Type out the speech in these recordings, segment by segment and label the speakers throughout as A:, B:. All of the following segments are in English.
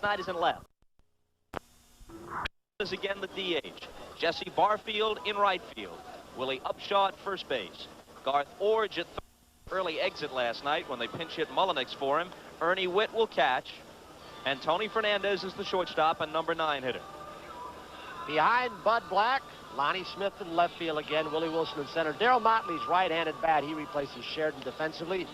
A: night is in left. Is again the DH. Jesse Barfield in right field. Willie Upshaw at first base. Garth Orge at third. Early exit last night when they pinch hit Mullenix for him. Ernie Witt will catch. And Tony Fernandez is the shortstop and number 9 hitter.
B: Behind Bud Black, Lonnie Smith in left field again. Willie Wilson in center. Darryl Motley's right-handed bat. He replaces Sheridan defensively.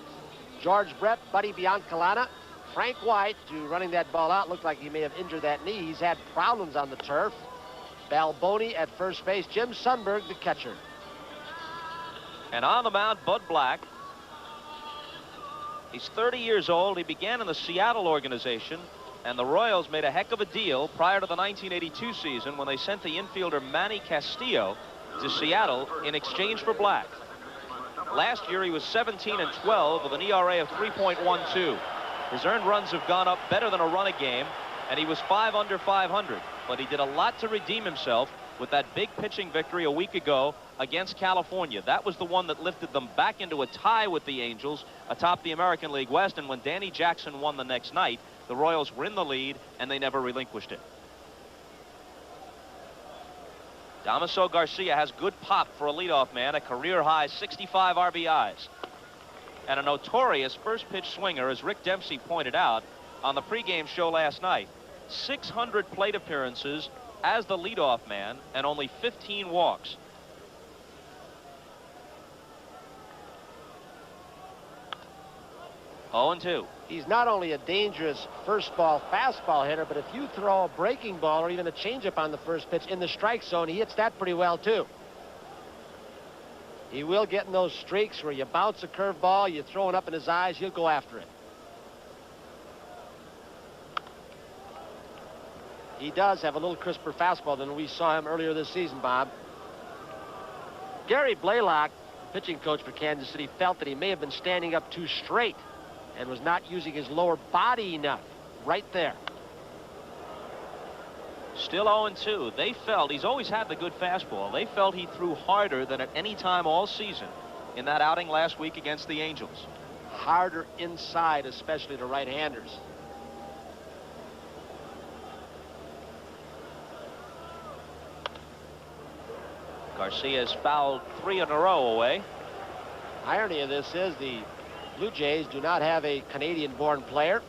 B: George Brett, Buddy Biancalana. Frank White, who running that ball out, looked like he may have injured that knee. He's had problems on the turf. Balboni at first base. Jim Sundberg, the catcher.
A: And on the mound, Bud Black. He's 30 years old. He began in the Seattle organization, and the Royals made a heck of a deal prior to the 1982 season when they sent the infielder Manny Castillo to Seattle in exchange for Black. Last year, he was 17-12 with an ERA of 3.12. His earned runs have gone up better than a run a game, and he was 5 under 500. But he did a lot to redeem himself with that big pitching victory a week ago against California. That was the one that lifted them back into a tie with the Angels atop the American League West. And when Danny Jackson won the next night, the Royals were in the lead, and they never relinquished it. Damaso Garcia has good pop for a leadoff man, a career-high 65 RBIs. And a notorious first-pitch swinger, as Rick Dempsey pointed out on the pregame show last night. 600 plate appearances as the leadoff man and only 15 walks. Oh, 0-2.
B: He's not only a dangerous first ball fastball hitter, but if you throw a breaking ball or even a changeup on the first pitch in the strike zone, he hits that pretty well too. He will get in those streaks where you bounce a curveball, you throw it up in his eyes, he'll go after it. He does have a little crisper fastball than we saw him earlier this season, Bob. Gary Blaylock, pitching coach for Kansas City, felt that he may have been standing up too straight and was not using his lower body enough. Right there.
A: Still 0-2. They felt he's always had the good fastball. They felt he threw harder than at any time all season in that outing last week against the Angels.
B: Harder inside, especially to right-handers.
A: Garcia's fouled 3 in a row away.
B: Irony of this is the Blue Jays do not have a Canadian-born player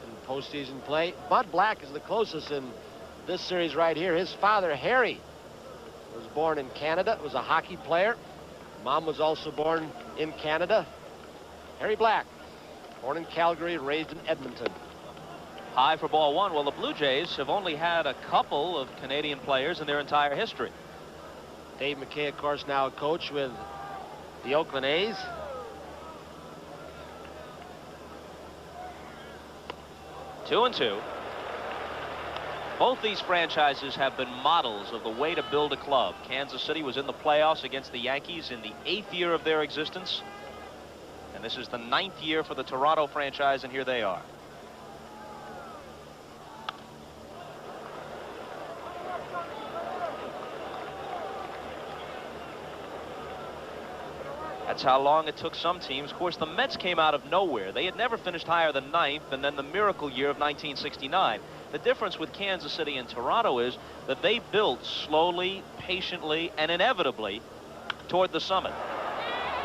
B: in postseason play. Bud Black is the closest in this series right here. His father, Harry, was born in Canada, was a hockey player. Mom was also born in Canada. Harry Black, born in Calgary, raised in Edmonton.
A: High for ball 1. Well, the Blue Jays have only had a couple of Canadian players in their entire history.
B: Dave McKay, of course, now a coach with the Oakland A's.
A: Two and two. Both these franchises have been models of the way to build a club. Kansas City was in the playoffs against the Yankees in the 8th year of their existence. And this is the 9th year for the Toronto franchise, and here they are. That's how long it took some teams. Of course, the Mets came out of nowhere. They had never finished higher than 9th, and then the miracle year of 1969. The difference with Kansas City and Toronto is that they built slowly, patiently, and inevitably toward the summit.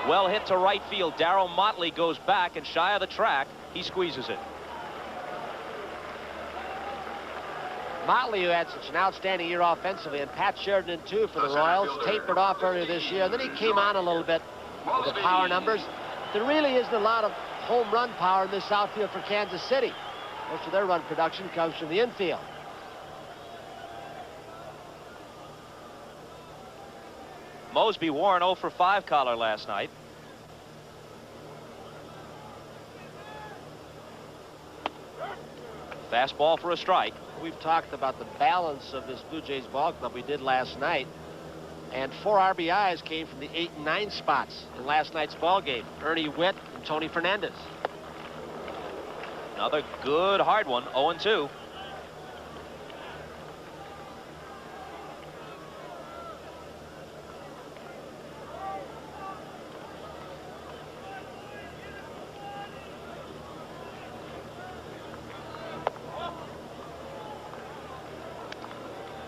A: Well hit to right field. Darryl Motley goes back, and shy of the track, he squeezes it.
B: Motley, who had such an outstanding year offensively, and Pat Sheridan, too, for the Royals, tapered off earlier this year. And then he came on a little bit with the power numbers. There really isn't a lot of home run power in this outfield for Kansas City. Most of their run production comes from the infield.
A: Mosby wore an 0 for 5 collar last night. Fastball for a strike.
B: We've talked about the balance of this Blue Jays ball club we did last night. And 4 RBIs came from the 8 and 9 spots in last night's ball game. Ernie Witt and Tony Fernandez.
A: Another good hard one, 0-2.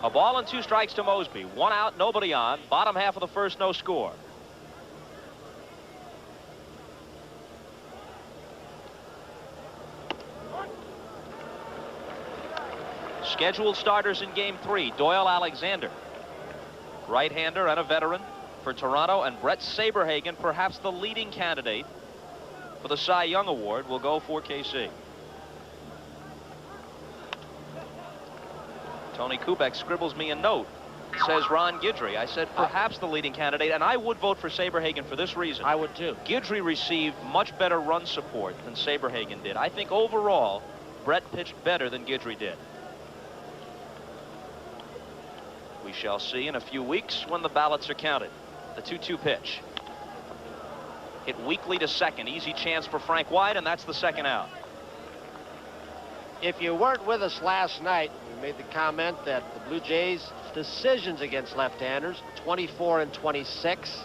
A: A ball and 2 strikes to Mosby. 1 out, nobody on. Bottom half of the first, no score. Scheduled starters in Game 3. Doyle Alexander, right-hander and a veteran for Toronto, and Brett Saberhagen, perhaps the leading candidate for the Cy Young Award, will go for KC. Tony Kubek scribbles me a note. Says Ron Guidry. I said perhaps the leading candidate, and I would vote for Saberhagen for this reason.
B: I would too.
A: Guidry received much better run support than Saberhagen did. I think overall Brett pitched better than Guidry did. We shall see in a few weeks when the ballots are counted. The 2-2 pitch. Hit weakly to second. Easy chance for Frank White, and that's the second out.
B: If you weren't with us last night, we made the comment that the Blue Jays' decisions against left-handers, 24 and 26.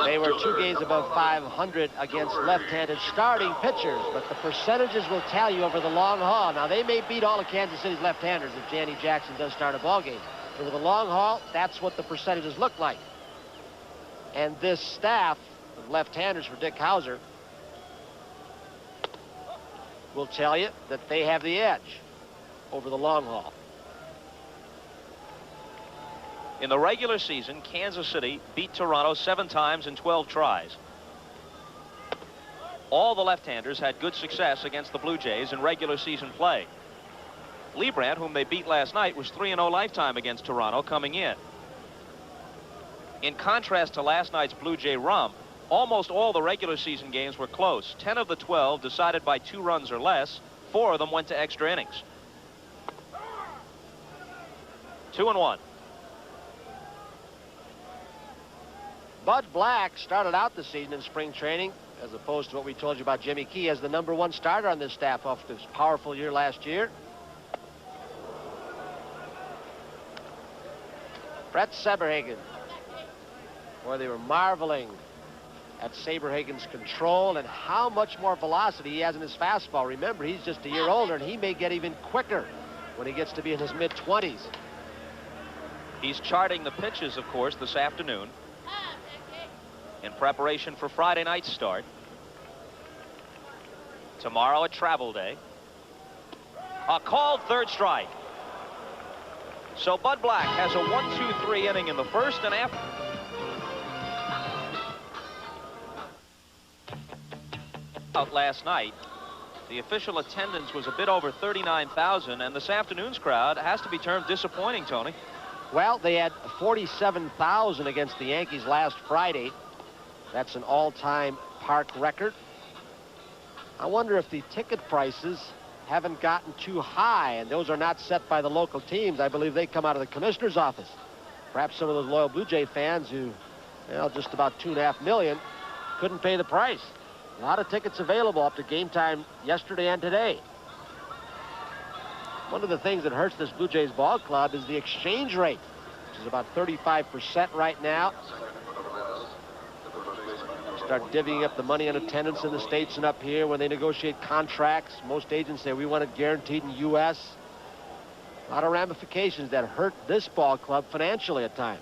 B: They were 2 games above 500 against left-handed starting pitchers, but the percentages will tell you over the long haul. Now, they may beat all of Kansas City's left-handers if Janny Jackson does start a ball game. But over the long haul, that's what the percentages look like. And this staff of left-handers for Dick Hauser will tell you that they have the edge over the long haul.
A: In the regular season, Kansas City beat Toronto 7 times in 12 tries. All the left-handers had good success against the Blue Jays in regular season play. Liebrandt, whom they beat last night, was 3-0 lifetime against Toronto coming in. In contrast to last night's Blue Jay romp, almost all the regular season games were close. 10 of the 12 decided by 2 runs or less. 4 of them went to extra innings. 2-1.
B: Bud Black started out the season in spring training, as opposed to what we told you about Jimmy Key, as the #1 starter on this staff off this powerful year last year. Brett Saberhagen. Boy, they were marveling at Saberhagen's control and how much more velocity he has in his fastball. Remember, he's just a year older, and he may get even quicker when he gets to be in his mid-20s.
A: He's charting the pitches, of course, this afternoon in preparation for Friday night's start. Tomorrow a travel day. A called 3rd strike. So Bud Black has a 1-2-3 inning in the first, and after out last night, the official attendance was a bit over 39,000, and this afternoon's crowd has to be termed disappointing, Tony.
B: Well, they had 47,000 against the Yankees last Friday. That's an all-time park record. I wonder if the ticket prices haven't gotten too high, and those are not set by the local teams. I believe they come out of the commissioner's office. Perhaps some of those loyal Blue Jay fans who, well, just about 2.5 million, couldn't pay the price. A lot of tickets available up to game time yesterday and today. One of the things that hurts this Blue Jays ball club is the exchange rate, which is about 35% right now. Start divvying up the money on attendance in the States and up here when they negotiate contracts. Most agents say we want it guaranteed in U.S. A lot of ramifications that hurt this ball club financially at times.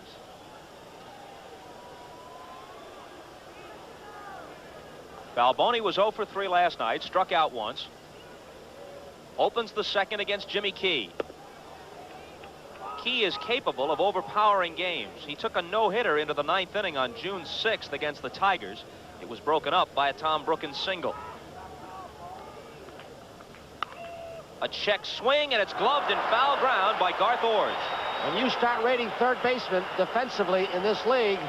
A: Balboni was 0 for 3 last night, struck out once. Opens the second against Jimmy Key. Key is capable of overpowering games. He took a no-hitter into the 9th inning on June 6th against the Tigers. It was broken up by a Tom Brookins single. A check swing, and it's gloved in foul ground by Garth Orge.
B: When you start rating third baseman defensively in this league,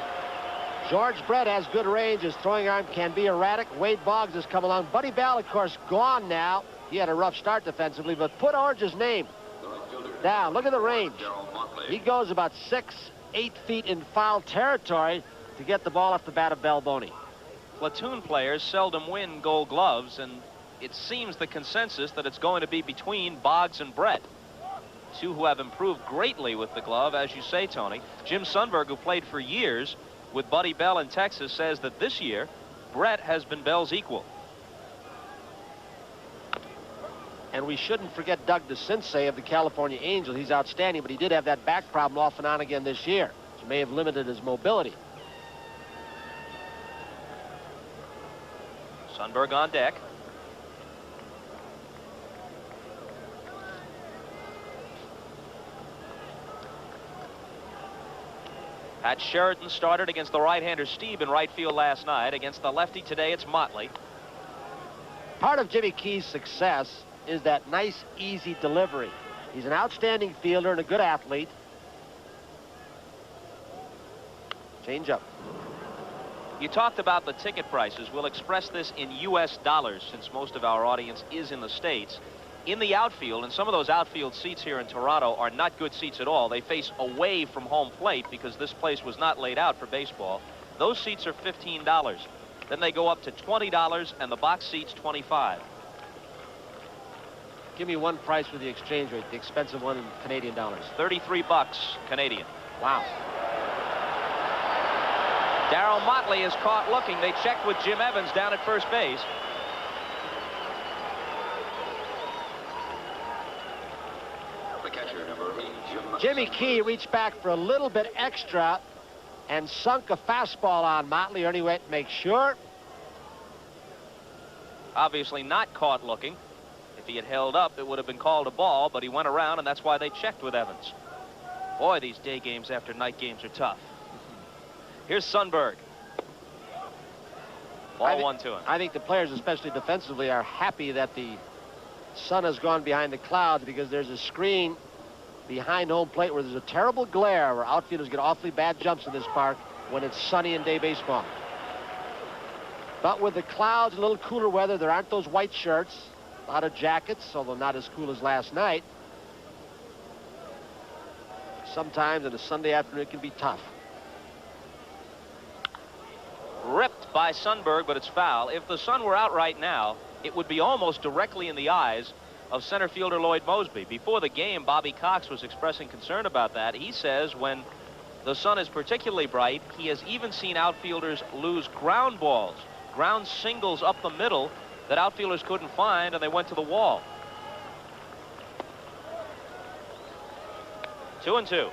B: George Brett has good range. His throwing arm can be erratic. Wade Boggs has come along. Buddy Bell, of course, gone now. He had a rough start defensively, but put Orge's name down. Look at the range. He goes about 6-8 feet in foul territory to get the ball off the bat of Balboni.
A: Platoon players seldom win Gold Gloves, and it seems the consensus that it's going to be between Boggs and Brett, 2 who have improved greatly with the glove, as you say, Tony. Jim Sundberg, who played for years with Buddy Bell in Texas, says that this year Brett has been Bell's equal.
B: And we shouldn't forget Doug DeCinces of the California Angels. He's outstanding, but he did have that back problem off and on again this year, which may have limited his mobility.
A: Sundberg on deck. Pat Sheridan started against the right-hander Steve in right field last night. Against the lefty today, it's Motley.
B: Part of Jimmy Key's success is that nice, easy delivery. He's an outstanding fielder and a good athlete. Change up.
A: You talked about the ticket prices. We'll express this in U.S. dollars since most of our audience is in the States. In the outfield, and some of those outfield seats here in Toronto are not good seats at all. They face away from home plate because this place was not laid out for baseball. Those seats are $15. Then they go up to $20 and the box seats $25.
B: Give me one price with the exchange rate, the expensive one in Canadian dollars.
A: $33 Canadian.
B: Wow.
A: Darryl Motley is caught looking. They checked with Jim Evans down at first base.
B: Jimmy Key reached back for a little bit extra and sunk a fastball on Motley. Ernie went to make sure.
A: Obviously not caught looking. If he had held up, it would have been called a ball, but he went around, and that's why they checked with Evans. Boy, these day games after night games are tough. Here's Sundberg. Ball 1-2 him.
B: I think the players, especially defensively, are happy that the sun has gone behind the clouds because there's a screen behind home plate where there's a terrible glare where outfielders get awfully bad jumps in this park when it's sunny and day baseball. But with the clouds and a little cooler weather, there aren't those white shirts, a lot of jackets, although not as cool as last night. Sometimes on a Sunday afternoon it can be tough.
A: Ripped by Sundberg, but it's foul. If the sun were out right now, it would be almost directly in the eyes of center fielder Lloyd Moseby. Before the game, Bobby Cox was expressing concern about that. He says when the sun is particularly bright, he has even seen outfielders lose ground balls, ground singles up the middle that outfielders couldn't find, and they went to the wall. 2-2.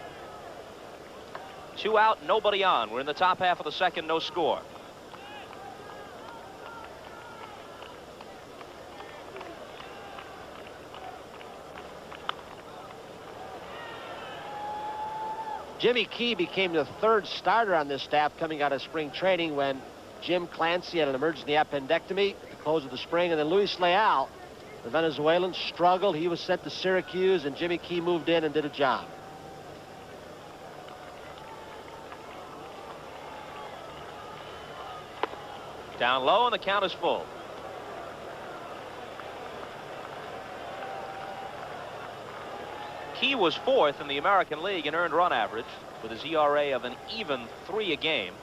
A: 2 out, nobody on. We're in the top half of the second, no score.
B: Jimmy Key became the third starter on this staff coming out of spring training when Jim Clancy had an emergency appendectomy at the close of the spring, and then Luis Leal, the Venezuelan, struggled. He was sent to Syracuse, and Jimmy Key moved in and did a job.
A: Down low, and the count is full. Key was 4th in the American League in earned run average with his ERA of an even 3 a game.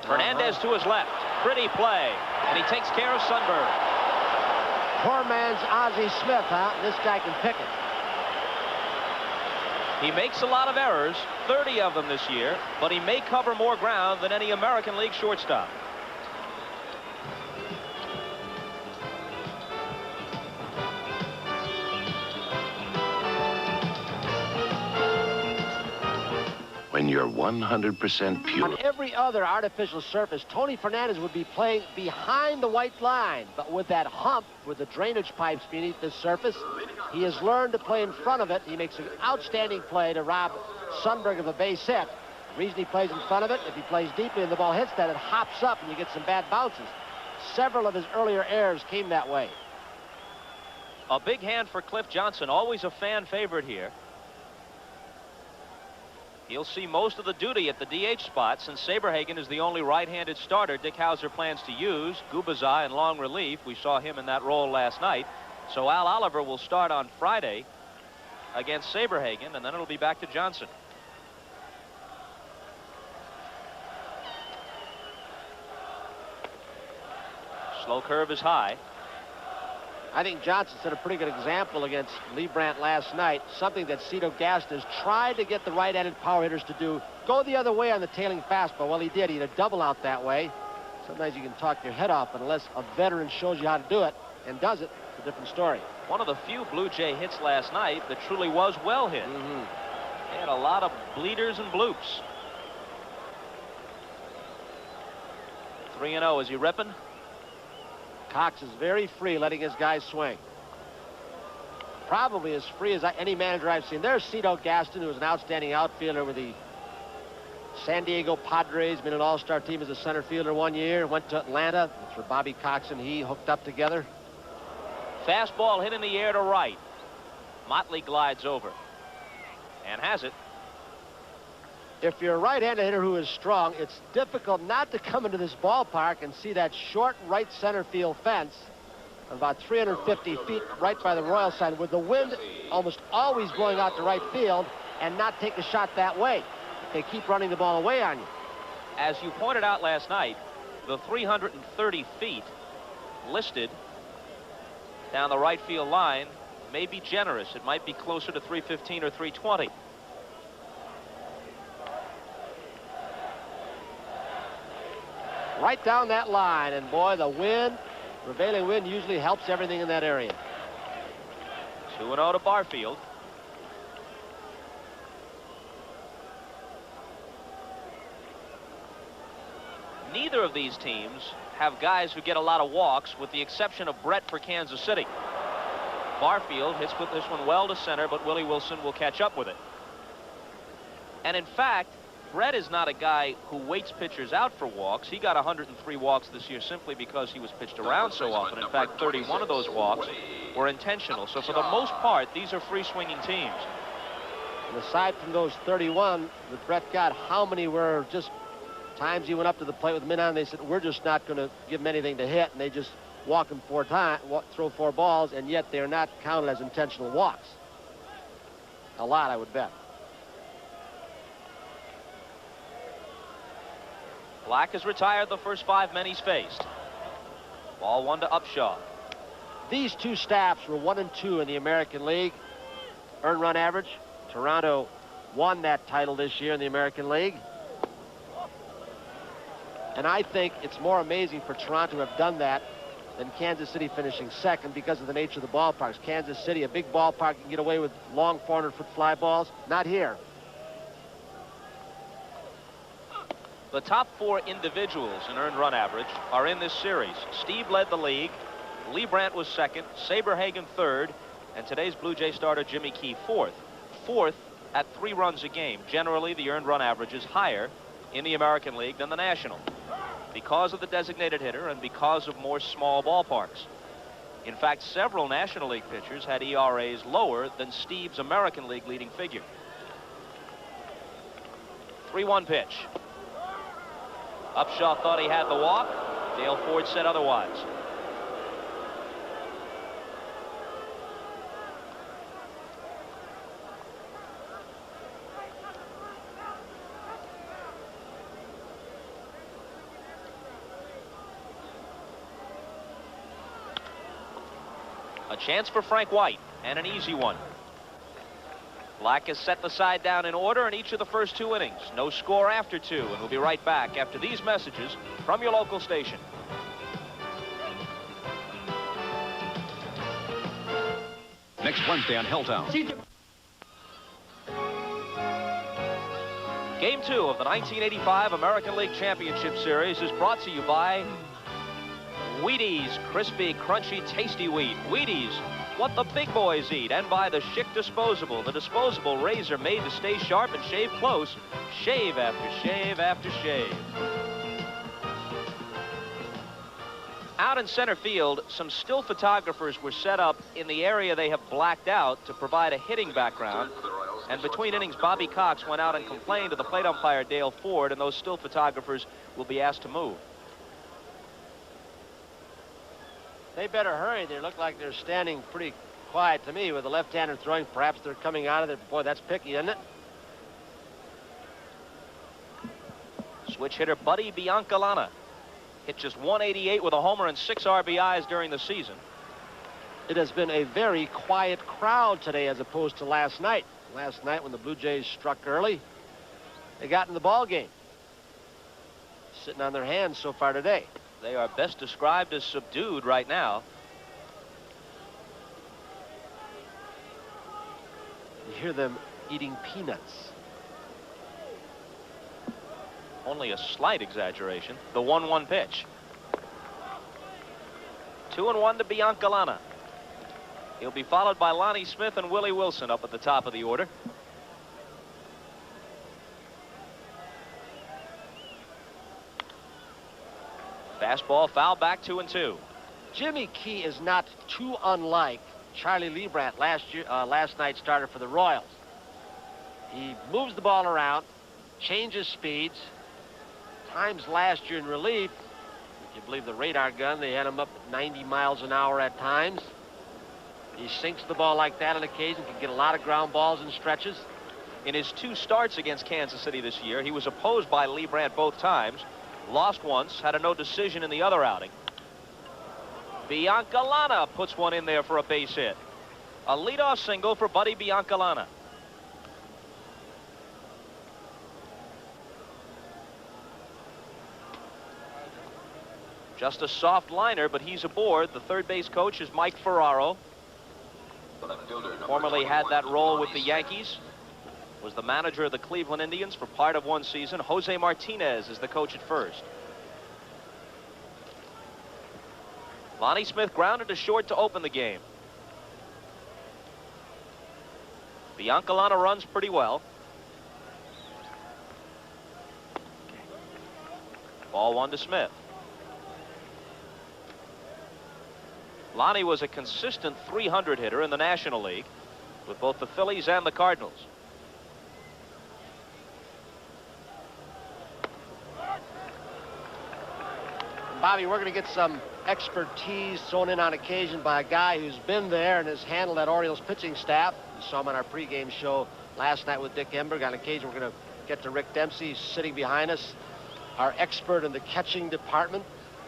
A: Hernandez to his left. Pretty play. And he takes care of Sundberg.
B: Poor man's Ozzie Smith, huh? This guy can pick it.
A: He makes a lot of errors, 30 of them this year, but he may cover more ground than any American League shortstop.
C: When you're 100% pure.
B: On every other artificial surface, Tony Fernandez would be playing behind the white line, but with that hump with the drainage pipes beneath this surface, he has learned to play in front of it. He makes an outstanding play to rob Sundberg of a base hit. The reason he plays in front of it, if he plays deeply and the ball hits that, it hops up and you get some bad bounces. Several of his earlier errors came that way.
A: A big hand for Cliff Johnson, always a fan favorite here. He'll see most of the duty at the DH spot since Saberhagen is the only right-handed starter Dick Hauser plans to use. Gubazai in long relief. We saw him in that role last night. So Al Oliver will start on Friday against Saberhagen, and then it'll be back to Johnson. Slow curve is high.
B: I think Johnson set a pretty good example against Lee Brandt last night, something that Cito Gaston has tried to get the right-handed power hitters to do. Go the other way on the tailing fastball. Well, he did. He had a double out that way. Sometimes you can talk your head off, but unless a veteran shows you how to do it and does it, it's a different story.
A: One of the few Blue Jay hits last night that truly was well hit. They had a lot of bleeders and bloops. 3-0. Is he ripping?
B: Cox is very free, letting his guys swing. Probably as free as any manager I've seen. There's Cito Gaston, who was an outstanding outfielder with the San Diego Padres, been an all-star team as a center fielder one year, went to Atlanta. That's where Bobby Cox and he hooked up together.
A: Fastball hit in the air to right. Motley glides over and has it.
B: If you're a right-handed hitter who is strong, it's difficult not to come into this ballpark and see that short right center field fence about 350 feet right by the Royal sign, with the wind almost always blowing out to right field, and not take a shot that way. They keep running the ball away on you.
A: As you pointed out last night, the 330 feet listed down the right field line may be generous. It might be closer to 315 or 320.
B: Right down that line, and boy, the wind, prevailing wind, usually helps everything in that area.
A: 2-0 to Barfield. Neither of these teams have guys who get a lot of walks, with the exception of Brett for Kansas City. Barfield hits with this one well to center, but Willie Wilson will catch up with it. And in fact, Brett is not a guy who waits pitchers out for walks. He got 103 walks this year simply because he was pitched around so often. In fact, 31 of those walks were intentional. So for the most part, these are free-swinging teams.
B: And aside from those 31 that Brett got, how many were just times he went up to the plate with men on, and they said, we're just not going to give him anything to hit, and they just walk him 4 times, throw 4 balls, and yet they're not counted as intentional walks. A lot, I would bet.
A: Black has retired the first 5 men he's faced. Ball 1 to Upshaw.
B: These two staffs were 1 and 2 in the American League. Earned run average. Toronto won that title this year in the American League. And I think it's more amazing for Toronto to have done that than Kansas City finishing second, because of the nature of the ballparks. Kansas City, a big ballpark, can get away with long 400-foot fly balls. Not here.
A: The top 4 individuals in earned run average are in this series. Steve led the league. Lee Brandt was second. Saberhagen third. And today's Blue Jay starter Jimmy Key fourth. Fourth at 3 runs a game. Generally, the earned run average is higher in the American League than the National, because of the designated hitter and because of more small ballparks. In fact, several National League pitchers had ERAs lower than Steve's American League leading figure. 3-1 pitch. Upshaw thought he had the walk. Dale Ford said otherwise. A chance for Frank White, and an easy one. Black has set the side down in order in each of the first 2 innings. No score after 2, and we'll be right back after these messages from your local station.
D: Next Wednesday on Helltown.
A: Game 2 of the 1985 American League Championship Series is brought to you by Wheaties, crispy, crunchy, tasty wheat. Wheaties, what the big boys eat. And by the Schick Disposable, the disposable razor made to stay sharp and shave close. Shave after shave after shave. Out in center field, some still photographers were set up in the area they have blacked out to provide a hitting background. And between innings, Bobby Cox went out and complained to the plate umpire, Dale Ford, and those still photographers will be asked to move.
B: They better hurry. They look like they're standing pretty quiet to me with the left-hander throwing. Perhaps they're coming out of there. Boy, that's picky, isn't it?
A: Switch hitter Buddy Biancalana hit just 188 with a homer and 6 RBIs during the season.
B: It has been a very quiet crowd today as opposed to last night. Last night when the Blue Jays struck early, they got in the ball game. Sitting on their hands so far today.
A: They are best described as subdued right now.
B: You hear them eating peanuts.
A: Only a slight exaggeration. The 1-1 pitch. 2-1 to Biancalana. He'll be followed by Lonnie Smith and Willie Wilson up at the top of the order. Fastball foul back, 2-2.
B: Jimmy Key is not too unlike Charlie Leibrandt, last night's starter for the Royals. He moves the ball around, changes speeds. Times last year in relief, if you believe the radar gun, they had him up at 90 miles an hour at times. He sinks the ball like that on occasion, can get a lot of ground balls and stretches.
A: In his 2 starts against Kansas City this year, he was opposed by Leibrandt both times. Lost once, had a no decision in the other outing. Biancalana puts one in there for a base hit. A leadoff single for Buddy Biancalana. Just a soft liner, but he's aboard. The third base coach is Mike Ferraro. Formerly had that role with the Yankees. Was the manager of the Cleveland Indians for part of one season. Jose Martinez is the coach at first. Lonnie Smith grounded to short to open the game. Biancalana runs pretty well. Ball 1 to Smith. Lonnie was a consistent 300 hitter in the National League with both the Phillies and the Cardinals.
B: Bobby, we're going to get some expertise thrown in on occasion by a guy who's been there and has handled that Orioles pitching staff. You saw him on our pregame show last night with Dick Enberg. On occasion, we're going to get to Rick Dempsey sitting behind us, our expert in the catching department,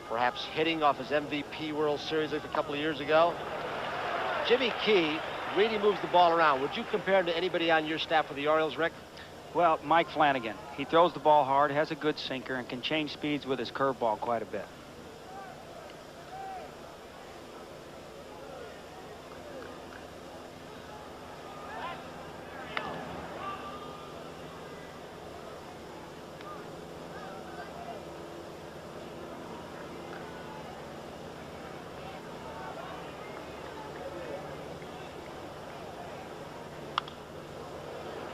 B: perhaps hitting off his MVP World Series a couple of years ago. Jimmy Key really moves the ball around. Would you compare him to anybody on your staff for the Orioles, Rick?
E: Well, Mike Flanagan. He throws the ball hard, has a good sinker, and can change speeds with his curveball quite a bit.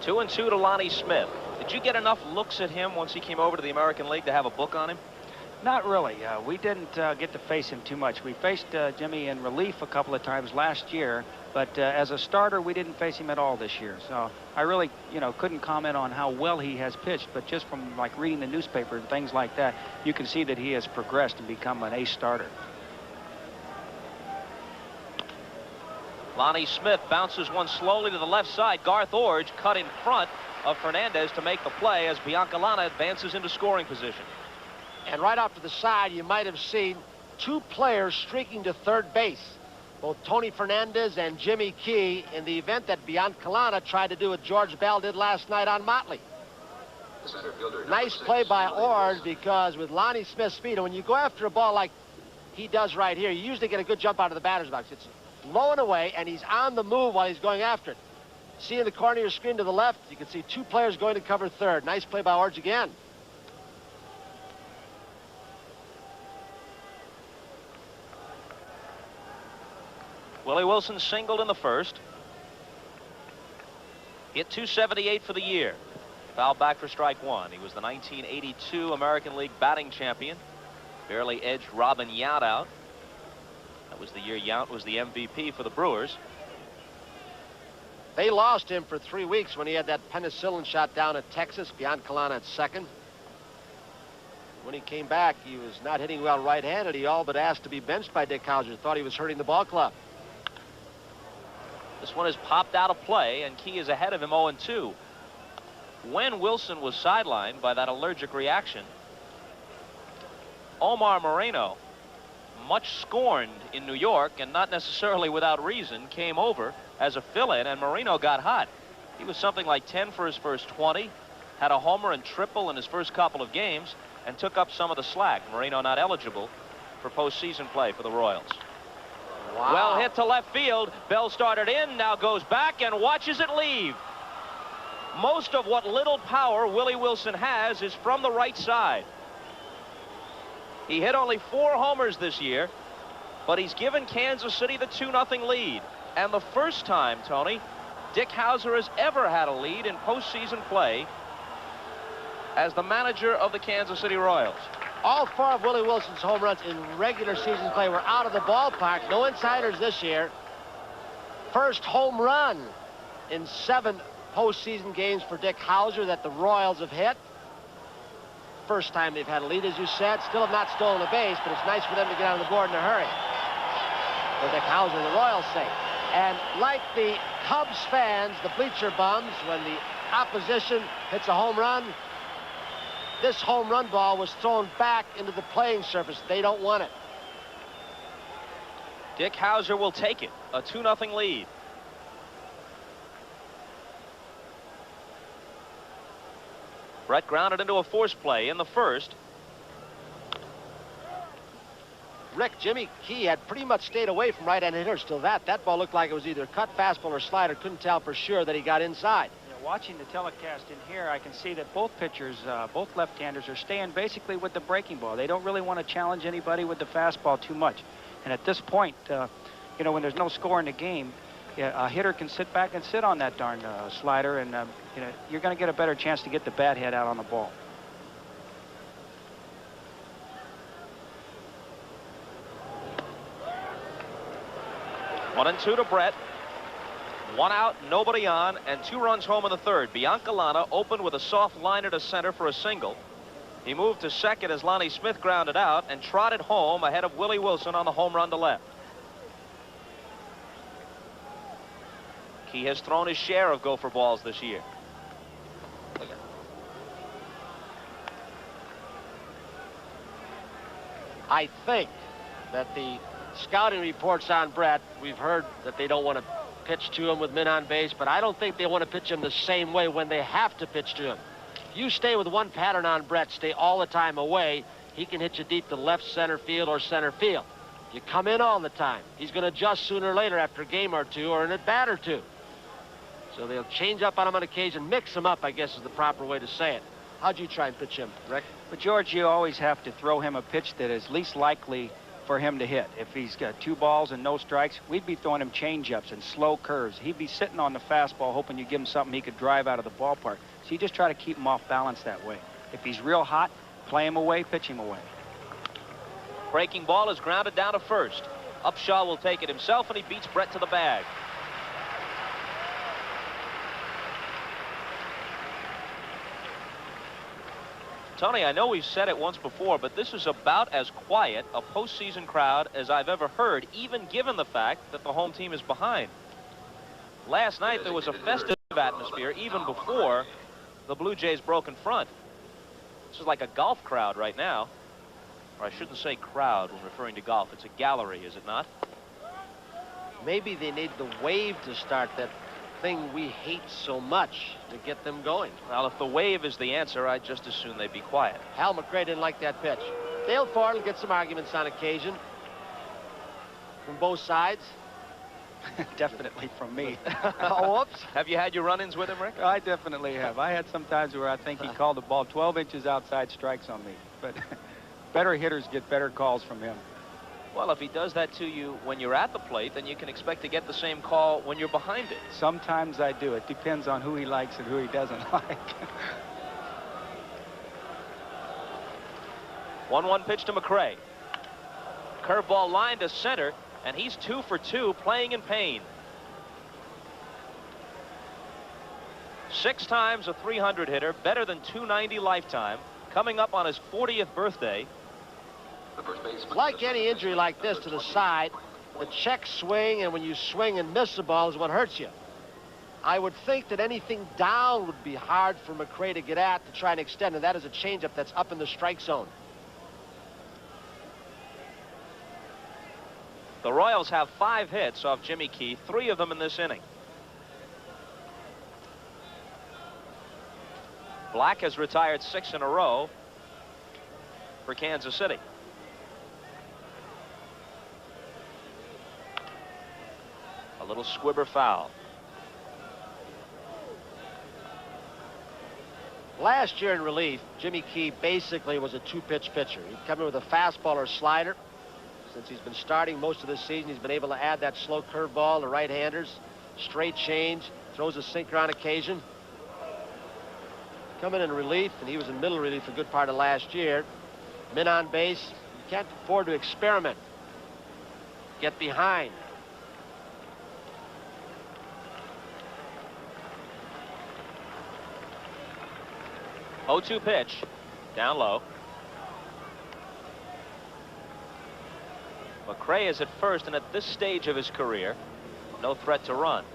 A: Two and two to Lonnie Smith. Did you get enough looks at him once he came over to the American League to have a book on him?
E: Not really. We didn't get to face him too much. We faced Jimmy in relief a couple of times last year, but as a starter, we didn't face him at all this year. So I really, couldn't comment on how well he has pitched, but just from like reading the newspaper and things like that, you can see that he has progressed and become an ace starter.
A: Lonnie Smith bounces one slowly to the left side. Garth Orge cut in front of Fernandez to make the play as Biancalana advances into scoring position.
B: And right off to the side, you might have seen 2 players streaking to third base, both Tony Fernandez and Jimmy Key, in the event that Biancalana tried to do what George Bell did last night on Motley. Nice play by Orge, because with Lonnie Smith's speed, and when you go after a ball like he does right here, you usually get a good jump out of the batter's box. It's low and away, and he's on the move while he's going after it. See in the corner of your screen to the left, you can see 2 players going to cover third. Nice play by Orge again.
A: Willie Wilson singled in the first. Hit .278 for the year. Foul back for strike 1. He was the 1982 American League batting champion. Barely edged Robin Yount out. That was the year Yount was the MVP for the Brewers.
B: They lost him for 3 weeks when he had that penicillin shot down at Texas. Biancalana at second. When he came back, he was not hitting well right-handed. He all but asked to be benched by Dick Howser. Thought he was hurting the ball club.
A: This one is popped out of play, and Key is ahead of him 0-2. When Wilson was sidelined by that allergic reaction, Omar Moreno, much scorned in New York and not necessarily without reason, came over as a fill-in, and Moreno got hot. He was something like 10 for his first 20, had a homer and triple in his first couple of games, and took up some of the slack. Moreno not eligible for postseason play for the Royals.
B: Wow.
A: Well hit to left field. Bell started in, now goes back and watches it leave. Most of what little power Willie Wilson has is from the right side. He hit only 4 homers this year, but he's given Kansas City the 2-0 lead. And the first time, Tony, Dick Howser has ever had a lead in postseason play as the manager of the Kansas City Royals.
B: All 4 of Willie Wilson's home runs in regular season play were out of the ballpark. No insiders this year. First home run in 7 postseason games for Dick Howser that the Royals have hit. First time they've had a lead, as you said. Still have not stolen a base, but it's nice for them to get on the board in a hurry. For Dick Howser, the Royals say. And like the Cubs fans, the bleacher bums, when the opposition hits a home run, this home run ball was thrown back into the playing surface. They don't want it.
A: Dick Howser will take it. A 2-0 lead. Brett grounded into a force play in the first.
B: Rick, Jimmy Key had pretty much stayed away from right-hand hitters till that. That ball looked like it was either cut fastball or slider. Couldn't tell for sure that he got inside.
E: Yeah, watching the telecast in here, I can see that both pitchers, both left-handers, are staying basically with the breaking ball. They don't really want to challenge anybody with the fastball too much. And at this point, you know, when there's no score in the game, a hitter can sit back and sit on that darn slider, and you know, you're going to get a better chance to get the bat head out on the ball.
A: One and 2 to Brett. 1 out, nobody on, and 2 runs home in the third. Biancalana opened with a soft liner to center for a single. He moved to second as Lonnie Smith grounded out and trotted home ahead of Willie Wilson on the home run to left. He has thrown his share of gopher balls this year.
B: I think that the scouting reports on Brett, we've heard that they don't want to pitch to him with men on base, but I don't think they want to pitch him the same way when they have to pitch to him. If you stay with one pattern on Brett, stay all the time away, he can hit you deep to left center field or center field. You come in all the time, he's going to adjust sooner or later after a game or two or in a bat or two. So they'll change up on him on occasion, mix him up, I guess is the proper way to say it. How'd you try and pitch him, Rick?
E: But George, you always have to throw him a pitch that is least likely for him to hit. If he's got 2 balls and no strikes, we'd be throwing him change-ups and slow curves. He'd be sitting on the fastball hoping you give him something he could drive out of the ballpark. So you just try to keep him off balance that way. If he's real hot, play him away, pitch him away.
A: Breaking ball is grounded down to first. Upshaw will take it himself, and he beats Brett to the bag. Tony, I know we've said it once before, but this is about as quiet a postseason crowd as I've ever heard, even given the fact that the home team is behind. Last night there was a festive atmosphere even before the Blue Jays broke in front. This is like a golf crowd right now. Or I shouldn't say crowd when referring to golf. It's a gallery, is it not?
B: Maybe they need the wave to start, that thing we hate so much, to get them going.
A: Well, if the wave is the answer, I'd just as soon they be quiet.
B: Hal McRae didn't like that pitch. Dale Ford will get some arguments on occasion from both sides.
E: Definitely from me.
B: Oh, whoops.
A: Have you had your run-ins with him, Rick?
E: I definitely have. I had some times where I think he called the ball 12 inches outside strikes on me. But better hitters get better calls from him.
A: Well, if he does that to you when you're at the plate, then you can expect to get the same call when you're behind it.
E: Sometimes I do. It depends on who he likes and who he doesn't like.
A: 1-1 pitch to McRae. Curveball line to center, and he's 2 for 2, playing in pain. 6 times a 300 hitter, better than 290 lifetime, coming up on his 40th birthday.
B: Like any injury like this to the side, the check swing, and when you swing and miss the ball is what hurts you. I would think that anything down would be hard for McRae to get at to try and extend, and that is a changeup that's up in the strike zone.
A: The Royals have 5 hits off Jimmy Key, 3 of them in this inning. Black has retired 6 in a row for Kansas City. A little squibber foul.
B: Last year in relief, Jimmy Key basically was a two-pitch pitcher. He'd come in with a fastball or slider. Since he's been starting most of this season, he's been able to add that slow curveball to right-handers, straight change, throws a sinker on occasion. Coming in relief, and he was in middle relief a good part of last year. Men on base, you can't afford to experiment. Get behind.
A: Oh-2 pitch, down low. McRae is at first, and at this stage of his career, no threat to run.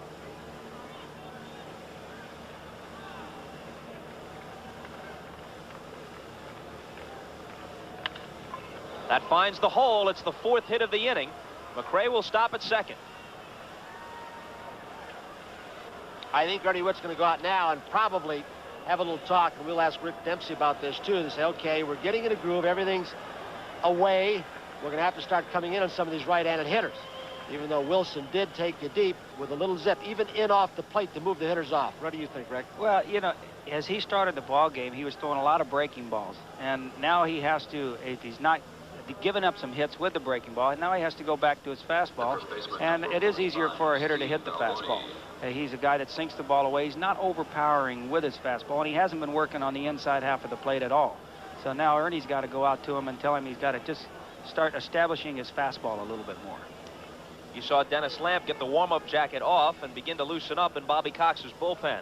A: That finds the hole. It's the 4th hit of the inning. McRae will stop at second.
B: I think Ernie Whitt's going to go out now and probably have a little talk, and we'll ask Rick Dempsey about this too. They say, okay, we're getting in a groove, everything's away. We're going to have to start coming in on some of these right-handed hitters. Even though Wilson did take you deep with a little zip, even in off the plate to move the hitters off. What do you think, Rick?
E: Well, you know, as he started the ball game, he was throwing a lot of breaking balls, and now he has to, if he's not giving up some hits with the breaking ball, now he has to go back to his fastball, and it is easier for a hitter to hit the fastball. He's a guy that sinks the ball away. He's not overpowering with his fastball, and he hasn't been working on the inside half of the plate at all. So now Ernie's got to go out to him and tell him he's got to just start establishing his fastball a little bit more.
A: You saw Dennis Lamp get the warm-up jacket off and begin to loosen up in Bobby Cox's bullpen.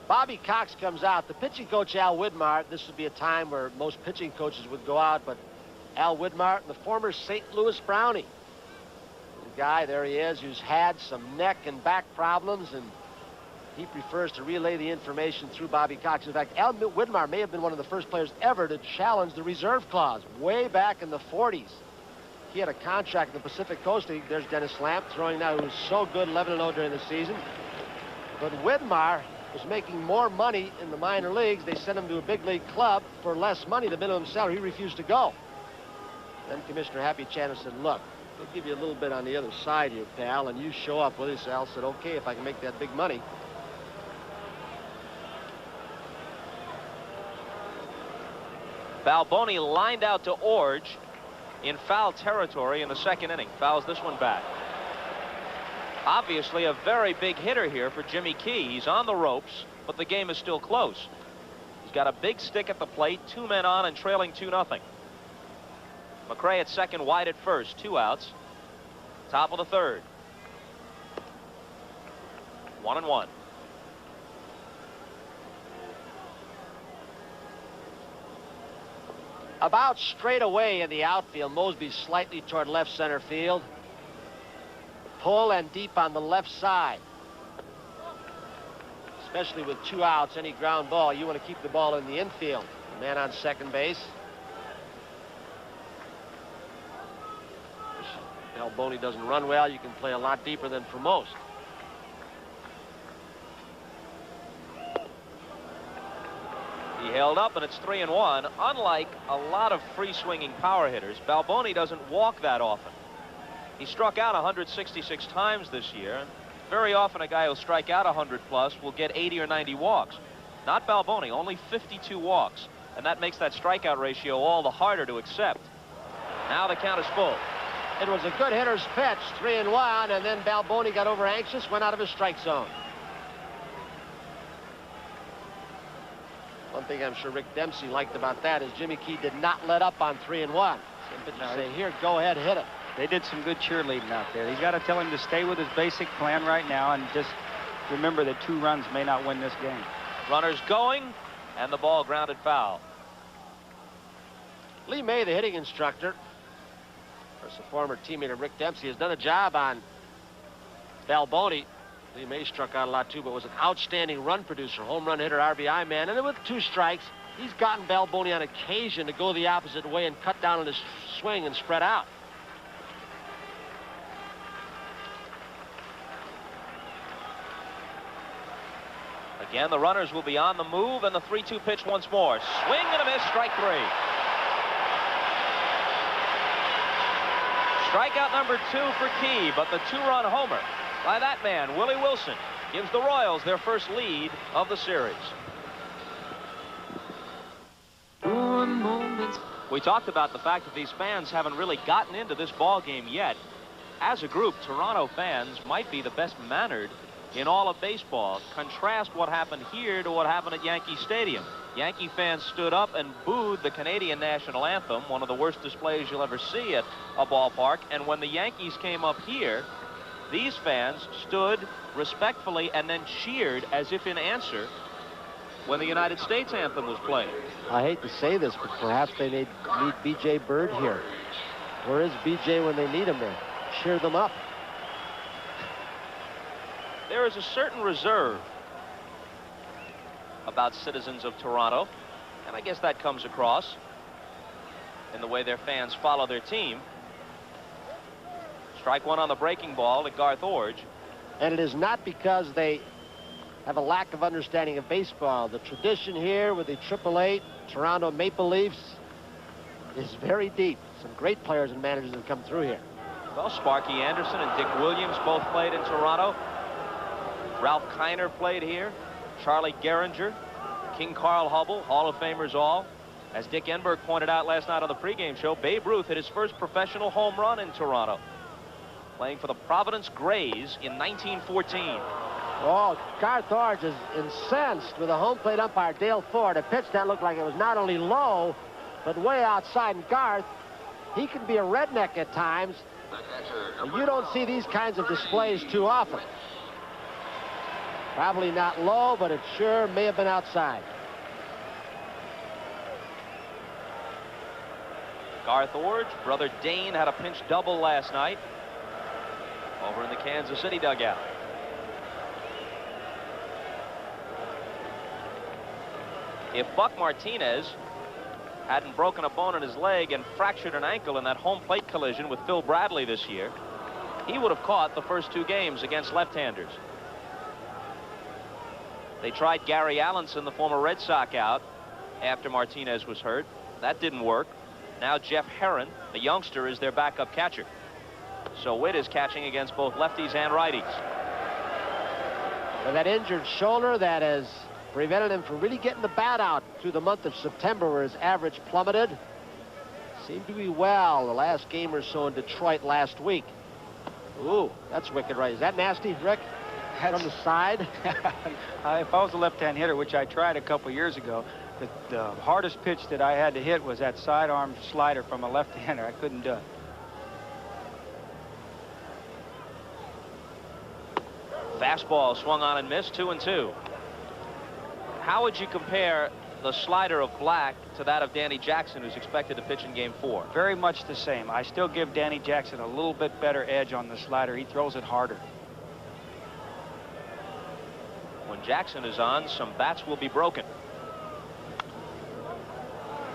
B: Bobby Cox comes out. The pitching coach, Al Widmar, this would be a time where most pitching coaches would go out, but Al Widmar, the former St. Louis Brownie. The guy, there he is, who's had some neck and back problems, and he prefers to relay the information through Bobby Cox. In fact, Al Widmar may have been one of the first players ever to challenge the reserve clause way back in the 40s. He had a contract in the Pacific Coast League. There's Dennis Lamp throwing now, who's so good 11-0 during the season. But Widmar was making more money in the minor leagues. They sent him to a big league club for less money, the minimum salary. He refused to go. Then Commissioner Happy Chandler said, look, we'll give you a little bit on the other side here, pal, and you show up with us. Al said, okay, if I can make that big money.
A: Balboni lined out to Orge in foul territory in the 2nd inning. Fouls this one back. Obviously a very big hitter here for Jimmy Key. He's on the ropes, but the game is still close. He's got a big stick at the plate, 2 men on and trailing 2-0. McRae at second, wide at first, 2 outs. Top of the 3rd. 1-1.
B: About straight away in the outfield, Mosby slightly toward left center field. Pull and deep on the left side. Especially with 2 outs, any ground ball, you want to keep the ball in the infield. The man on second base. Balboni doesn't run well. You can play a lot deeper than for most.
A: He held up, and it's 3-1. Unlike a lot of free-swinging power hitters, Balboni doesn't walk that often. He struck out 166 times this year. Very often a guy who'll strike out 100+ will get 80 or 90 walks. Not Balboni, only 52 walks, and that makes that strikeout ratio all the harder to accept. Now the count is full.
B: It was a good hitter's pitch, 3-1, and then Balboni got over anxious, went out of his strike zone. One thing I'm sure Rick Dempsey liked about that is Jimmy Key did not let up on 3-1. Say, here, go ahead, hit it.
E: They did some good cheerleading out there. He's got to tell him to stay with his basic plan right now and just remember that 2 runs may not win this game.
A: Runners going, and the ball grounded foul.
B: Lee May, the hitting instructor, of course, a former teammate of Rick Dempsey, has done a job on Balboni. Lee May struck out a lot too, but was an outstanding run producer, home run hitter, RBI man. And then with 2 strikes, he's gotten Balboni on occasion to go the opposite way and cut down on his swing and spread out.
A: Again, the runners will be on the move, and the 3-2 pitch once more. Swing and a miss, strike 3. Strikeout number 2 for Key, but the 2-run homer by that man, Willie Wilson, gives the Royals their first lead of the series. We talked about the fact that these fans haven't really gotten into this ball game yet. As a group, Toronto fans might be the best mannered in all of baseball. Contrast what happened here to what happened at Yankee Stadium. Yankee fans stood up and booed the Canadian national anthem, one of the worst displays you'll ever see at a ballpark. And when the Yankees came up here, these fans stood respectfully and then cheered as if in answer when the United States anthem was played.
B: I hate to say this, but perhaps they need B.J. Bird here. Where is B.J. when they need him to cheer them up?
A: There is a certain reserve about citizens of Toronto, and I guess that comes across in the way their fans follow their team. Strike one on the breaking ball to Garth Orge.
B: And it is not because they have a lack of understanding of baseball. The tradition here with the AAA Toronto Maple Leafs is very deep. Some great players and managers have come through here.
A: Well, Sparky Anderson and Dick Williams both played in Toronto. Ralph Kiner played here. Charlie Gehringer, King Carl Hubble, Hall of Famers all. As Dick Enberg pointed out last night on the pregame show, Babe Ruth hit his first professional home run in Toronto, playing for the Providence Grays in 1914.
B: Oh, Garth Orge is incensed with a home plate umpire, Dale Ford. A pitch that looked like it was not only low, but way outside. And Garth, he can be a redneck at times. And you don't see these kinds of displays too often. Probably not low, but it sure may have been outside.
A: Garth Orge, brother Dane had a pinch double last night over in the Kansas City dugout. If Buck Martinez hadn't broken a bone in his leg and fractured an ankle in that home plate collision with Phil Bradley this year, he would have caught the first 2 games against left-handers. They tried Gary Allenson, the former Red Sox, out after Martinez was hurt. That didn't work. Now Jeff Herron, a youngster, is their backup catcher. So Witt is catching against both lefties and righties.
B: With that injured shoulder that has prevented him from really getting the bat out through the month of September, where his average plummeted. Seemed to be well the last game or so in Detroit last week. Ooh, that's wicked right. Is that nasty, Rick? From the side?
E: If I was a left-hand hitter, which I tried a couple years ago, the hardest pitch that I had to hit was that sidearm slider from a left-hander. I couldn't do it.
A: Fastball swung on and missed, 2-2. How would you compare the slider of Black to that of Danny Jackson, who's expected to pitch in Game 4?
E: Very much the same. I still give Danny Jackson a little bit better edge on the slider. He throws it harder.
A: When Jackson is on, some bats will be broken.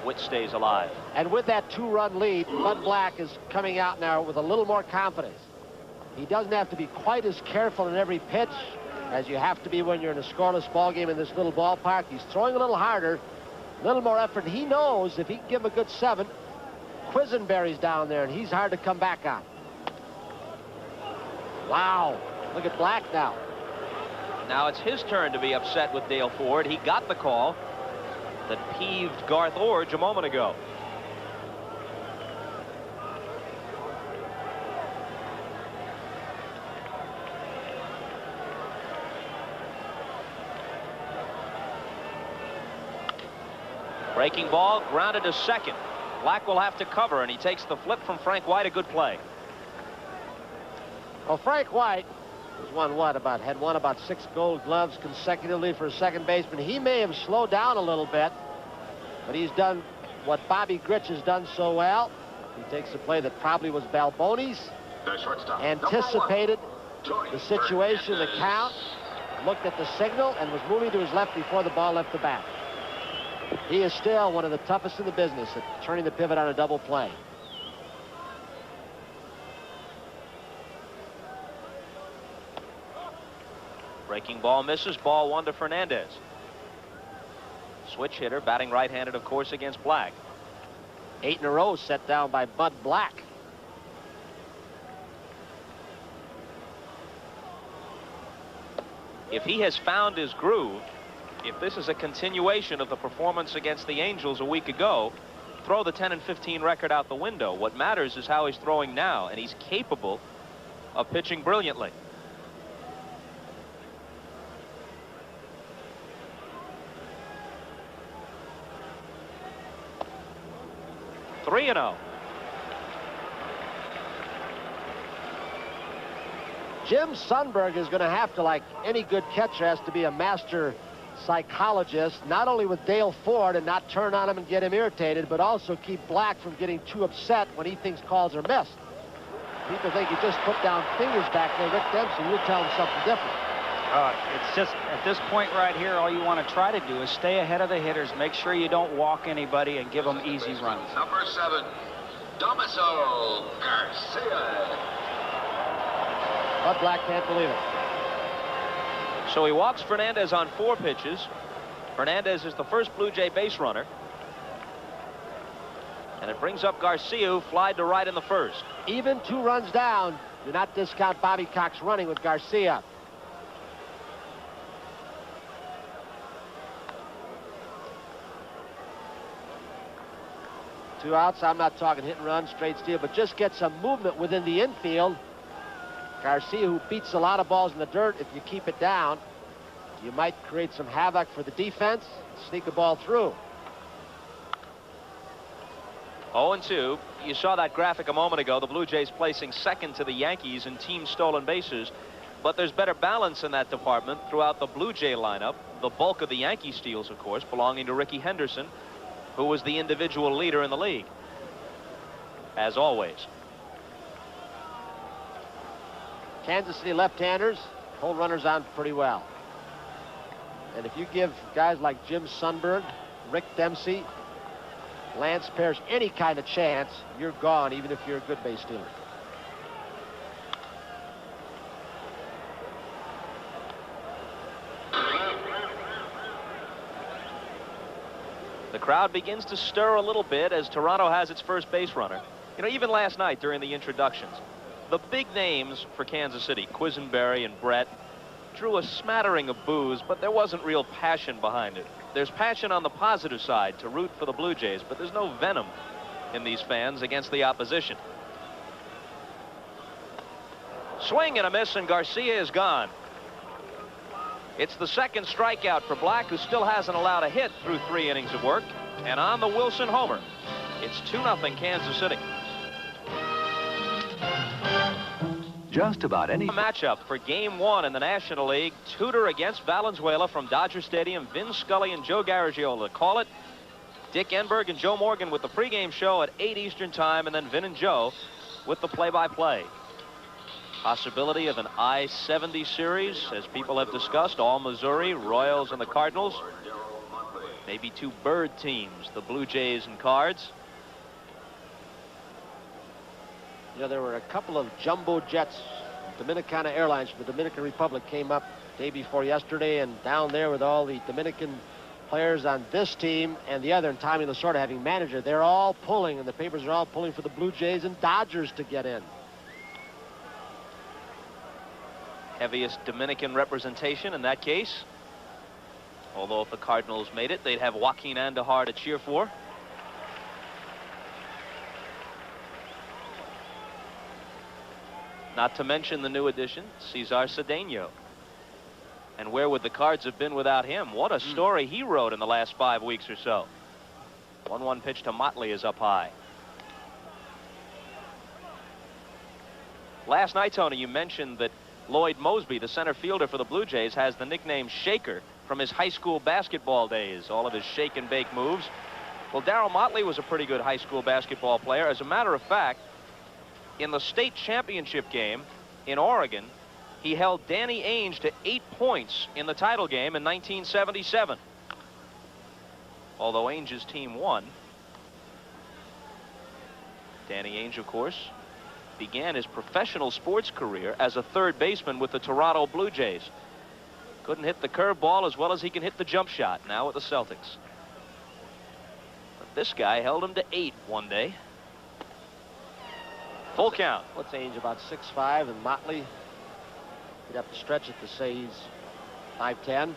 A: Witt stays alive.
B: And with that 2-run lead, Bud Black is coming out now with a little more confidence. He doesn't have to be quite as careful in every pitch as you have to be when you're in a scoreless ball game in this little ballpark. He's throwing a little harder, a little more effort. He knows if he can give him a good 7, Quisenberry's down there, and he's hard to come back on. Wow, look at Black now.
A: Now it's his turn to be upset with Dale Ford. He got the call that peeved Garth Orge a moment ago. Breaking ball, grounded to second. Black will have to cover, and he takes the flip from Frank White. A good play.
B: Well, Frank White had won about 6 Gold Gloves consecutively for a second baseman. He may have slowed down a little bit, but he's done what Bobby Grich has done so well. He takes a play that probably was Balbone's, anticipated the situation, the count, looked at the signal, and was moving to his left before the ball left the bat. He is still one of the toughest in the business at turning the pivot on a double play.
A: Breaking ball misses. Ball 1 to Fernandez. Switch hitter, batting right-handed, of course, against Black.
B: 8 in a row set down by Bud Black.
A: if he has found his groove, if this is a continuation of the performance against the Angels a week ago, throw the 10-15 record out the window. What matters is how he's throwing now, and he's capable of pitching brilliantly. Three and 0.
B: Jim Sundberg is going to have to, like any good catcher, has to be a master psychologist, not only with Dale Ford and not turn on him and get him irritated, but also keep Black from getting too upset when he thinks calls are missed. People think he just put down fingers back there. Rick Dempsey, you tell him something different.
E: It's just, at this point right here, all you want to try to do is stay ahead of the hitters, make sure you don't walk anybody, and give them easy runs.
F: Number 7, Damaso Garcia.
B: But Black can't believe it.
A: So he walks Fernandez on 4 pitches. Fernandez is the first Blue Jay base runner. And it brings up Garcia, who flied to right in the first.
B: Even 2 runs down. Do not discount Bobby Cox running with Garcia. Two outs. I'm not talking hit and run, straight steal, but just get some movement within the infield. Garcia, who beats a lot of balls in the dirt, if you keep it down, you might create some havoc for the defense, sneak a ball through.
A: 0-2. You saw that graphic a moment ago. The Blue Jays placing second to the Yankees in team stolen bases. But there's better balance in that department throughout the Blue Jay lineup. The bulk of the Yankee steals, of course, belonging to Ricky Henderson, who was the individual leader in the league, as always.
B: Kansas City left-handers hold runners on pretty well. And if you give guys like Jim Sundberg, Rick Dempsey, Lance Parrish any kind of chance, you're gone, even if you're a good base stealer.
A: The crowd begins to stir a little bit as Toronto has its first base runner. You know, even last night during the introductions, the big names for Kansas City, Quisenberry and Brett, drew a smattering of boos, but there wasn't real passion behind it. There's passion on the positive side to root for the Blue Jays, but there's no venom in these fans against the opposition. Swing and a miss, and Garcia is gone. It's the second strikeout for Black, who still hasn't allowed a hit through 3 innings of work. And on the Wilson homer, it's 2-0 Kansas City.
D: Just about any
A: matchup for Game 1 in the National League. Tudor against Valenzuela from Dodger Stadium. Vin Scully and Joe Garagiola call it. Dick Enberg and Joe Morgan with the pregame show at 8 Eastern Time, and then Vin and Joe with the play-by-play. Possibility of an I-70 series, as people have discussed. All Missouri, Royals and the Cardinals. Maybe 2 bird teams, the Blue Jays and Cards.
B: You know, there were a couple of jumbo jets, Dominicana Airlines from the Dominican Republic, came up day before yesterday, and down there with all the Dominican players on this team and the other, and Tommy Lasorda having manager, they're all pulling, and the papers are all pulling for the Blue Jays and Dodgers to get in.
A: Heaviest Dominican representation in that case. Although if the Cardinals made it, they'd have Joaquin Andujar to cheer for. Not to mention the new addition, Cesar Cedeno. And where would the Cards have been without him? What a story he wrote in the last 5 weeks or so. 1-1 pitch to Motley is up high. Last night, Tony, you mentioned that Lloyd Mosby, the center fielder for the Blue Jays, has the nickname Shaker from his high school basketball days, all of his shake and bake moves. Well, Darryl Motley was a pretty good high school basketball player. As a matter of fact, in the state championship game in Oregon, he held Danny Ainge to 8 points in the title game in 1977. Although Ainge's team won. Danny Ainge, of course, began his professional sports career as a third baseman with the Toronto Blue Jays. Couldn't hit the curveball as well as he can hit the jump shot now with the Celtics. But this guy held him to 8 one day. Full count.
B: What's Ainge, about 6'5", and Motley, you'd have to stretch it to say he's 5-10.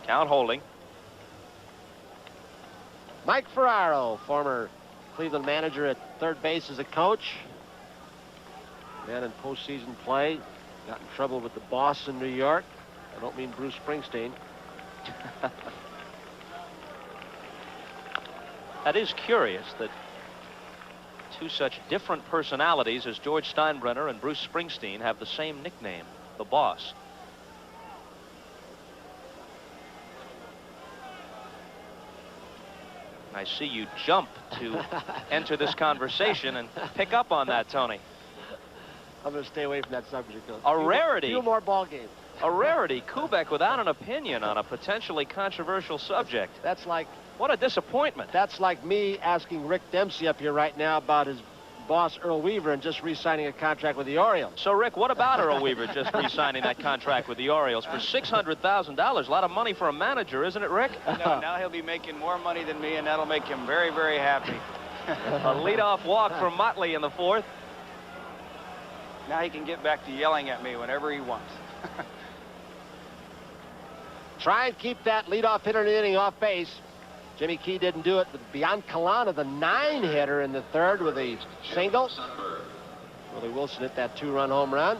A: Count holding.
B: Mike Ferraro, former Cleveland manager at third base as a coach. Man in postseason play. Got in trouble with the boss in New York. I don't mean Bruce Springsteen.
A: That is curious that two such different personalities as George Steinbrenner and Bruce Springsteen have the same nickname, the boss. I see you jump to enter this conversation and pick up on that, Tony.
B: I'm going to stay away from that subject.
A: A rarity.
B: Few more ball games.
A: A rarity. Kubek without an opinion on a potentially controversial subject.
B: That's like...
A: What a disappointment.
B: That's like me asking Rick Dempsey up here right now about his boss Earl Weaver and just re-signing a contract with the Orioles.
A: So, Rick, what about Earl Weaver just re-signing that contract with the Orioles for $600,000? A lot of money for a manager, isn't it, Rick?
E: No, now he'll be making more money than me, and that'll make him very, very happy.
A: A leadoff walk from Motley in the fourth.
E: Now he can get back to yelling at me whenever he wants.
B: Try and keep that leadoff hitter in the inning off base. Jimmy Key didn't do it, but Biancalana, the 9-hitter in the third with a single. Willie Wilson hit that 2-run home run.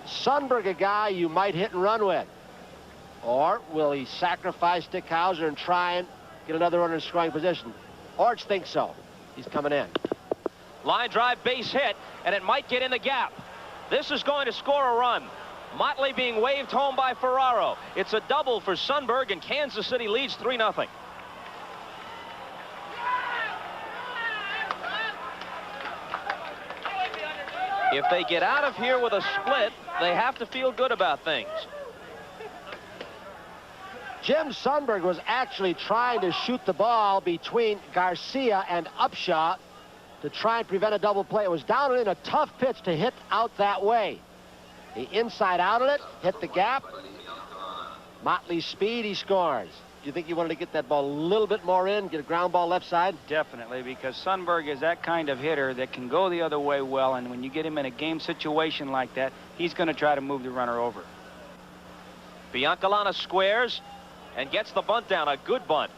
B: Sundberg, a guy you might hit and run with. Or will he sacrifice Dick Hauser and try and get another runner in scoring position? Orch thinks so. He's coming in.
A: Line drive, base hit, and it might get in the gap. This is going to score a run. Motley being waved home by Ferraro. It's a double for Sundberg, and Kansas City leads 3-0. If they get out of here with a split, they have to feel good about things.
B: Jim Sundberg was actually trying to shoot the ball between Garcia and Upshaw to try and prevent a double play. It was down and in, a tough pitch to hit out that way. The inside out of it, hit the gap. Motley's speed, he scores. Do you think you wanted to get that ball a little bit more in, get a ground ball left side?
E: Definitely, because Sundberg is that kind of hitter that can go the other way well, and when you get him in a game situation like that, he's going to try to move the runner over.
A: Biancalana squares and gets the bunt down, a good bunt.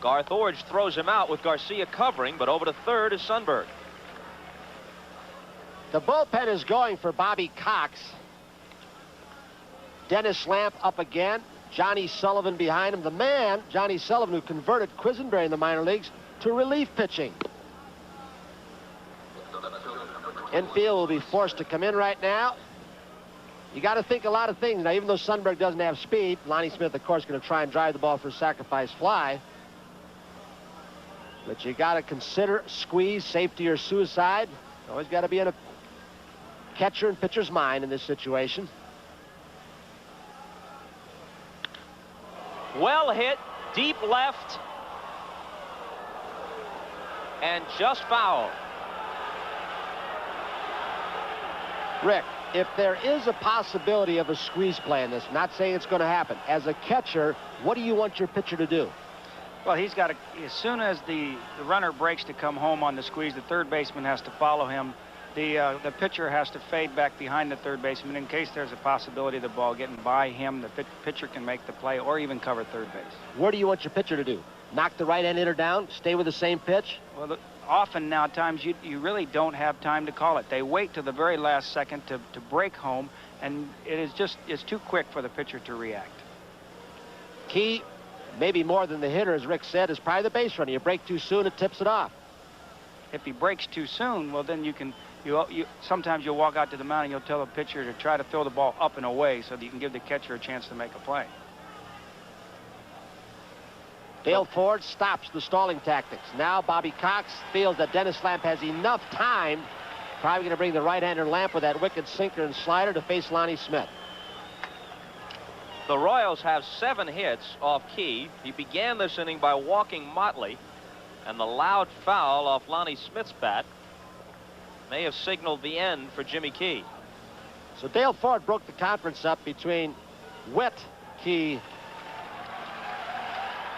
A: Garth Orge throws him out with Garcia covering, but over to third is Sundberg.
B: The bullpen is going for Bobby Cox. Dennis Lamp up again. Johnny Sullivan behind him. The man, Johnny Sullivan, who converted Quisenberry in the minor leagues to relief pitching. Infield will be forced to come in right now. You got to think a lot of things. Now, even though Sundberg doesn't have speed, Lonnie Smith, of course, going to try and drive the ball for a sacrifice fly. But you got to consider squeeze, safety, or suicide. Always got to be in a catcher and pitcher's mind in this situation.
A: Well hit, deep left, and just foul.
B: Rick, if there is a possibility of a squeeze play in this, not saying it's going to happen, as a catcher, what do you want your pitcher to do?
E: Well, he's got to, as soon as the runner breaks to come home on the squeeze, the third baseman has to follow him. The pitcher has to fade back behind the third baseman in case there's a possibility of the ball getting by him. The pitcher can make the play or even cover third base.
B: What do you want your pitcher to do? Knock the right-hand hitter down? Stay with the same pitch?
E: Well, often now times you really don't have time to call it. They wait to the very last second to break home, and it's too quick for the pitcher to react.
B: Key, maybe more than the hitter, as Rick said, is probably the base runner. You break too soon, it tips it off.
E: If he breaks too soon, well, then sometimes you'll walk out to the mound and you'll tell the pitcher to try to throw the ball up and away so that you can give the catcher a chance to make a play.
B: Dale Ford stops the stalling tactics. Now Bobby Cox feels that Dennis Lamp has enough time. Probably going to bring the right-hander Lamp with that wicked sinker and slider to face Lonnie Smith.
A: The Royals have 7 hits off Key. He began this inning by walking Motley, and the loud foul off Lonnie Smith's bat may have signaled the end for Jimmy Key.
B: So Dale Ford broke the conference up between Witt, Key.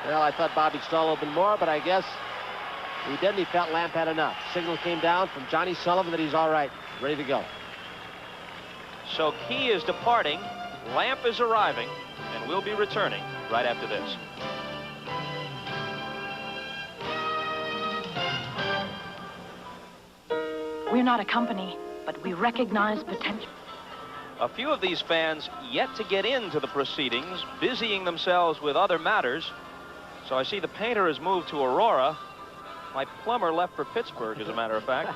B: Well, I thought Bobby stalled a little bit more, but I guess He didn't. He felt Lamp had enough. Signal came down from Johnny Sullivan that he's all right, ready to go.
A: So Key is departing, Lamp is arriving, and we'll be returning right after this.
G: We're not a company, but we recognize potential.
A: A few of these fans yet to get into the proceedings, busying themselves with other matters. So I see the painter has moved to Aurora. My plumber left for Pittsburgh, as a matter of fact.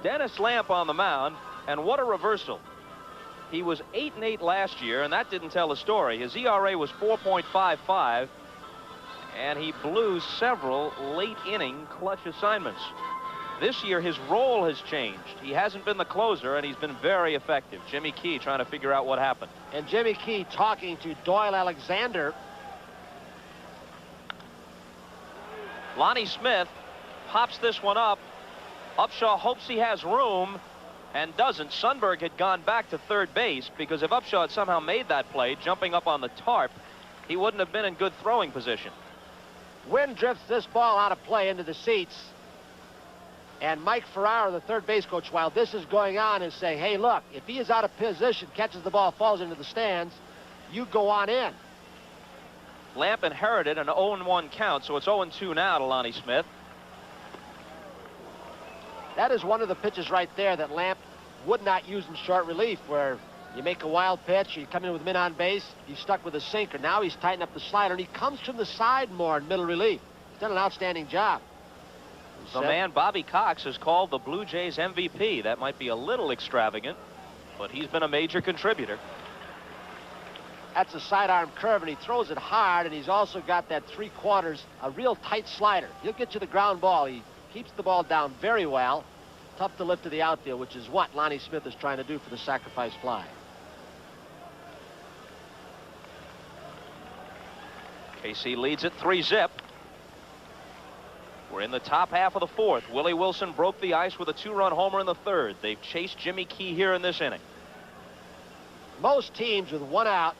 A: Dennis Lamp on the mound, and what a reversal. He was 8-8 last year, and that didn't tell the story. His ERA was 4.55, and he blew several late-inning clutch assignments. This year, his role has changed. He hasn't been the closer, and he's been very effective. Jimmy Key trying to figure out what happened.
B: And Jimmy Key talking to Doyle Alexander.
A: Lonnie Smith pops this one up. Upshaw hopes he has room and doesn't. Sundberg had gone back to third base because if Upshaw had somehow made that play, jumping up on the tarp, he wouldn't have been in good throwing position.
B: Wind drifts this ball out of play into the seats. And Mike Ferrara, the third base coach, while this is going on, is saying, hey, look, if he is out of position, catches the ball, falls into the stands, you go on in.
A: Lamp inherited an 0-1 count, so it's 0-2 now to Lonnie Smith.
B: That is one of the pitches right there that Lamp would not use in short relief, where you make a wild pitch, you come in with men on base, he's stuck with a sinker. Now he's tightened up the slider, and he comes from the side more in middle relief. He's done an outstanding job.
A: The man Bobby Cox is called the Blue Jays MVP. That might be a little extravagant, but he's been a major contributor.
B: That's a sidearm curve, and he throws it hard, and he's also got that 3/4, a real tight slider. He'll get you the ground ball. He keeps the ball down very well. Tough to lift to the outfield, which is what Lonnie Smith is trying to do for the sacrifice fly.
A: KC leads it 3-zip. We're in the top half of the fourth. Willie Wilson broke the ice with a 2-run homer in the third. They've chased Jimmy Key here in this inning.
B: Most teams with one out,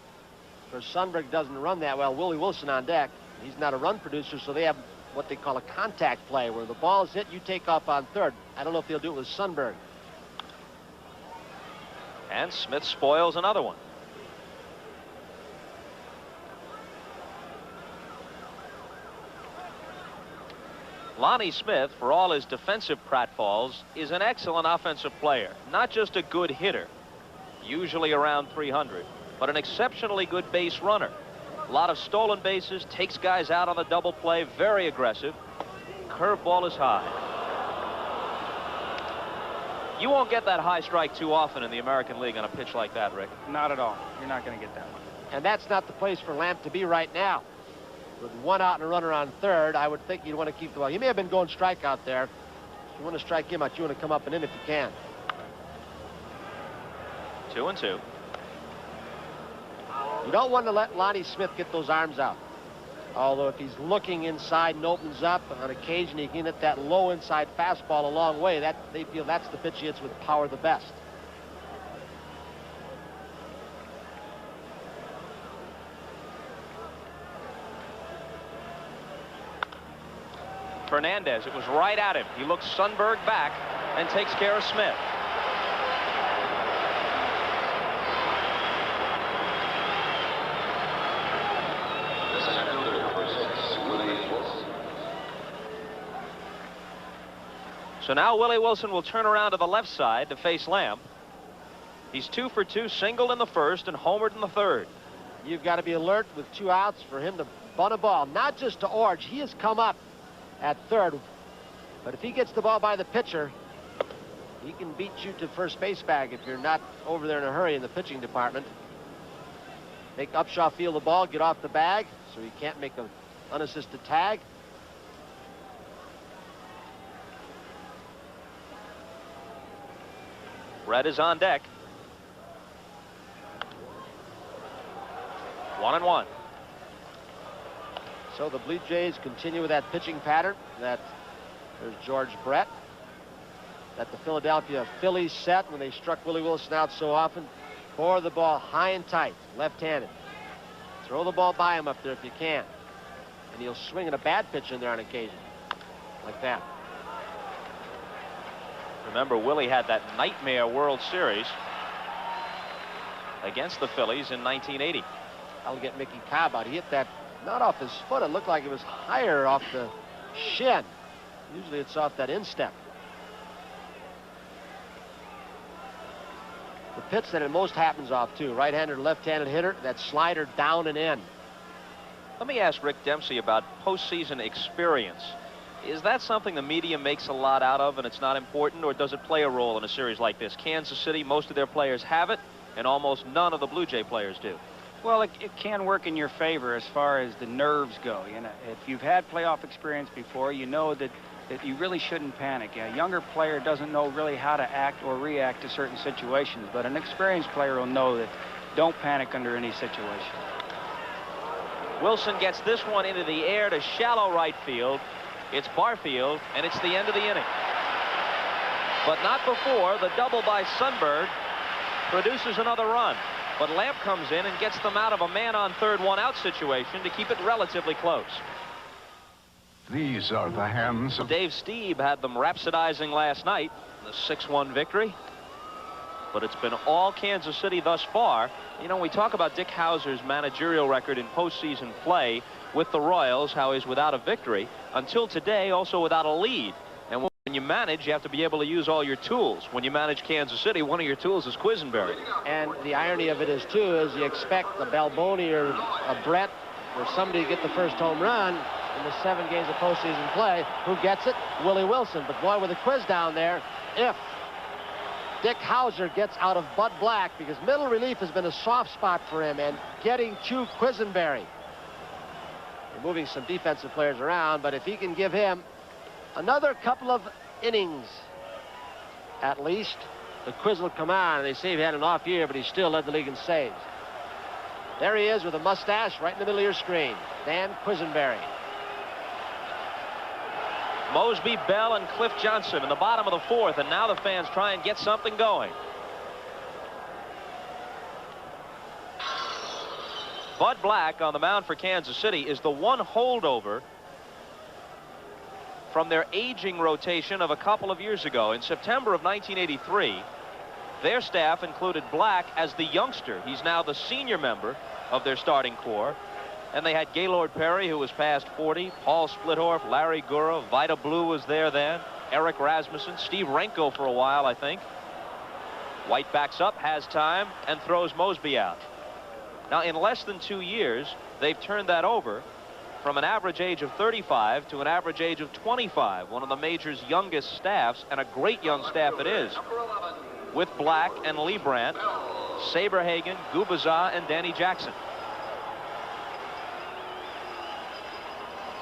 B: for Sundberg doesn't run that well. Willie Wilson on deck. He's not a run producer, so they have what they call a contact play, where the ball is hit, you take off on third. I don't know if they'll do it with Sundberg.
A: And Smith spoils another one. Lonnie Smith, for all his defensive pratfalls, is an excellent offensive player. Not just a good hitter, usually around 300, but an exceptionally good base runner. A lot of stolen bases, takes guys out on the double play, very aggressive. Curveball is high. You won't get that high strike too often in the American League on a pitch like that, Rick.
E: Not at all. You're not going to get that one.
B: And that's not the place for Lamp to be right now. With one out and a runner on third, I would think you'd want to keep the ball. You may have been going strikeout there. If you want to strike him out, you want to come up and in if you can.
A: 2-2.
B: You don't want to let Lonnie Smith get those arms out. Although if he's looking inside and opens up, on occasion he can hit that low inside fastball a long way. That they feel that's the pitch he hits with power the best.
A: Fernandez, it was right at him. He looks Sundberg back and takes care of Smith.
F: This is fielder number 6, Willie Wilson.
A: So now Willie Wilson will turn around to the left side to face Lamp. He's 2 for 2, singled in the first and homered in the third.
B: You've got to be alert with 2 outs for him to bunt a ball, not just to Orge. He has come up at third, but if he gets the ball by the pitcher, he can beat you to first base bag if you're not over there in a hurry in the pitching department. Make Upshaw feel the ball, get off the bag, so he can't make an unassisted tag.
A: Red is on deck. 1-1.
B: So the Blue Jays continue with that pitching pattern that there's George Brett, that the Philadelphia Phillies set when they struck Willie Wilson out so often. Bore the ball high and tight, left-handed. Throw the ball by him up there if you can. And he'll swing at a bad pitch in there on occasion. Like that.
A: Remember, Willie had that nightmare World Series against the Phillies in 1980.
B: I'll get Mickey Cobb out. He hit that not off his foot. It looked like it was higher off the shin. Usually it's off that instep. The pitch that it most happens off, too. Right-handed or left-handed hitter, that slider down and in.
A: Let me ask Rick Dempsey about postseason experience. Is that something the media makes a lot out of and it's not important, or does it play a role in a series like this? Kansas City, most of their players have it, and almost none of the Blue Jay players do.
E: Well, it can work in your favor as far as the nerves go. You know, if you've had playoff experience before, you know that you really shouldn't panic. A younger player doesn't know really how to act or react to certain situations, but an experienced player will know that don't panic under any situation.
A: Wilson gets this one into the air to shallow right field. It's Barfield, and it's the end of the inning. But not before the double by Sundberg produces another run. But Lamp comes in and gets them out of a man-on-third, one-out situation to keep it relatively close.
D: These are the hands of
A: Dave Stieb had them rhapsodizing last night, the 6-1 victory. But it's been all Kansas City thus far. You know, we talk about Dick Hauser's managerial record in postseason play with the Royals, how he's without a victory, until today also without a lead. And when you manage, you have to be able to use all your tools. When you manage Kansas City, one of your tools is Quisenberry.
B: And the irony of it is, too, is you expect a Balboni or a Brett or somebody to get the first home run in the 7 games of postseason play. Who gets it? Willie Wilson. But boy, with a quiz down there, if Dick Hauser gets out of Bud Black, because middle relief has been a soft spot for him, and getting to Quisenberry. They're moving some defensive players around, but if he can give him another couple of innings, at least, the quiz will come on. They say he had an off year, but he still led the league in saves. There he is with a mustache right in the middle of your screen. Dan Quisenberry.
A: Mosby, Bell, and Cliff Johnson in the bottom of the 4th, and now the fans try and get something going. Bud Black on the mound for Kansas City is the one holdover from their aging rotation of a couple of years ago. In September of 1983, their staff included Black as the youngster. He's now the senior member of their starting core. And they had Gaylord Perry, who was past 40, Paul Splittorff, Larry Gura, Vida Blue was there then, Eric Rasmussen, Steve Renko for a while, I think. White backs up, has time, and throws Mosby out. Now, in less than 2 years, they've turned that over from an average age of 35 to an average age of 25, one of the major's youngest staffs, and a great young staff it is, with Black and Leibrandt, Saberhagen, Gubazar, and Danny Jackson.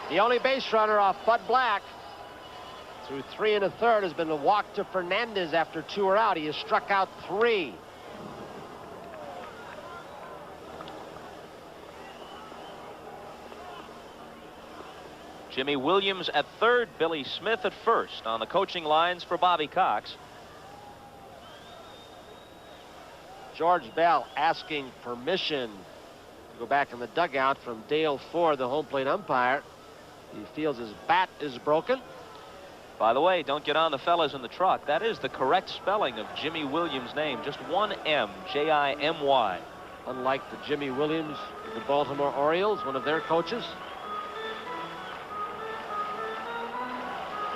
B: The only base runner off Bud Black through 3 1/3 has been a walk to Fernandez after 2 are out. He has struck out 3.
A: Jimmy Williams at third, Billy Smith at first on the coaching lines for Bobby Cox.
B: George Bell asking permission to go back in the dugout from Dale Ford, the home plate umpire. He feels his bat is broken.
A: By the way, don't get on the fellas in the truck. That is the correct spelling of Jimmy Williams' name. Just one M, J-I-M-Y.
B: Unlike the Jimmy Williams of the Baltimore Orioles, one of their coaches.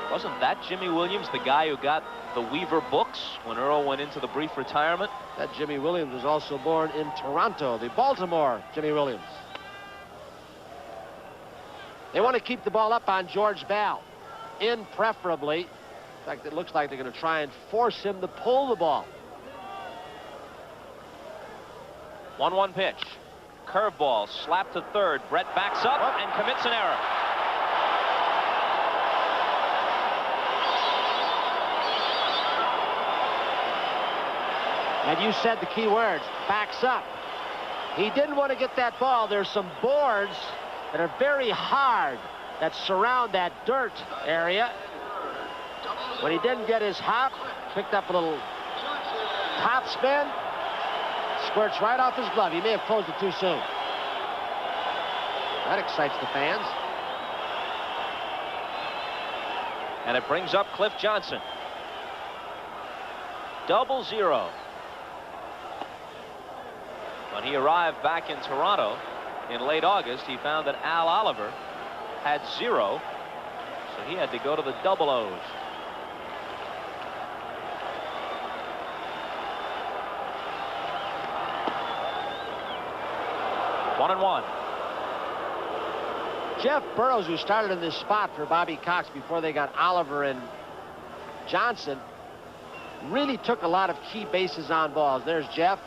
A: Wasn't that Jimmy Williams the guy who got the Weaver books when Earl went into the brief retirement?
B: That Jimmy Williams was also born in Toronto, the Baltimore Jimmy Williams. They want to keep the ball up on George Bell. In preferably. In fact, it looks like they're going to try and force him to pull the ball.
A: 1-1 pitch. Curveball slapped to third. Brett backs up and commits an error.
B: And you said the key words, backs up. He didn't want to get that ball. There's some boards that are very hard that surround that dirt area. When he didn't get his hop, picked up a little top spin, squirts right off his glove. He may have closed it too soon. That excites the fans.
A: And it brings up Cliff Johnson. 0-0. When he arrived back in Toronto in late August, he found that Al Oliver had 0, so he had to go to the double O's. One and one.
B: Jeff Burroughs, who started in this spot for Bobby Cox before they got Oliver and Johnson, really took a lot of key bases on balls. There's Jeff,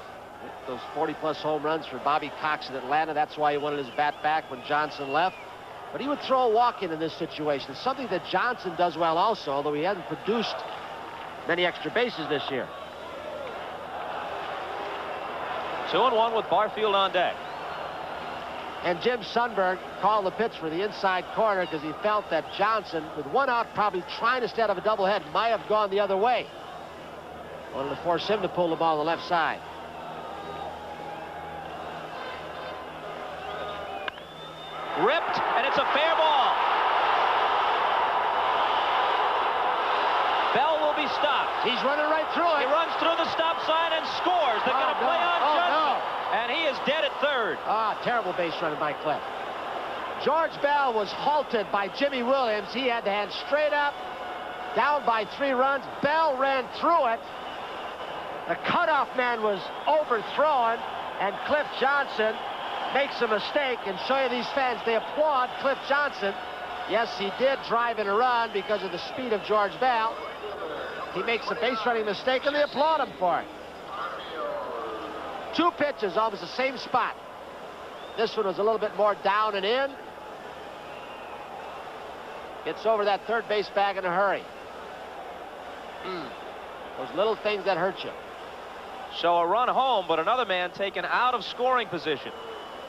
B: those 40-plus home runs for Bobby Cox in Atlanta. That's why he wanted his bat back when Johnson left. But he would throw a walk-in this situation, something that Johnson does well also, although he hasn't produced many extra bases this year.
A: 2-1 with Barfield on deck.
B: And Jim Sundberg called the pitch for the inside corner because he felt that Johnson, with one out, probably trying to start of a doublehead, might have gone the other way. Wanted to force him to pull the ball on the left side.
A: Ripped, and it's a fair ball. Bell will be stopped.
B: He's running right through it.
A: He runs through the stop sign and scores. They're going to play on Johnson. And he is dead at third.
B: Terrible base running by Cliff. George Bell was halted by Jimmy Williams. He had to hand straight up, down by 3 runs. Bell ran through it. The cutoff man was overthrown, and Cliff Johnson makes a mistake. And show you these fans, they applaud Cliff Johnson. Yes, he did drive in a run because of the speed of George Bell. He makes a base running mistake, and they applaud him for it. 2 pitches, almost the same spot. This one was a little bit more down and in. Gets over that third base bag in a hurry. Those little things that hurt you.
A: So a run home, but another man taken out of scoring position.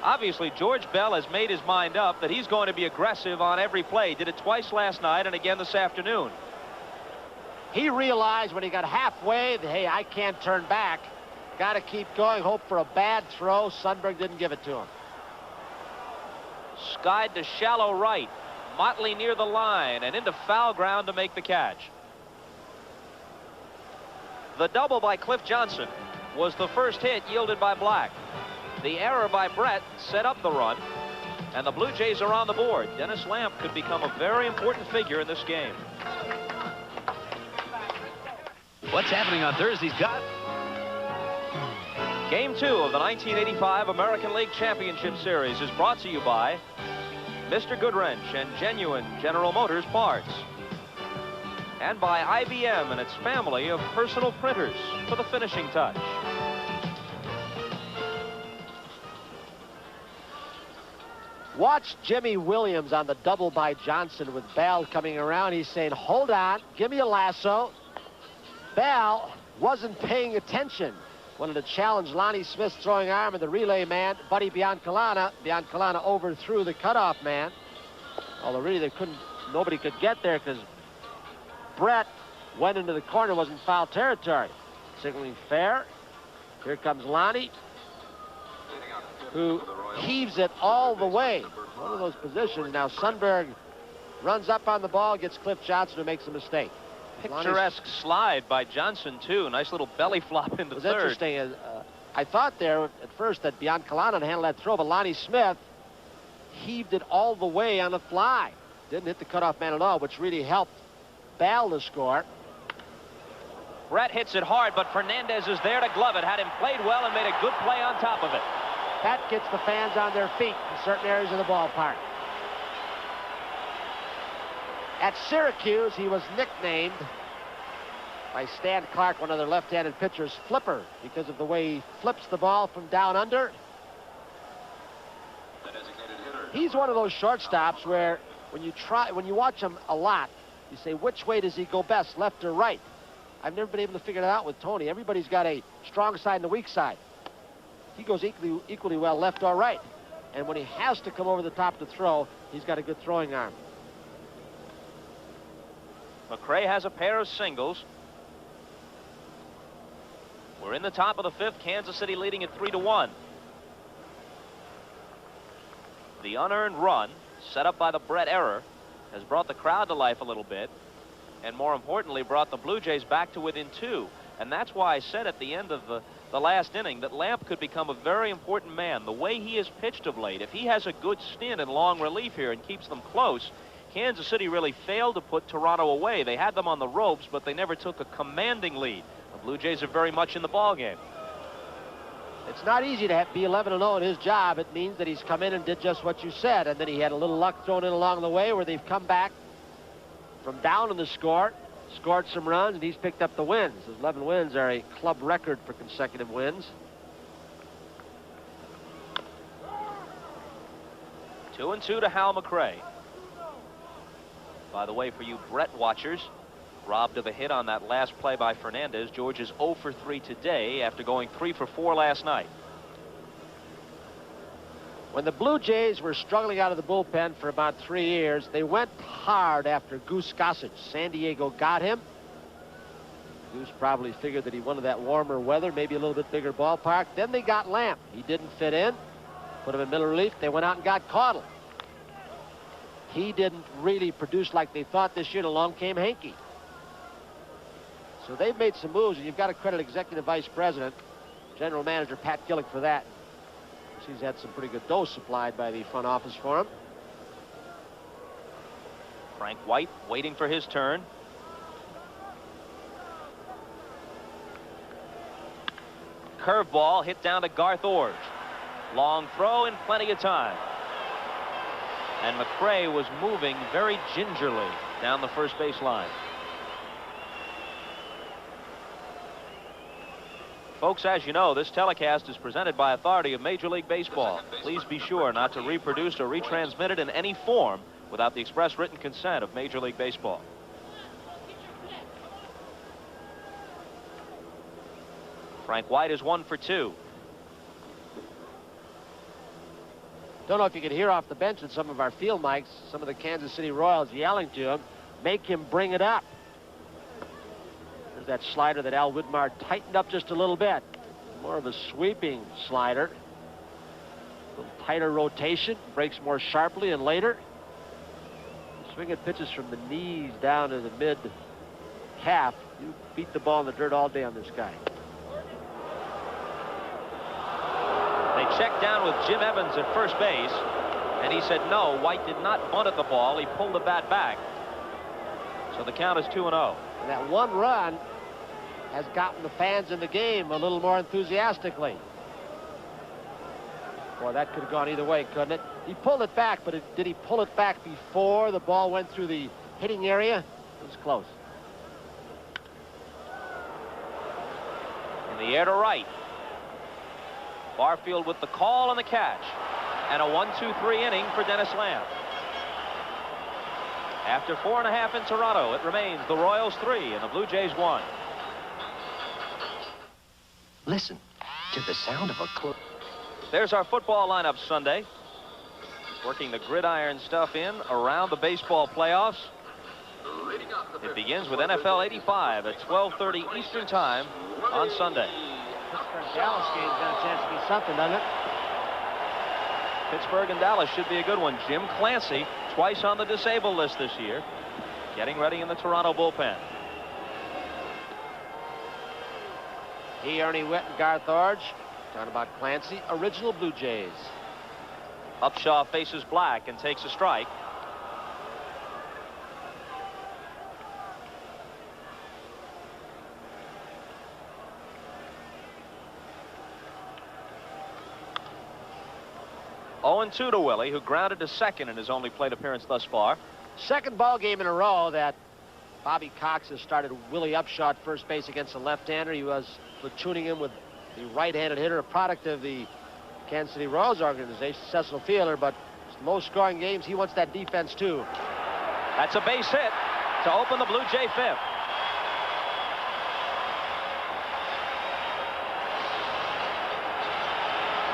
A: Obviously, George Bell has made his mind up that he's going to be aggressive on every play. Did it twice last night and again this afternoon.
B: He realized when he got halfway that, hey, I can't turn back. Got to keep going, hope for a bad throw. Sundberg didn't give it to him.
A: Skied to shallow right. Motley near the line and into foul ground to make the catch. The double by Cliff Johnson was the first hit yielded by Black. The error by Brett set up the run, and the Blue Jays are on the board. Dennis Lamp could become a very important figure in this game.
H: What's happening on Thursday's Got?
A: Game 2 of the 1985 American League Championship Series is brought to you by Mr. Goodwrench and Genuine General Motors Parts, and by IBM and its family of personal printers for the finishing touch.
B: Watch Jimmy Williams on the double by Johnson with Bell coming around. He's saying, hold on, give me a lasso. Bell wasn't paying attention. Wanted to challenge Lonnie Smith's throwing arm, and the relay man, Buddy Biancalana. Biancalana overthrew the cutoff man. Although really nobody could get there because Brett went into the corner, was in foul territory. Signaling fair. Here comes Lonnie, who heaves it all the way. One of those positions. Now Sundberg runs up on the ball, gets Cliff Johnson, who makes a mistake.
A: Picturesque slide by Johnson, too. Nice little belly flop into third.
B: It was interesting. I thought there at first that Biancalana handled that throw, but Lonnie Smith heaved it all the way on the fly. Didn't hit the cutoff man at all, which really helped Bell to score.
A: Brett hits it hard, but Fernandez is there to glove it. Had him played well and made a good play on top of it.
B: That gets the fans on their feet in certain areas of the ballpark. At Syracuse, he was nicknamed by Stan Clark, one of their left-handed pitchers, Flipper, because of the way he flips the ball from down under. He's one of those shortstops where when you watch him a lot, you say, which way does he go best, left or right? I've never been able to figure it out with Tony. Everybody's got a strong side and a weak side. He goes equally well left or right. And when he has to come over the top to throw, he's got a good throwing arm.
A: McRae has a pair of singles. We're in the top of the 5th. Kansas City leading at 3-1. The unearned run set up by the Brett error has brought the crowd to life a little bit. and more importantly, brought the Blue Jays back to within 2. And that's why I said at the end of the last inning that Lamp could become a very important man. The way he has pitched of late, if he has a good stint in long relief here and keeps them close, Kansas City really failed to put Toronto away. They had them on the ropes, but they never took a commanding lead. The Blue Jays are very much in the ballgame.
B: It's not easy to be 11-0 at his job. It means that he's come in and did just what you said, and then he had a little luck thrown in along the way where they've come back from down in the score, scored some runs, and he's picked up the wins. His 11 wins are a club record for consecutive wins.
A: 2-2 to Hal McRae. By the way, for you Brett watchers, robbed of a hit on that last play by Fernandez. George is 0 for 3 today after going 3 for 4 last night.
B: When the Blue Jays were struggling out of the bullpen for about 3 years, they went hard after Goose Gossage. San Diego got him. Goose probably figured that he wanted that warmer weather, maybe a little bit bigger ballpark. Then they got Lamp. He didn't fit in. Put him in middle relief. They went out and got Caudle. He didn't really produce like they thought this year, and along came Hanky. So they've made some moves, and you've got to credit Executive Vice President, General Manager Pat Gillick for that. He's had some pretty good dough supplied by the front office for him.
A: Frank White waiting for his turn. Curveball hit down to Garth Orge. Long throw and plenty of time. And McRae was moving very gingerly down the first base line. Folks, as you know, this telecast is presented by authority of Major League Baseball. Please be sure not to reproduce or retransmit it in any form without the express written consent of Major League Baseball. Frank White is 1 for 2.
B: Don't know if you could hear off the bench in some of our field mics, some of the Kansas City Royals yelling to him, make him bring it up. There's that slider that Al Widmar tightened up just a little bit. More of a sweeping slider. A little tighter rotation, breaks more sharply and later. Swinging pitches from the knees down to the mid-calf. You beat the ball in the dirt all day on this guy.
A: They checked down with Jim Evans at first base, and he said no, White did not bunt at the ball. He pulled the bat back. So the count is 2-0.
B: And that one run has gotten the fans in the game a little more enthusiastically. Boy, that could have gone either way, couldn't it? He pulled it back, but did he pull it back before the ball went through the hitting area? It was close.
A: In the air to right. Barfield with the call and the catch. And a 1-2-3 inning for Dennis Lamb. After 4.5 in Toronto, it remains the Royals 3 and the Blue Jays 1.
I: Listen to the sound of a club.
A: There's our football lineup Sunday. Working the gridiron stuff in around the baseball playoffs. It begins with NFL 85 at 12:30 Eastern Time on Sunday.
B: Dallas game's got a chance to be something, doesn't it?
A: Pittsburgh and Dallas should be a good one. Jim Clancy, twice on the disabled list this year, getting ready in the Toronto bullpen.
B: He, Ernie Witt, and Garth Orge. Talking about Clancy, original Blue Jays.
A: Upshaw faces Black and takes a strike. Oh, 2 to Willie, who grounded to second in his only plate appearance thus far.
B: Second ball game in a row that Bobby Cox has started Willie Upshaw at first base against a left-hander. He was platooning him with the right-handed hitter, a product of the Kansas City Royals organization, Cecil Fielder, but low-scoring games, he wants that defense too.
A: That's a base hit to open the Blue Jay fifth.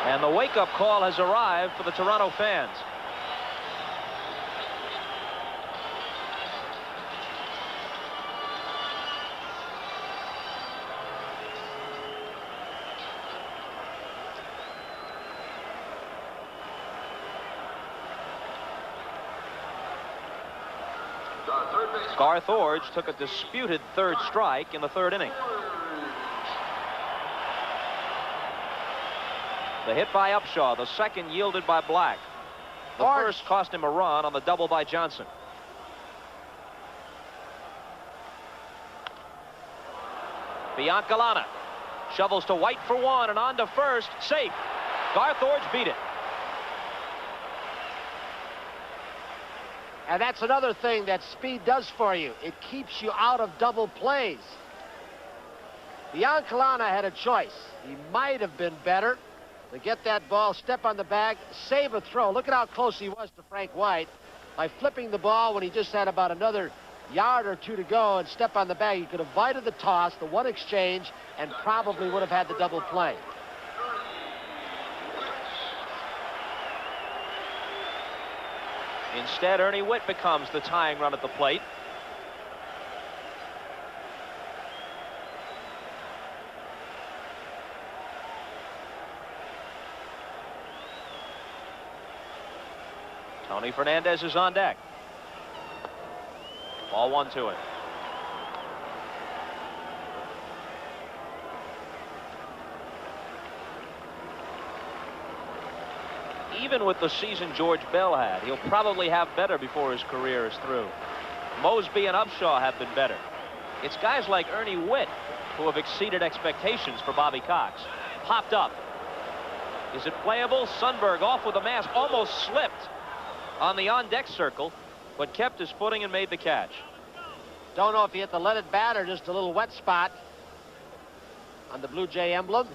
A: And the wake-up call has arrived for the Toronto fans. Garth Orge took a disputed third strike in the third inning. The hit by Upshaw, the second yielded by Black. The first cost him a run on the double by Johnson. Biancalana shovels to White for one and on to first. Safe. Garth Orge beat it.
B: And that's another thing that speed does for you. It keeps you out of double plays. Biancalana had a choice. He might have been better to get that ball, step on the bag, save a throw. Look at how close he was to Frank White. By flipping the ball when he just had about another yard or two to go and step on the bag, he could have avoided the toss, the one exchange, and probably would have had the double play.
A: Instead, Ernie Witt becomes the tying run at the plate. Tony Fernandez is on deck. Ball 1 to it. Even with the season George Bell had, he'll probably have better before his career is through. Mosby and Upshaw have been better. It's guys like Ernie Witt who have exceeded expectations for Bobby Cox. Popped up. Is it playable? Sundberg off with a mask, almost slipped on the on-deck circle, but kept his footing and made the catch.
B: Don't know if he hit the leaded bat or just a little wet spot on the Blue Jay emblem.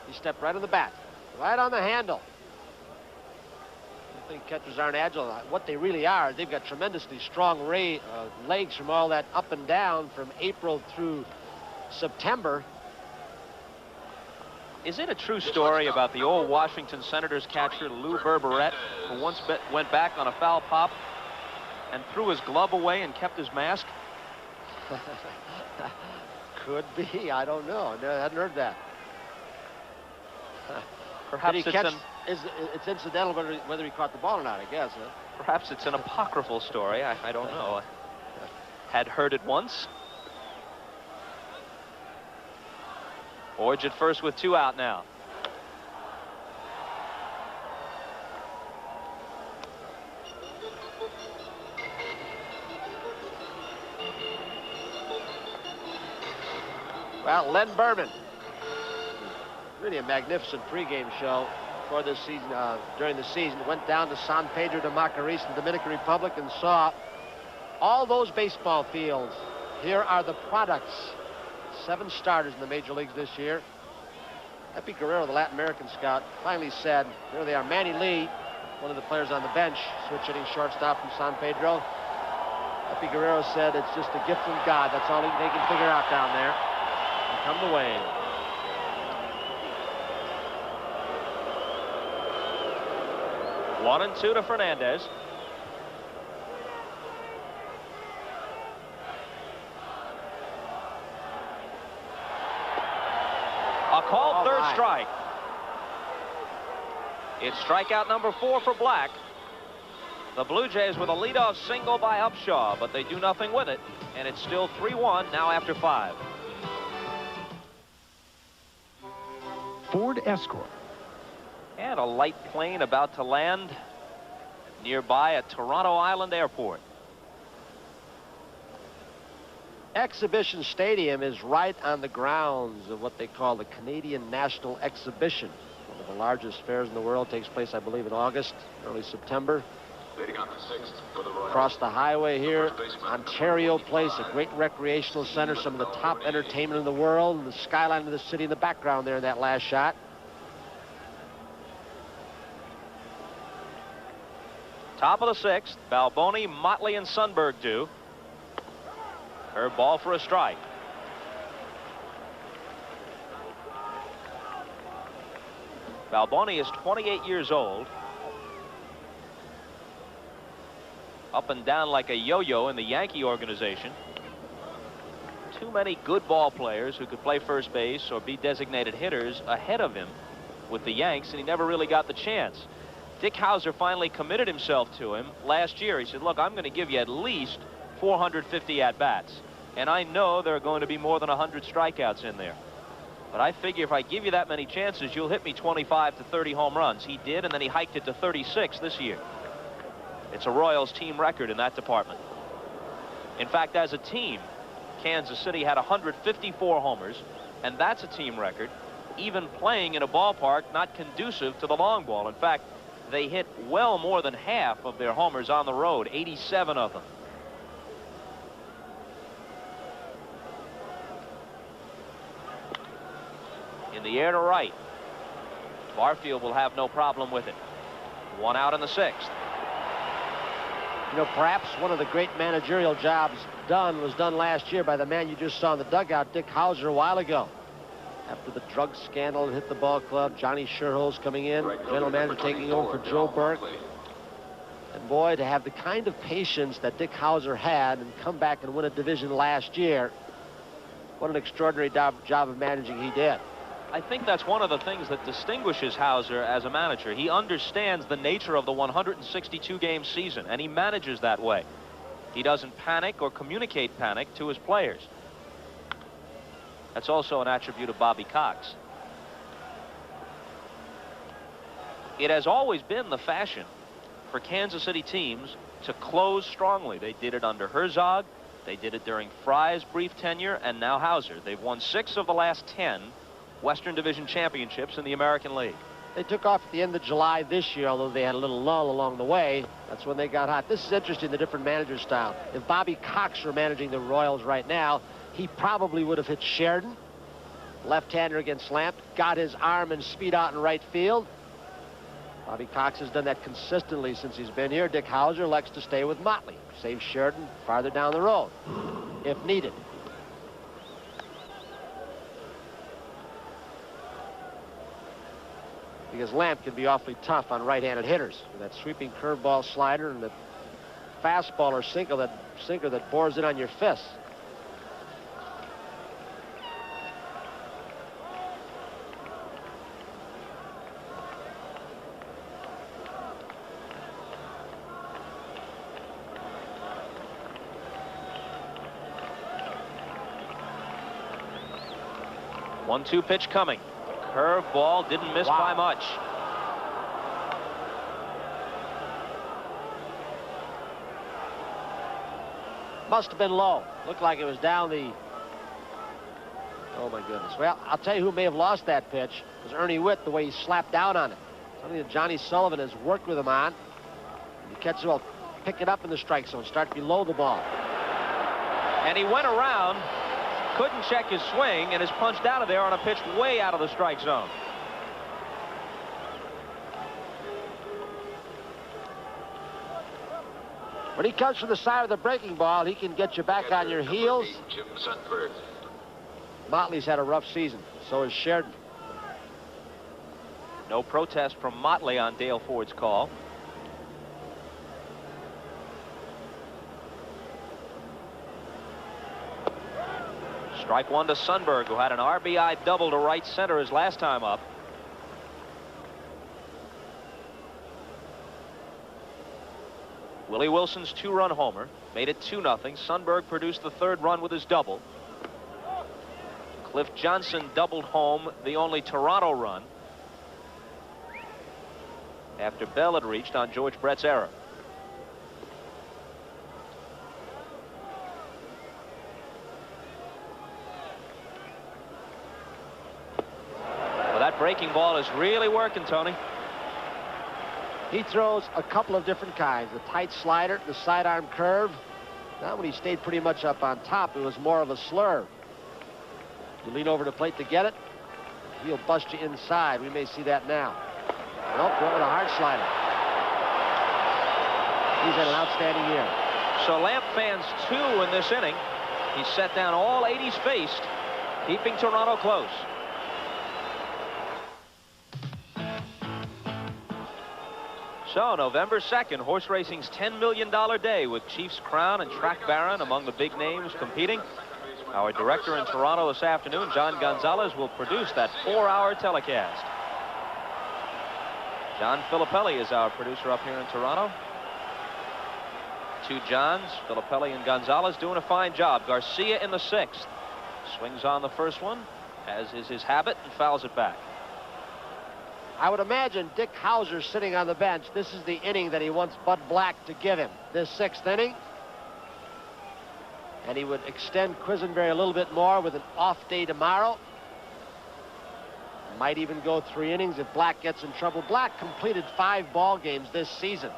B: He stepped right on the bat, right on the handle. I think catchers aren't agile. What they really are, they've got tremendously strong legs from all that up and down from April through September.
A: Is it a true story about the old Washington Senators catcher Lou Berberet, who once went back on a foul pop and threw his glove away and kept his mask?
B: Could be. I don't know. I hadn't heard that.
A: Perhaps
B: it's incidental whether he caught the ball or not, I guess. Huh?
A: Perhaps it's an apocryphal story. I don't know. I had heard it once. Orge at first with 2 out now.
B: Well, Len Berman. Really a magnificent pregame show for this season. During the season, went down to San Pedro de Macorís in the Dominican Republic and saw all those baseball fields. Here are the products. 7 starters in the major leagues this year. Epi Guerrero, the Latin American scout, finally said, there they are. Manny Lee, one of the players on the bench, switch hitting shortstop from San Pedro. Epi Guerrero said it's just a gift from God. That's all they can figure out down there. And come the way.
A: One and 2 to Fernandez. A called third strike. It's strikeout number 4 for Black. The Blue Jays with a leadoff single by Upshaw, but they do nothing with it, and it's still 3-1 now after 5.
D: Ford Escort.
A: And a light plane about to land nearby at Toronto Island Airport.
B: Exhibition Stadium is right on the grounds of what they call the Canadian National Exhibition. One of the largest fairs in the world. Takes place, I believe, in August, early September. Across the highway here, Ontario Place, a great recreational center, some of the top entertainment in the world, and the skyline of the city in the background there in that last shot.
A: Top of the 6th, Balboni, Motley, and Sundberg do. Her ball for a strike. Balboni is 28 years old. Up and down like a yo-yo in the Yankee organization. Too many good ball players who could play first base or be designated hitters ahead of him with the Yanks, and he never really got the chance. Dick Hauser finally committed himself to him last year. He said, look, I'm going to give you at least 450 at-bats. And I know there are going to be more than 100 strikeouts in there. But I figure if I give you that many chances, you'll hit me 25 to 30 home runs. He did, and then he hiked it to 36 this year. It's a Royals team record in that department. In fact, as a team, Kansas City had 154 homers, and that's a team record, even playing in a ballpark not conducive to the long ball. In fact, they hit well more than half of their homers on the road, 87 of them. In the air to right. Barfield will have no problem with it. 1 out in the 6th.
B: You know, perhaps one of the great managerial jobs was done last year by the man you just saw in the dugout, Dick Hauser, a while ago. After the drug scandal hit the ball club, Johnny Sherholz coming in, general manager taking over for Joe Burke. And boy, to have the kind of patience that Dick Hauser had and come back and win a division last year, what an extraordinary job of managing he did.
A: I think that's one of the things that distinguishes Hauser as a manager. He understands the nature of the 162-game season, and he manages that way. He doesn't panic or communicate panic to his players. That's also an attribute of Bobby Cox. It has always been the fashion for Kansas City teams to close strongly. They did it under Herzog. They did it during Fry's brief tenure, and now Hauser. They've won 6 of the last 10 Western Division championships in the American League.
B: They took off at the end of July this year, although they had a little lull along the way. That's when they got hot. This is interesting, the different manager style. If Bobby Cox were managing the Royals right now, he probably would have hit Sheridan, left-hander against Lamp, got his arm and speed out in right field. Bobby Cox has done that consistently since he's been here. Dick Hauser elects to stay with Motley, save Sheridan farther down the road, if needed. Because Lamp can be awfully tough on right-handed hitters with that sweeping curveball slider and the fastball or sinker that bores in on your fists.
A: One-two pitch coming. Curveball, didn't miss by much.
B: Must have been low. Looked like it was down the... Oh, my goodness. Well, I'll tell you who may have lost that pitch. It was Ernie Witt, the way he slapped down on it. Something that Johnny Sullivan has worked with him on. You catch the ball, pick it up in the strike zone, start below the ball.
A: And he went around, couldn't check his swing, and is punched out of there on a pitch way out of the strike zone.
B: When he comes from the side of the breaking ball, he can get you back on your heels. Motley's had a rough season. So has Sheridan.
A: No protest from Motley on Dale Ford's call. Strike one to Sundberg, who had an RBI double to right center his last time up. Willie Wilson's two-run homer made it 2-0. Sundberg produced the third run with his double. Cliff Johnson doubled home the only Toronto run after Bell had reached on George Brett's error. Well, that breaking ball is really working, Tony.
B: He throws a couple of different kinds. The tight slider, the sidearm curve. Now when he stayed pretty much up on top, it was more of a slurve. You lean over the plate to get it, he'll bust you inside. We may see that now. Nope, went with a hard slider. He's had an outstanding year.
A: So Lamp fans 2 in this inning. He set down all 80s faced, keeping Toronto close. So November 2nd, horse racing's $10 million day with Chiefs Crown and Track Baron among the big names competing. Our director in Toronto this afternoon, John Gonzalez, will produce that 4-hour telecast. John Filippelli is our producer up here in Toronto. Two Johns, Filippelli and Gonzalez, doing a fine job. Garcia in the 6th. Swings on the first one, as is his habit, and fouls it back.
B: I would imagine Dick Hauser sitting on the bench. This is the inning that he wants Bud Black to give him, this 6th inning. And he would extend Quisenberry a little bit more with an off day tomorrow. Might even go 3 innings if Black gets in trouble. Black completed 5 ball games this season.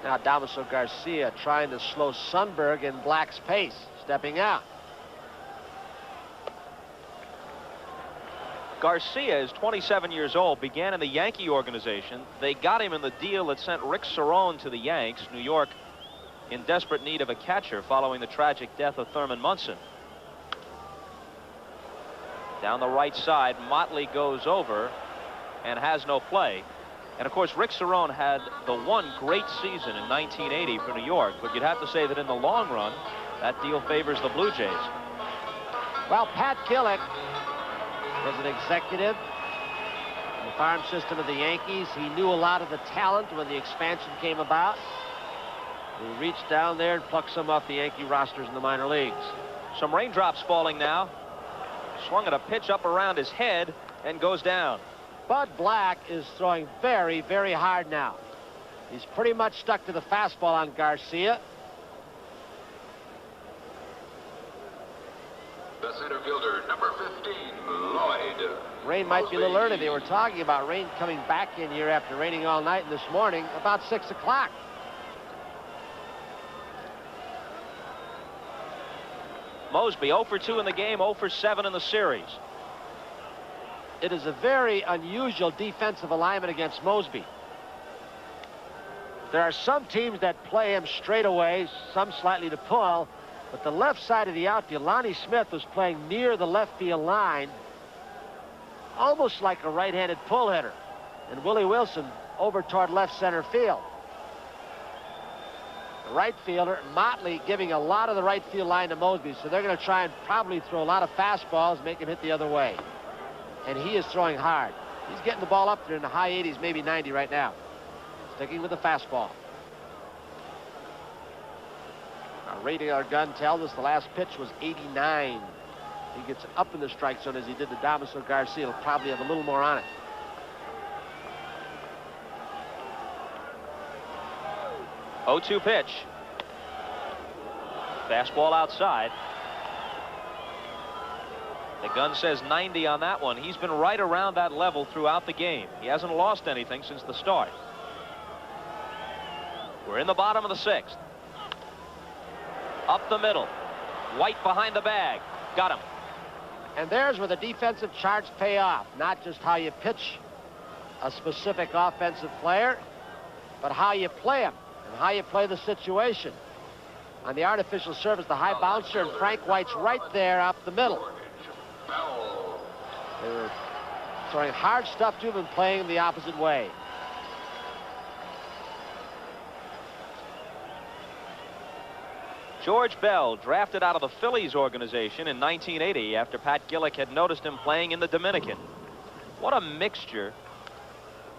B: Now Damaso Garcia trying to slow Sundberg in Black's pace, stepping out.
A: Garcia is 27 years old, began in the Yankee organization. They got him in the deal that sent Rick Cerrone to the Yanks. New York in desperate need of a catcher following the tragic death of Thurman Munson. Down the right side, Motley goes over and has no play. And of course, Rick Cerrone had the one great season in 1980 for New York, but you'd have to say that in the long run, that deal favors the Blue Jays.
B: Well, Pat Gillick was an executive in the farm system of the Yankees. He knew a lot of the talent when the expansion came about. He reached down there and plucked some off the Yankee rosters in the minor leagues.
A: Some raindrops falling now. Swung at a pitch up around his head and goes down.
B: Bud Black is throwing very, very hard now. He's pretty much stuck to the fastball on Garcia.
F: The center fielder, number 15, Lloyd.
B: Rain might be a little early. They were talking about rain coming back in here after raining all night, and this morning about 6 o'clock.
A: Mosby 0 for 2 in the game, 0 for 7 in the series.
B: It is a very unusual defensive alignment against Mosby. There are some teams that play him straight away, some slightly to pull, but the left side of the outfield, Lonnie Smith was playing near the left field line, almost like a right-handed pull hitter, and Willie Wilson over toward left center field. The right fielder, Motley, giving a lot of the right field line to Mosby, so they're going to try and probably throw a lot of fastballs, make him hit the other way. And he is throwing hard. He's getting the ball up there in the high 80s, maybe 90 right now. Sticking with the fastball. Our radar gun tells us the last pitch was 89. He gets up in the strike zone as he did to Damaso Garcia. He'll probably have a little more on it.
A: Oh, 2 pitch. Fastball outside. The gun says 90 on that one. He's been right around that level throughout the game. He hasn't lost anything since the start. We're in the bottom of the 6th. Up the middle. White behind the bag. Got him.
B: And there's where the defensive charts pay off. Not just how you pitch a specific offensive player, but how you play him and how you play the situation. On the artificial surface, the high bouncer, and Frank White's right there up the middle. They were throwing hard stuff to him and playing the opposite way.
A: George Bell, drafted out of the Phillies organization in 1980 after Pat Gillick had noticed him playing in the Dominican. What a mixture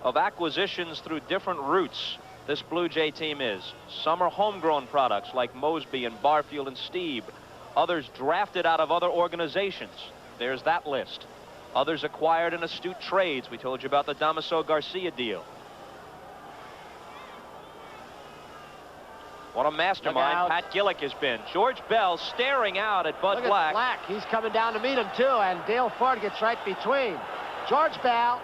A: of acquisitions through different routes this Blue Jay team is. Some are homegrown products like Mosby and Barfield and Steeb. Others drafted out of other organizations. There's that list. Others acquired in astute trades. We told you about the Damaso Garcia deal. What a mastermind Pat Gillick has been. George Bell staring out at Bud Black.
B: Black. He's coming down to meet him, too, and Dale Ford gets right between. George Bell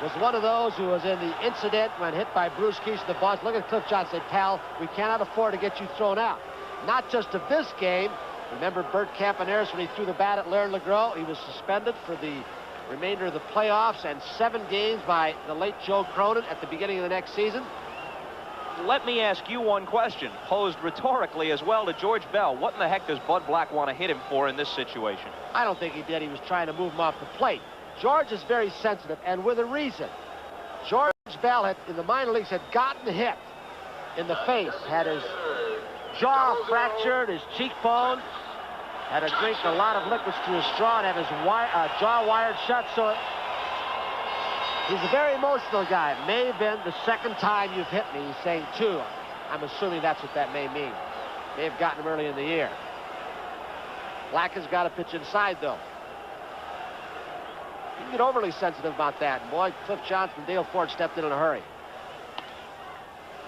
B: was one of those who was in the incident when hit by Bruce Keesh, the boss. Look at Cliff Johnson. Said, pal, we cannot afford to get you thrown out. Not just of this game. Remember Bert Campaneris when he threw the bat at Larry LeGros? He was suspended for the remainder of the playoffs and 7 games by the late Joe Cronin at the beginning of the next season.
A: Let me ask you one question, posed rhetorically as well to George Bell. What in the heck does Bud Black want to hit him for in this situation?
B: I don't think he did. He was trying to move him off the plate. George is very sensitive, and with a reason. George Bell, in the minor leagues, had gotten hit in the face, had his jaw fractured, his cheekbone. Had to drink a lot of liquids through a straw and have his jaw wired shut. So he's a very emotional guy. It may have been the second time you've hit me. He's saying 2. I'm assuming that's what that may mean. May have gotten him early in the year. Black has got to pitch inside, though. You can get overly sensitive about that. And boy, Cliff Johnson and Dale Ford stepped in a hurry.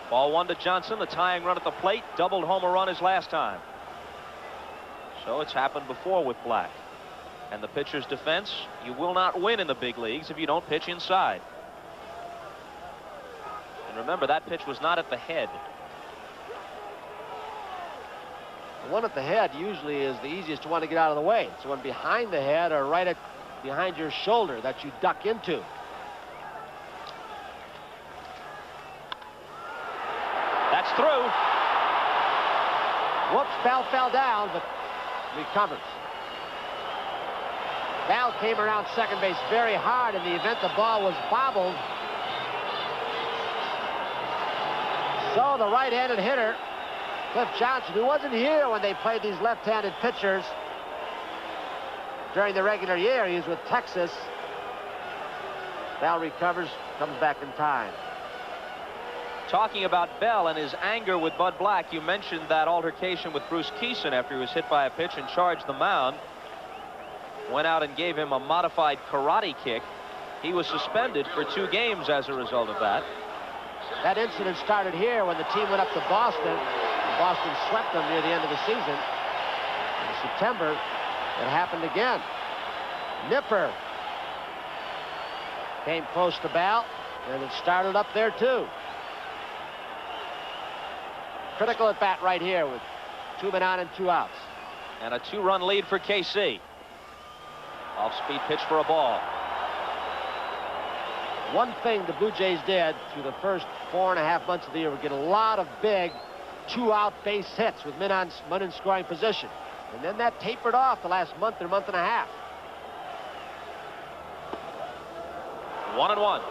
A: Ball 1 to Johnson, the tying run at the plate. Doubled home a run his last time. So it's happened before with Black. And the pitcher's defense, you will not win in the big leagues if you don't pitch inside. And remember, that pitch was not at the head.
B: The one at the head usually is the easiest one to get out of the way. It's the one behind the head or right behind your shoulder that you duck into.
A: That's through.
B: Whoops, Bell fell down, but recovers. Bell came around second base very hard in the event the ball was bobbled. So the right-handed hitter, Cliff Johnson, who wasn't here when they played these left-handed pitchers during the regular year, he was with Texas. Bell recovers, comes back in time.
A: Talking about Bell and his anger with Bud Black, you mentioned that altercation with Bruce Keeson after he was hit by a pitch and charged the mound. Went out and gave him a modified karate kick. He was suspended for 2 games as a result of that.
B: That incident started here when the team went up to Boston. Boston swept them near the end of the season. In September, it happened again. Nipper came close to Bell, and it started up there too. Critical at bat right here with 2 men on and 2 outs.
A: And a 2-run lead for KC. Off-speed pitch for a ball.
B: One thing the Blue Jays did through the first 4.5 months of the year was get a lot of big 2-out base hits with men in scoring position. And then that tapered off the last month or month and a half.
A: 1-1.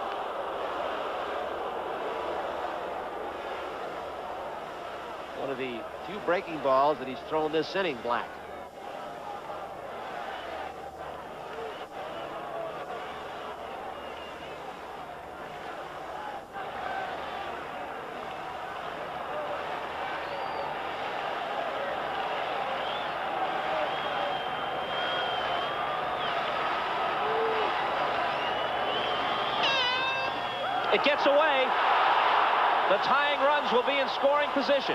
B: One of the few breaking balls that he's thrown this inning, Black.
A: It gets away. The tying runs will be in scoring position.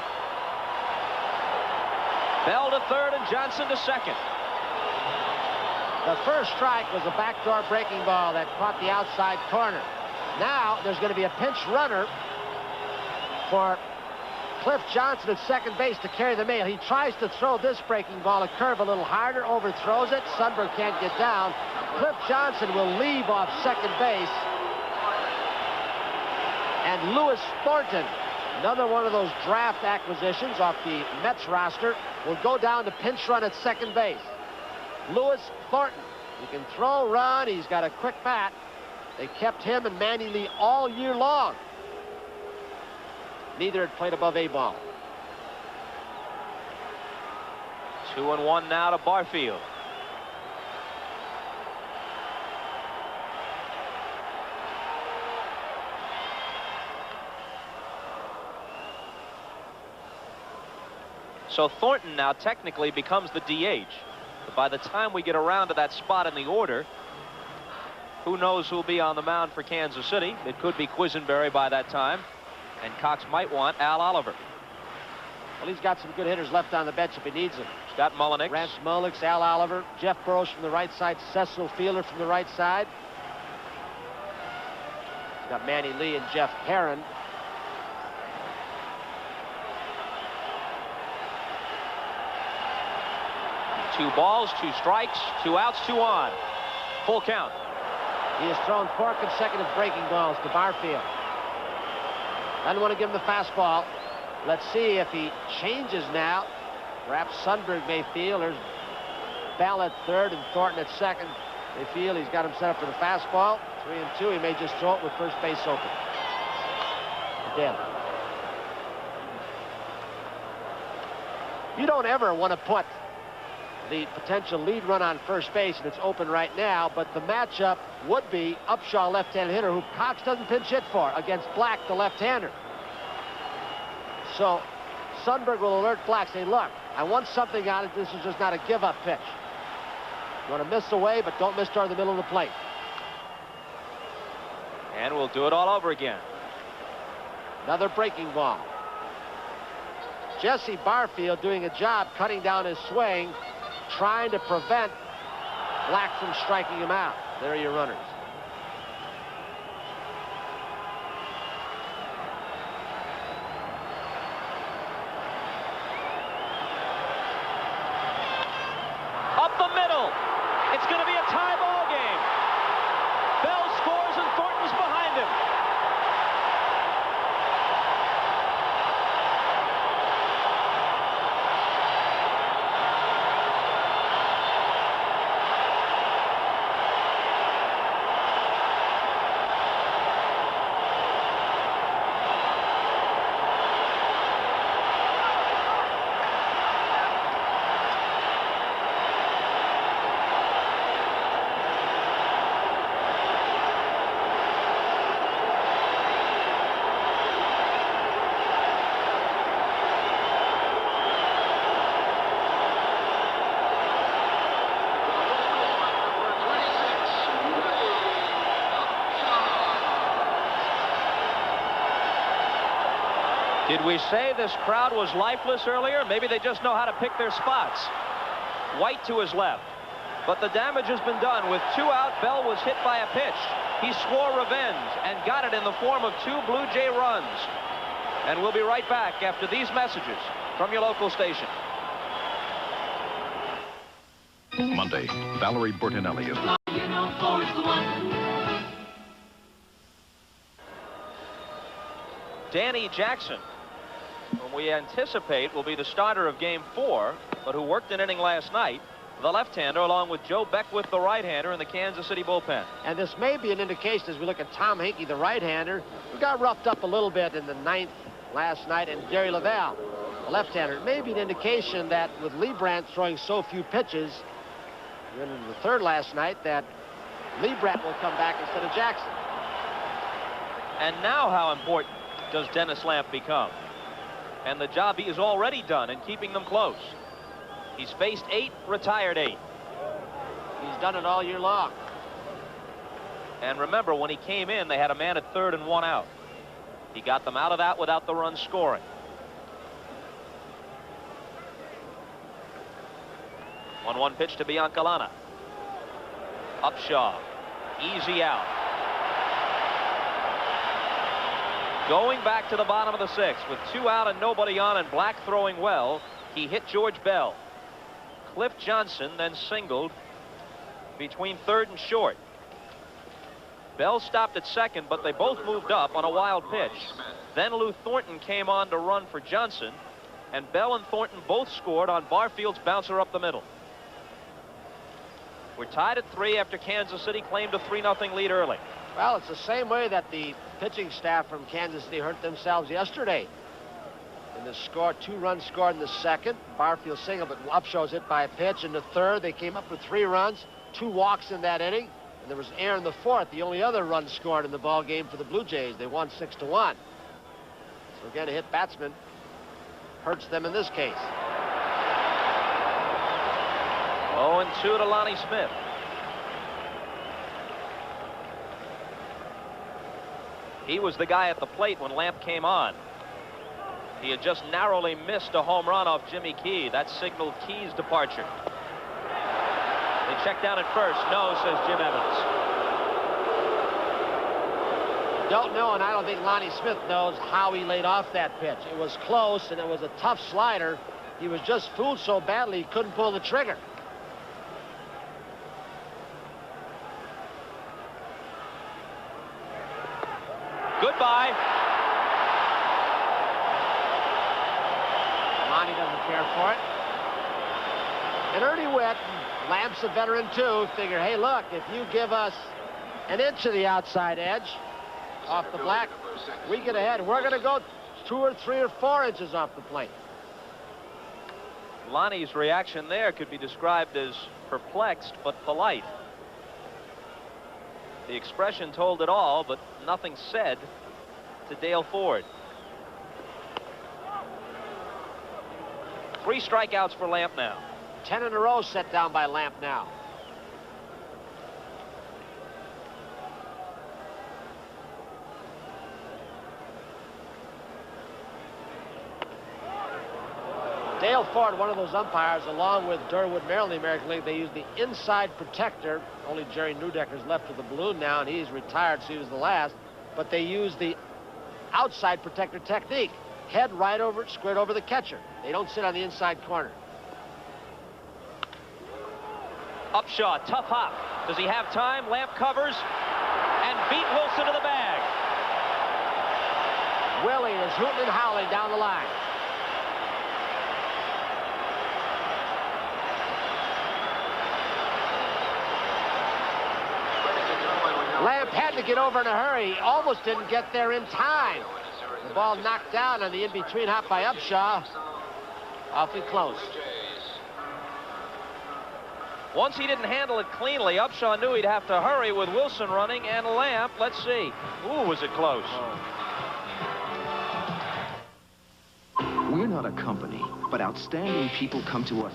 A: Bell to third and Johnson to second.
B: The first strike was a backdoor breaking ball that caught the outside corner. Now there's going to be a pinch runner for Cliff Johnson at second base to carry the mail. He tries to throw this breaking ball a curve a little harder, overthrows it. Sundberg can't get down. Cliff Johnson will leave off second base. And Lewis Thornton, another one of those draft acquisitions off the Mets roster, will go down to pinch run at second base. Lewis Thornton, he can throw, run, he's got a quick bat. They kept him and Manny Lee all year long. Neither had played above A ball.
A: 2-1 now to Barfield. So Thornton now technically becomes the DH. But by the time we get around to that spot in the order, who knows who'll be on the mound for Kansas City. It could be Quisenberry by that time. And Cox might want Al Oliver.
B: Well, he's got some good hitters left on the bench if he needs them.
A: He's got Mullenix.
B: Rance Mullenix, Al Oliver, Jeff Burrows from the right side, Cecil Fielder from the right side. He's got Manny Lee and Jeff Herron.
A: Two balls, 2 strikes, 2 outs, 2 on. Full count.
B: He has thrown 4 consecutive breaking balls to Barfield. Doesn't want to give him the fastball. Let's see if he changes now. Perhaps Sundberg may feel there's Bell at third and Thornton at second. They feel he's got him set up for the fastball. 3-2. He may just throw it with first base open. Again. You don't ever want to put the potential lead run on first base, and it's open right now, but the matchup would be Upshaw, left-handed hitter, who Cox doesn't pinch hit for, against Black, the left-hander. So Sundberg will alert Black, say, look, I want something out of this. Is just not a give-up pitch. You want to miss away, but don't miss toward the middle of the plate.
A: And we'll do it all over again.
B: Another breaking ball. Jesse Barfield doing a job cutting down his swing, trying to prevent Black from striking him out. There are your runners.
A: Up the middle. It's going to be a tie ball game. Bell scores and Thornton's behind him. Did we say this crowd was lifeless earlier? Maybe they just know how to pick their spots. White to his left. But the damage has been done. With 2 out, Bell was hit by a pitch. He swore revenge and got it in the form of 2 Blue Jay runs. And we'll be right back after these messages from your local station.
D: Monday, Valerie Bertinelli is...
A: Danny Jackson, whom we anticipate will be the starter of Game 4, but who worked an inning last night, the left-hander, along with Joe Beckwith, the right-hander, in the Kansas City bullpen.
B: And this may be an indication as we look at Tom Hinkey, the right-hander, who got roughed up a little bit in the 9th last night, and Gary Lavelle, the left-hander. It may be an indication that with Lee Brandt throwing so few pitches in the 3rd last night, that Lee Brandt will come back instead of Jackson.
A: And now how important does Dennis Lamp become? And the job he has already done in keeping them close. He's faced 8, retired 8.
B: He's done it all year long.
A: And remember, when he came in, they had a man at 3rd and 1 out. He got them out of that without the run scoring. One pitch to Biancalana. Upshaw, easy out. Going back to the bottom of the 6th with 2 out and nobody on, and Black throwing well, he hit George Bell. Cliff Johnson then singled between 3rd and short. Bell stopped at 2nd, but they both moved up on a wild pitch. Then Lou Thornton came on to run for Johnson, and Bell and Thornton both scored on Barfield's bouncer up the middle. We're tied at 3 after Kansas City claimed a 3-0 lead early.
B: Well, it's the same way that the pitching staff from Kansas City hurt themselves yesterday. In the score, 2 runs scored in the 2nd. Barfield single, but Upshaw's hit by a pitch. In the 3rd, they came up with 3 runs, 2 walks in that inning, and there was error in the 4th, the only other run scored in the ball game for the Blue Jays. They won 6-1. So again, a hit batsman hurts them in this case.
A: 0-2 to Lonnie Smith. He was the guy at the plate when Lamp came on. He had just narrowly missed a home run off Jimmy Key. That signaled Key's departure. They check down at first. No, says Jim Evans.
B: Don't know, and I don't think Lonnie Smith knows how he laid off that pitch. It was close, and it was a tough slider. He was just fooled so badly he couldn't pull the trigger.
A: Goodbye.
B: Lonnie doesn't care for it. And Ernie Witt, Lamp's a veteran too, figure, hey, look, if you give us an inch of the outside edge off the Black, we get ahead. We're going to go 2 or 3 or 4 inches off the plate.
A: Lonnie's reaction there could be described as perplexed but polite. The expression told it all, but nothing said to Dale Ford. 3 strikeouts for Lamp now.
B: 10 in a row set down by Lamp now. Dale Ford, one of those umpires, along with Durwood Merrill in the American League, they use the inside protector. Only Jerry Newdecker's left with the balloon now, and he's retired, so he was the last. But they use the outside protector technique. Head right over, squared over the catcher. They don't sit on the inside corner.
A: Upshaw, tough hop. Does he have time? Lamp covers and beat Wilson to the bag.
B: Willie is hooting and howling down the line. Lamp had to get over in a hurry. He almost didn't get there in time. The ball knocked down on the in-between hop by Upshaw. Awfully close.
A: Once he didn't handle it cleanly, Upshaw knew he'd have to hurry with Wilson running and Lamp. Let's see. Ooh, was it close?
J: We're not a company, but outstanding people come to us.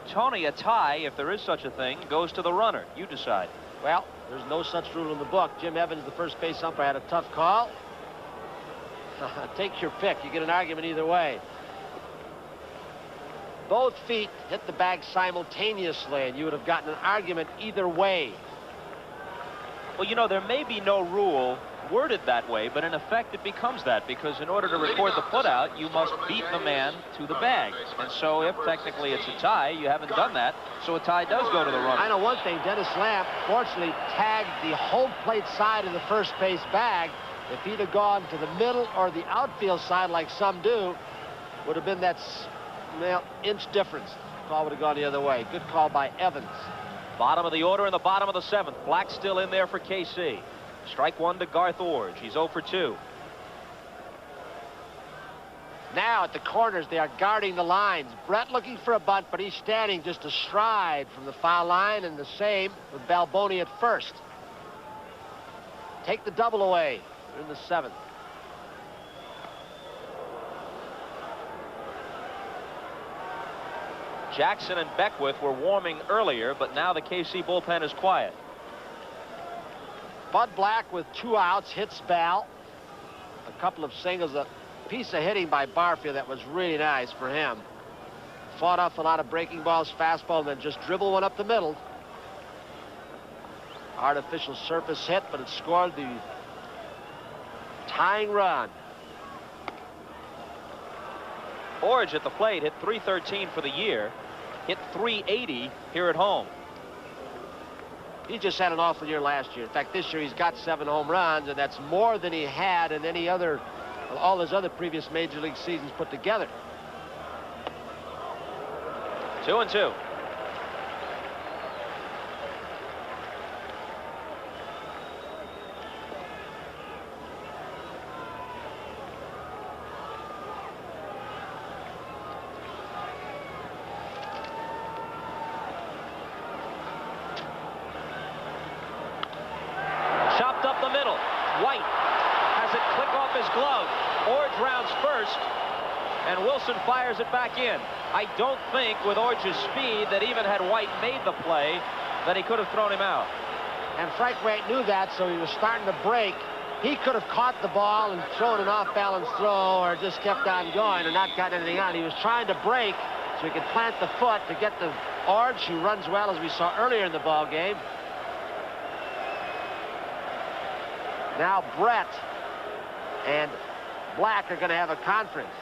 A: Tony, a tie, if there is such a thing, goes to the runner. You decide.
B: Well, there's no such rule in the book. Jim Evans, the first base umpire, had a tough call. Take your pick. You get an argument either way. Both feet hit the bag simultaneously, and you would have gotten an argument either way.
A: Well, you know, there may be no rule worded that way, but in effect it becomes that, because in order to record the putout, you must beat the man to the bag. And so if technically it's a tie, you haven't done that, so a tie does go to the runner.
B: I know one thing, Dennis Lamp fortunately tagged the home plate side of the first base bag. If he'd have gone to the middle or the outfield side like some do, would have been that inch difference. Call would have gone the other way. Good call by Evans.
A: Bottom of the order in the bottom of the 7th. Black still in there for KC. Strike 1 to Garth Orge. He's 0 for 2.
B: Now at the corners, they are guarding the lines. Brett looking for a bunt, but he's standing just a stride from the foul line, and the same with Balboni at first. Take the double away. They're in the 7th.
A: Jackson and Beckwith were warming earlier, but now the KC bullpen is quiet.
B: Bud Black with 2 outs hits Bal. A couple of singles, a piece of hitting by Barfield that was really nice for him. Fought off a lot of breaking balls, fastball, and then just dribble one up the middle. Artificial surface hit, but it scored the tying run.
A: Orge at the plate hit .313 for the year, hit .380 here at home.
B: He just had an awful year last year. In fact, this year he's got 7 home runs, and that's more than he had in any other, all his other previous major league seasons put together.
A: 2-2. Wilson fires it back in. I don't think with Orge's speed that even had White made the play that he could have thrown him out.
B: And Frank White knew that, so he was starting to break. He could have caught the ball and thrown an off-balance throw or just kept on going or not gotten anything on. He was trying to break so he could plant the foot to get the Orge, who runs well, as we saw earlier in the ball game. Now Brett and Black are going to have a conference.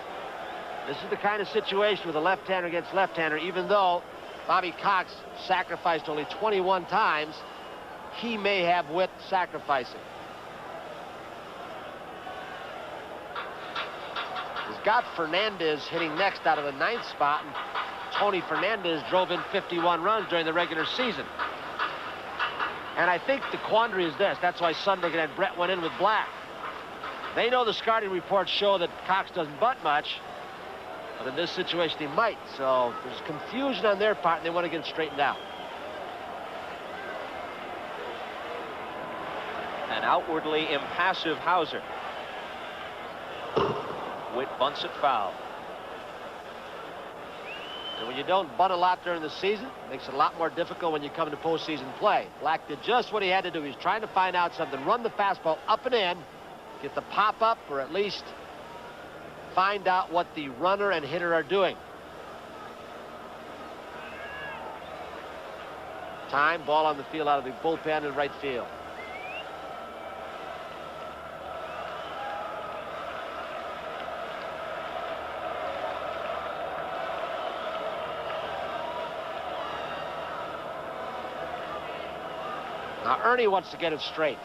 B: This is the kind of situation with a left-hander against left-hander. Even though Bobby Cox sacrificed only 21 times, he may have wit sacrificing. He's got Fernandez hitting next out of the 9th spot, and Tony Fernandez drove in 51 runs during the regular season. And I think the quandary is this. That's why Sundberg and Brett went in with Black. They know the scouting reports show that Cox doesn't bunt much. But in this situation, he might. So there's confusion on their part, and they want to get it straightened out.
A: An outwardly impassive Hauser. Witt bunts it foul.
B: And when you don't bunt a lot during the season, it makes it a lot more difficult when you come into postseason play. Black did just what he had to do. He was trying to find out something, run the fastball up and in, get the pop-up, or at least find out what the runner and hitter are doing. Time, ball on the field out of the bullpen in right field. Now Ernie wants to get it straight.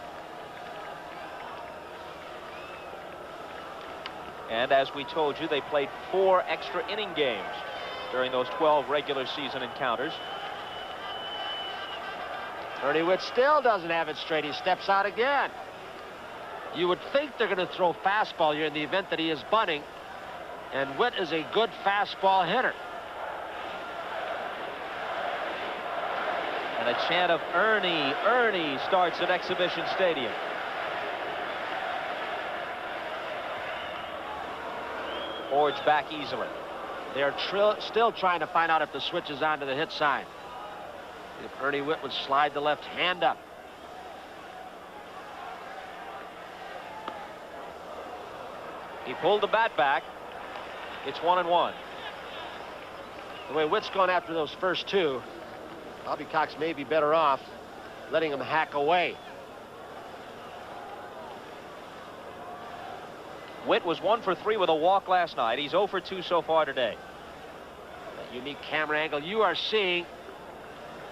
A: And as we told you, they played 4 extra inning games during those 12 regular season encounters.
B: Ernie Witt still doesn't have it straight. He steps out again. You would think they're going to throw fastball here in the event that he is bunting. And Witt is a good fastball hitter.
A: And a chant of Ernie, Ernie starts at Exhibition Stadium. Orge back easily.
B: They're still trying to find out if the switch is on to the hit sign. If Ernie Witt would slide the left hand up.
A: He pulled the bat back. It's 1-1.
B: The way Witt's gone after those first 2, Bobby Cox may be better off letting him hack away.
A: Witt was 1 for 3 with a walk last night. He's 0 for 2 so far today.
B: That unique camera angle you are seeing.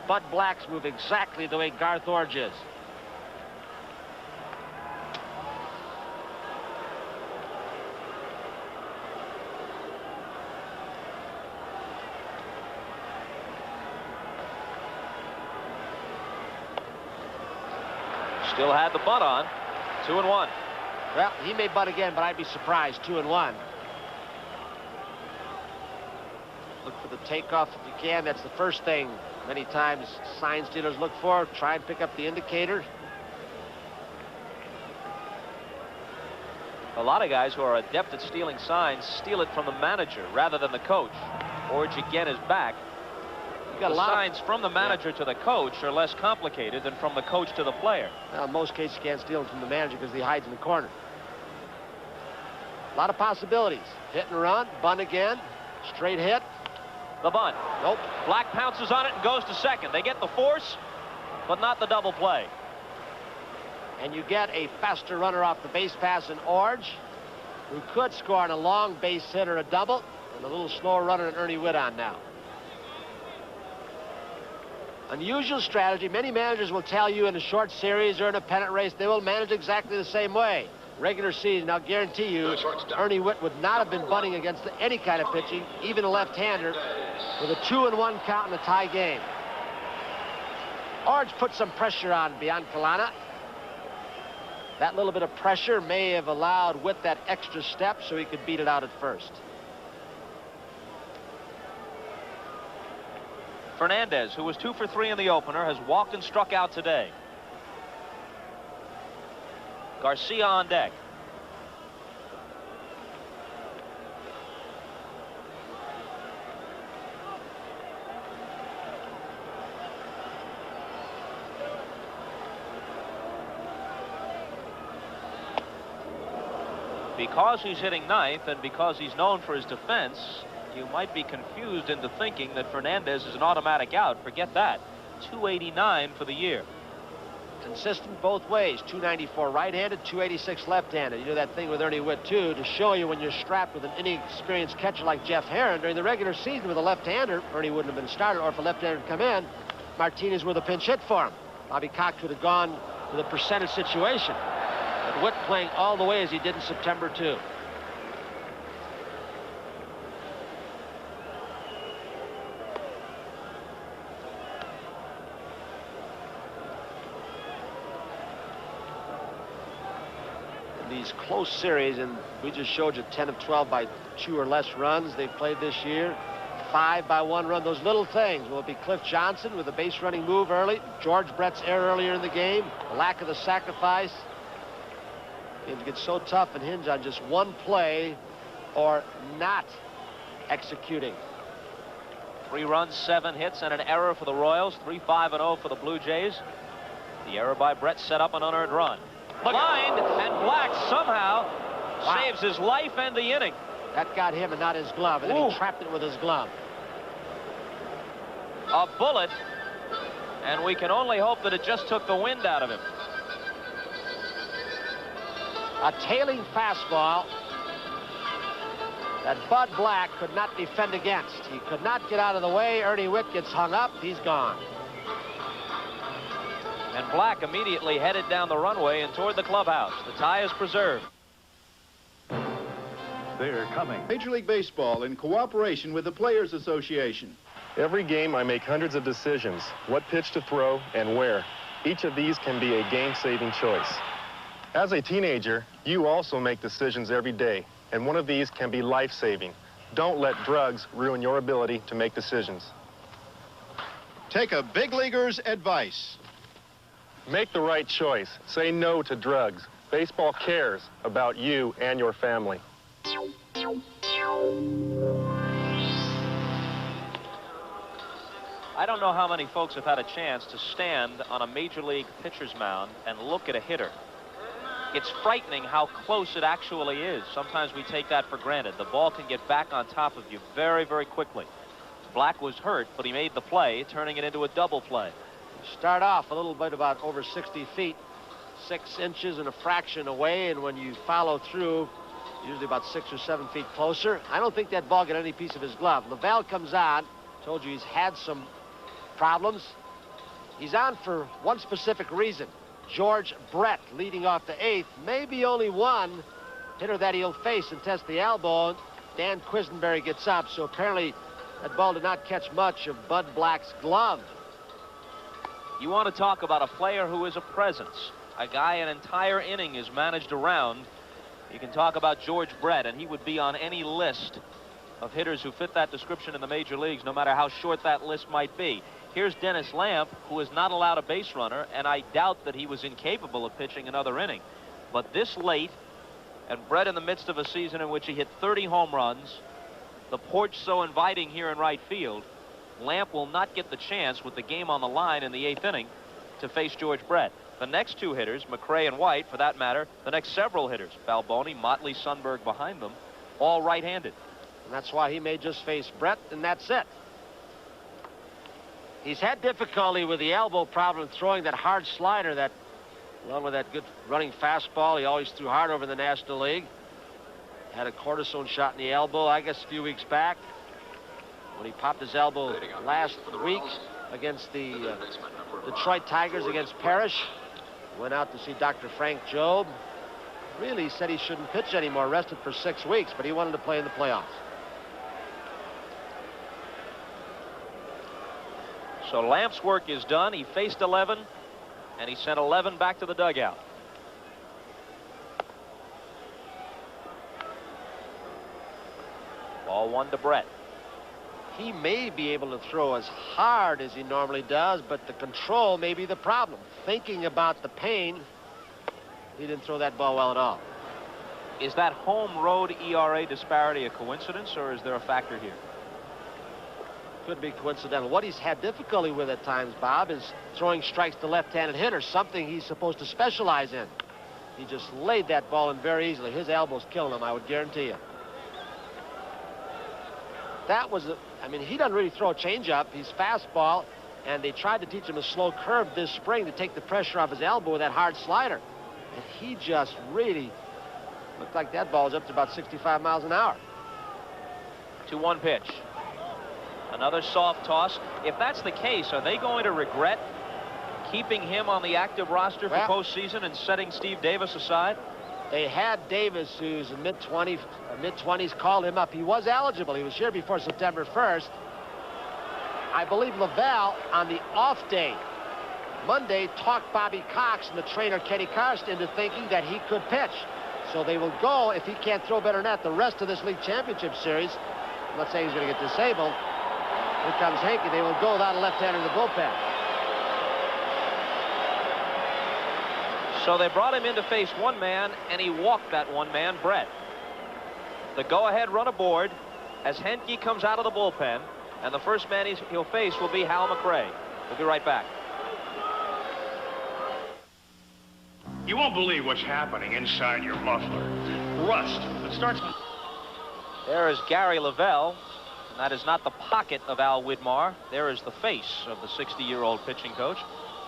B: Bud Black's move exactly the way Garth Orge is.
A: Still had the bunt on. 2-1.
B: Well, he may bunt again, but I'd be surprised. 2-1. Look for the takeoff if you can. That's the first thing many times sign stealers look for. Try and pick up the indicator.
A: A lot of guys who are adept at stealing signs steal it from the manager rather than the coach. Orge again is back.
B: Got
A: the
B: a lot
A: signs from the manager to the coach are less complicated than from the coach to the player.
B: Well, in most cases, you can't steal them from the manager because he hides in the corner. A lot of possibilities. Hit and run, bunt again, straight hit.
A: The bunt.
B: Nope.
A: Black pounces on it and goes to second. They get the force, but not the double play.
B: And you get a faster runner off the base pass in Orge, who could score on a long base hit or a double, and a little slower runner than Ernie Witt on now. Unusual strategy. Many managers will tell you in a short series or in a pennant race, they will manage exactly the same way. Regular season, I'll guarantee you, Ernie Witt would not have been bunting against any kind of pitching, even a left-hander, with a 2-1 count in a tie game. Orge put some pressure on Biancalana. That little bit of pressure may have allowed Witt that extra step so he could beat it out at first.
A: Fernandez, who was 2 for 3 in the opener, has walked and struck out today. Garcia on deck. Because he's hitting ninth and because he's known for his defense, you might be confused into thinking that Fernandez is an automatic out. Forget that. 289 for the year.
B: Consistent both ways. 294 right-handed, 286 left-handed. You know that thing with Ernie Witt, too, to show you when you're strapped with an inexperienced catcher like Jeff Herron. During the regular season with a left-hander, Ernie wouldn't have been started, or if a left-hander had come in, Martinez would have pinch hit for him. Bobby Cox would have gone with a percentage situation. But Witt playing all the way as he did in September, too. these close series, and we just showed you 10 of 12 by 2 or less runs they've played this year. 5 by 1 run. Those little things. Will it be Cliff Johnson with a base running move early? George Brett's error earlier in the game? The lack of the sacrifice? Games get so tough and hinge on just one play or not executing.
A: 3 runs, 7 hits, and an error for the Royals. 3-5-0 for the Blue Jays. The error by Brett set up an unearned run. Blind, and Black somehow saves his life and the inning.
B: That got him and not his glove, and then he trapped it with his glove.
A: A bullet, and we can only hope that it just took the wind out of him.
B: A tailing fastball that Bud Black could not defend against. He could not get out of the way. Ernie Witt gets hung up. He's gone.
A: And Black immediately headed down the runway and toward the clubhouse. The tie is preserved.
D: They're coming.
K: Major League Baseball in cooperation with the Players Association.
L: Every game I make hundreds of decisions, what pitch to throw and where. Each of these can be a game-saving choice. As a teenager, you also make decisions every day, and one of these can be life-saving. Don't let drugs ruin your ability to make decisions.
K: Take a big leaguer's advice.
L: Make the right choice. Say no to drugs. Baseball cares about you and your family.
A: I don't know how many folks have had a chance to stand on a major league pitcher's mound and look at a hitter. It's frightening how close it actually is. Sometimes we take that for granted. The ball can get back on top of you very, very quickly. Black was hurt, but he made the play, turning it into a double play.
B: Start off a little bit about over 60 feet, 6 inches and a fraction away, and when you follow through, usually about 6 or 7 feet closer. I don't think that ball got any piece of his glove. Lavelle comes on. Told you he's had some problems. He's on for one specific reason. George Brett leading off the 8th. Maybe only one hitter that he'll face and test the elbow. Dan Quisenberry gets up, so apparently that ball did not catch much of Bud Black's glove.
A: You want to talk about a player who is a presence, a guy an entire inning is managed around. You can talk about George Brett, and he would be on any list of hitters who fit that description in the major leagues, no matter how short that list might be. Here's Dennis Lamp, who is not allowed a base runner, and I doubt that he was incapable of pitching another inning. But this late, and Brett in the midst of a season in which he hit 30 home runs, the porch so inviting here in right field, Lamp will not get the chance with the game on the line in the 8th inning to face George Brett. The next 2 hitters, McRae and White, for that matter, the next several hitters, Balboni, Motley, Sundberg behind them, all right-handed.
B: And that's why he may just face Brett, and that's it. He's had difficulty with the elbow problem throwing that hard slider that, along with that good running fastball, he always threw hard over in the National League. Had a cortisone shot in the elbow, I guess, a few weeks back when he popped his elbow last week against the Detroit Tigers against Parrish. Went out to see Dr. Frank Jobe. Really said he shouldn't pitch anymore, rested for 6 weeks, but he wanted to play in the playoffs.
A: So Lamp's work is done. He faced 11, and he sent 11 back to the dugout. Ball 1 to Brett.
B: He may be able to throw as hard as he normally does, but the control may be the problem. Thinking about the pain, he didn't throw that ball well at all.
A: Is that home road ERA disparity a coincidence, or is there a factor here?
B: Could be coincidental. What he's had difficulty with at times, Bob, is throwing strikes to left-handed hitters, something he's supposed to specialize in. He just laid that ball in very easily. His elbow's killing him, I would guarantee you. That was, I mean, he doesn't really throw a changeup. He's fastball, and they tried to teach him a slow curve this spring to take the pressure off his elbow with that hard slider. And he just really looked like that ball was up to about 65 miles an hour.
A: 2-1 pitch. Another soft toss. If that's the case, are they going to regret keeping him on the active roster for postseason and setting Steve Davis aside?
B: They had Davis, who's in mid-20s, called him up. He was eligible. He was here before September 1st. I believe Lavelle, on the off day, Monday, talked Bobby Cox and the trainer Kenny Karst into thinking that he could pitch. So they will go, if he can't throw better than that, the rest of this league championship series. Let's say he's going to get disabled. Here comes Hankey. They will go without a left-hander in the bullpen.
A: So they brought him in to face one man, and he walked that one man, Brett. The go-ahead run aboard as Henke comes out of the bullpen, and the first man he'll face will be Hal McRae. We'll be right back.
M: You won't believe what's happening inside your muffler. Rust. It starts...
A: There is Gary Lavelle, and that is not the pocket of Al Widmar. There is the face of the 60-year-old pitching coach.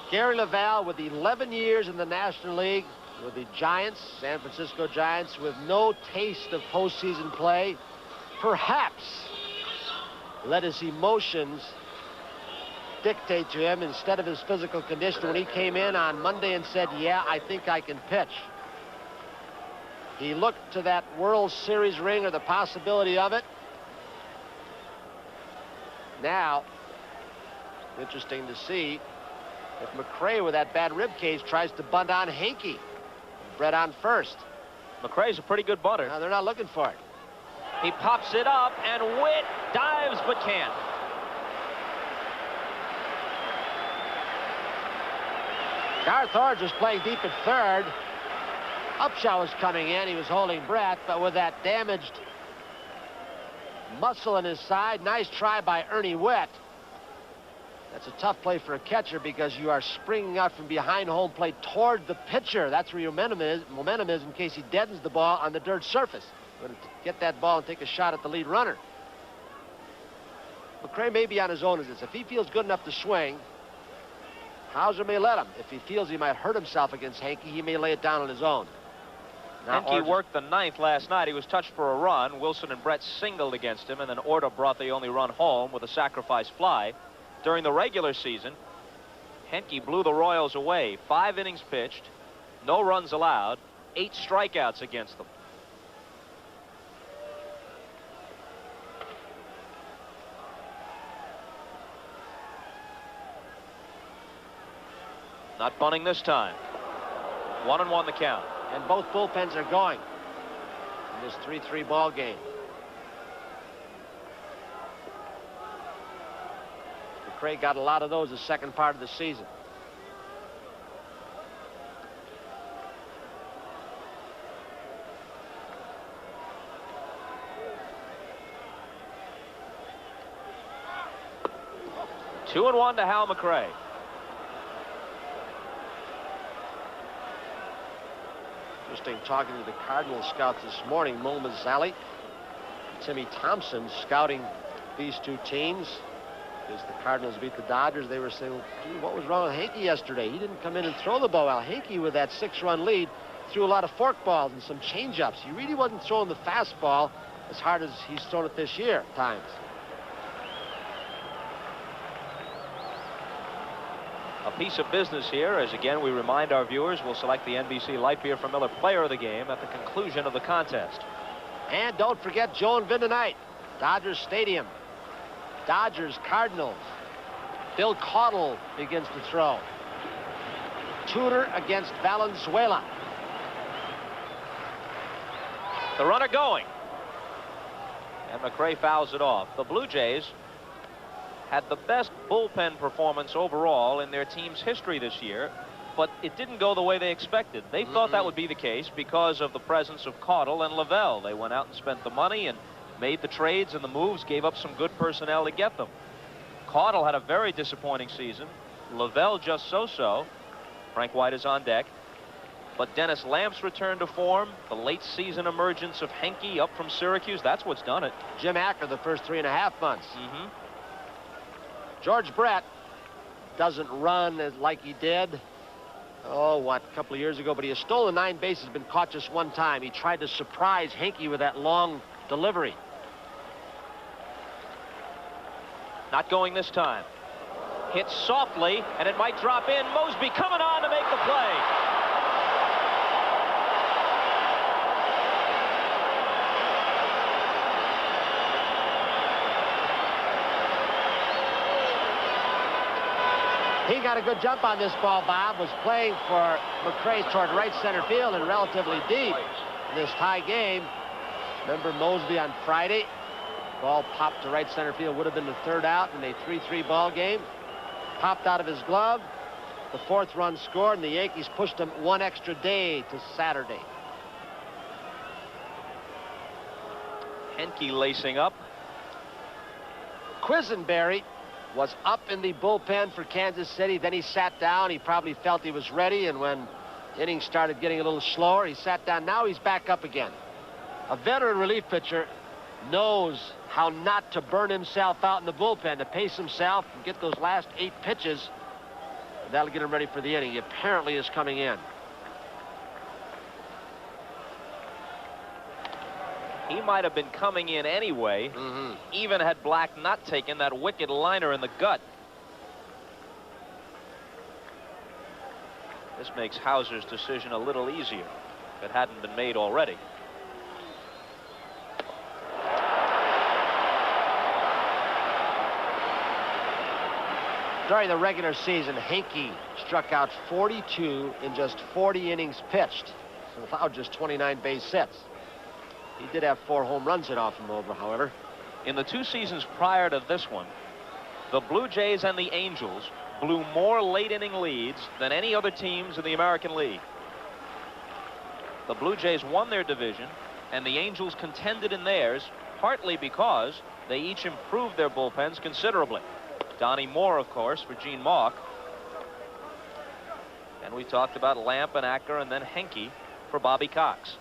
B: Gary Lavelle with 11 years in the National League with the Giants, San Francisco Giants, with no taste of postseason play. Perhaps let his emotions dictate to him instead of his physical condition when he came in on Monday and said, yeah, I think I can pitch. He looked to that World Series ring or the possibility of it. Now, interesting to see if McRae with that bad rib cage tries to bunt on Hankey. Brett on first.
A: McRae's a pretty good bunter.
B: No, they're not looking for it.
A: He pops it up, and Witt dives but can't.
B: Garth Orange was playing deep at third. Upshaw was coming in. He was holding Brett, but with that damaged muscle in his side, nice try by Ernie Witt. That's a tough play for a catcher because you are springing out from behind home plate toward the pitcher. That's where your momentum is in case he deadens the ball on the dirt surface. Going to get that ball and take a shot at the lead runner. McRae may be on his own as this. If he feels good enough to swing, Hauser may let him. If he feels he might hurt himself against Hankey, he may lay it down on his own.
A: Hankey worked the ninth last night. He was touched for a run. Wilson and Brett singled against him, and then Orta brought the only run home with a sacrifice fly. During the regular season, Henke blew the Royals away. 5 innings pitched, no runs allowed, 8 strikeouts against them. Not bunting this time. 1-1 the count.
B: And both bullpens are going in this 3-3 ball game. McRae got a lot of those the second part of the season.
A: Two and 1 to Hal McRae.
B: Interesting talking to the Cardinal scouts this morning. Mo Mazzali, Timmy Thompson scouting these two teams. As the Cardinals beat the Dodgers, they were saying, well, gee, what was wrong with Hankey yesterday? He didn't come in and throw the ball well. Hankey, with that 6-run lead, threw a lot of fork balls and some changeups. He really wasn't throwing the fastball as hard as he's thrown it this year at times.
A: A piece of business here, as again we remind our viewers, we'll select the NBC Light Beer from Miller Player of the Game at the conclusion of the contest.
B: And don't forget Joe and Vin tonight, Dodgers Stadium. Dodgers, Cardinals. Bill Caudle begins to throw. Tudor against Valenzuela.
A: The runner going. And McRae fouls it off. The Blue Jays had the best bullpen performance overall in their team's history this year, but it didn't go the way they expected. They thought that would be the case because of the presence of Caudle and Lavelle. They went out and spent the money and made the trades and the moves, gave up some good personnel to get them. Caudle had a very disappointing season. Lavelle just so-so. Frank White is on deck. But Dennis Lamps returned to form. The late season emergence of Henke up from Syracuse, that's what's done it.
B: Jim Acker the first 3.5 months. George Brett doesn't run like he did, a couple of years ago, but he has stolen 9 bases, been caught just one time. He tried to surprise Henke with that long delivery.
A: Not going this time. Hit softly, and it might drop in. Mosby coming on to make the play.
B: He got a good jump on this ball, Bob. Was playing for McRae toward right center field and relatively deep. in this tie game. Remember Mosby on Friday? Ball popped to right center field. Would have been the third out in a 3-3 ball game. Popped out of his glove. The fourth run scored, and the Yankees pushed him one extra day to Saturday.
A: Henke lacing up.
B: Quisenberry was up in the bullpen for Kansas City. Then he sat down. He probably felt he was ready, and when innings started getting a little slower, he sat down. Now he's back up again. A veteran relief pitcher knows how not to burn himself out in the bullpen, to pace himself and get those last 8 pitches. That'll get him ready for the inning. He apparently is coming in.
A: He might have been coming in anyway, even had Black not taken that wicked liner in the gut. This makes Hauser's decision a little easier, if it hadn't been made already.
B: During the regular season, Henke struck out 42 in just 40 innings pitched, so allowed just 29 base hits. He did have 4 home runs hit off him over, however.
A: In the 2 seasons prior to this one, the Blue Jays and the Angels blew more late inning leads than any other teams in the American League. The Blue Jays won their division, and the Angels contended in theirs, partly because they each improved their bullpens considerably. Donnie Moore, of course, for Gene Mauch. And we talked about Lamp and Acker, and then Henke for Bobby Cox.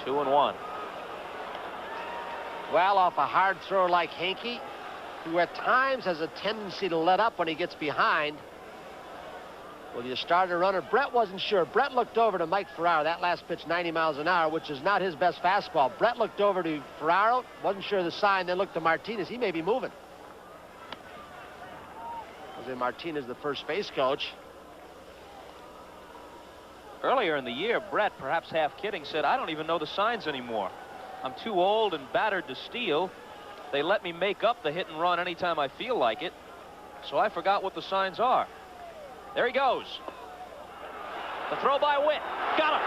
A: Two and one.
B: Well, off a hard throw like Henke, who at times has a tendency to let up when he gets behind. Will you start a runner? Brett wasn't sure. Brett looked over to Mike Ferraro. That last pitch, 90 miles an hour, which is not his best fastball. Brett looked over to Ferraro, wasn't sure of the sign, then looked to Martinez. He may be moving. Jose Martinez, the first base coach.
A: Earlier in the year, Brett, perhaps half kidding, said, I don't even know the signs anymore. I'm too old and battered to steal. They let me make up the hit and run anytime I feel like it. So I forgot what the signs are. There he goes. The throw by Witt. Got him.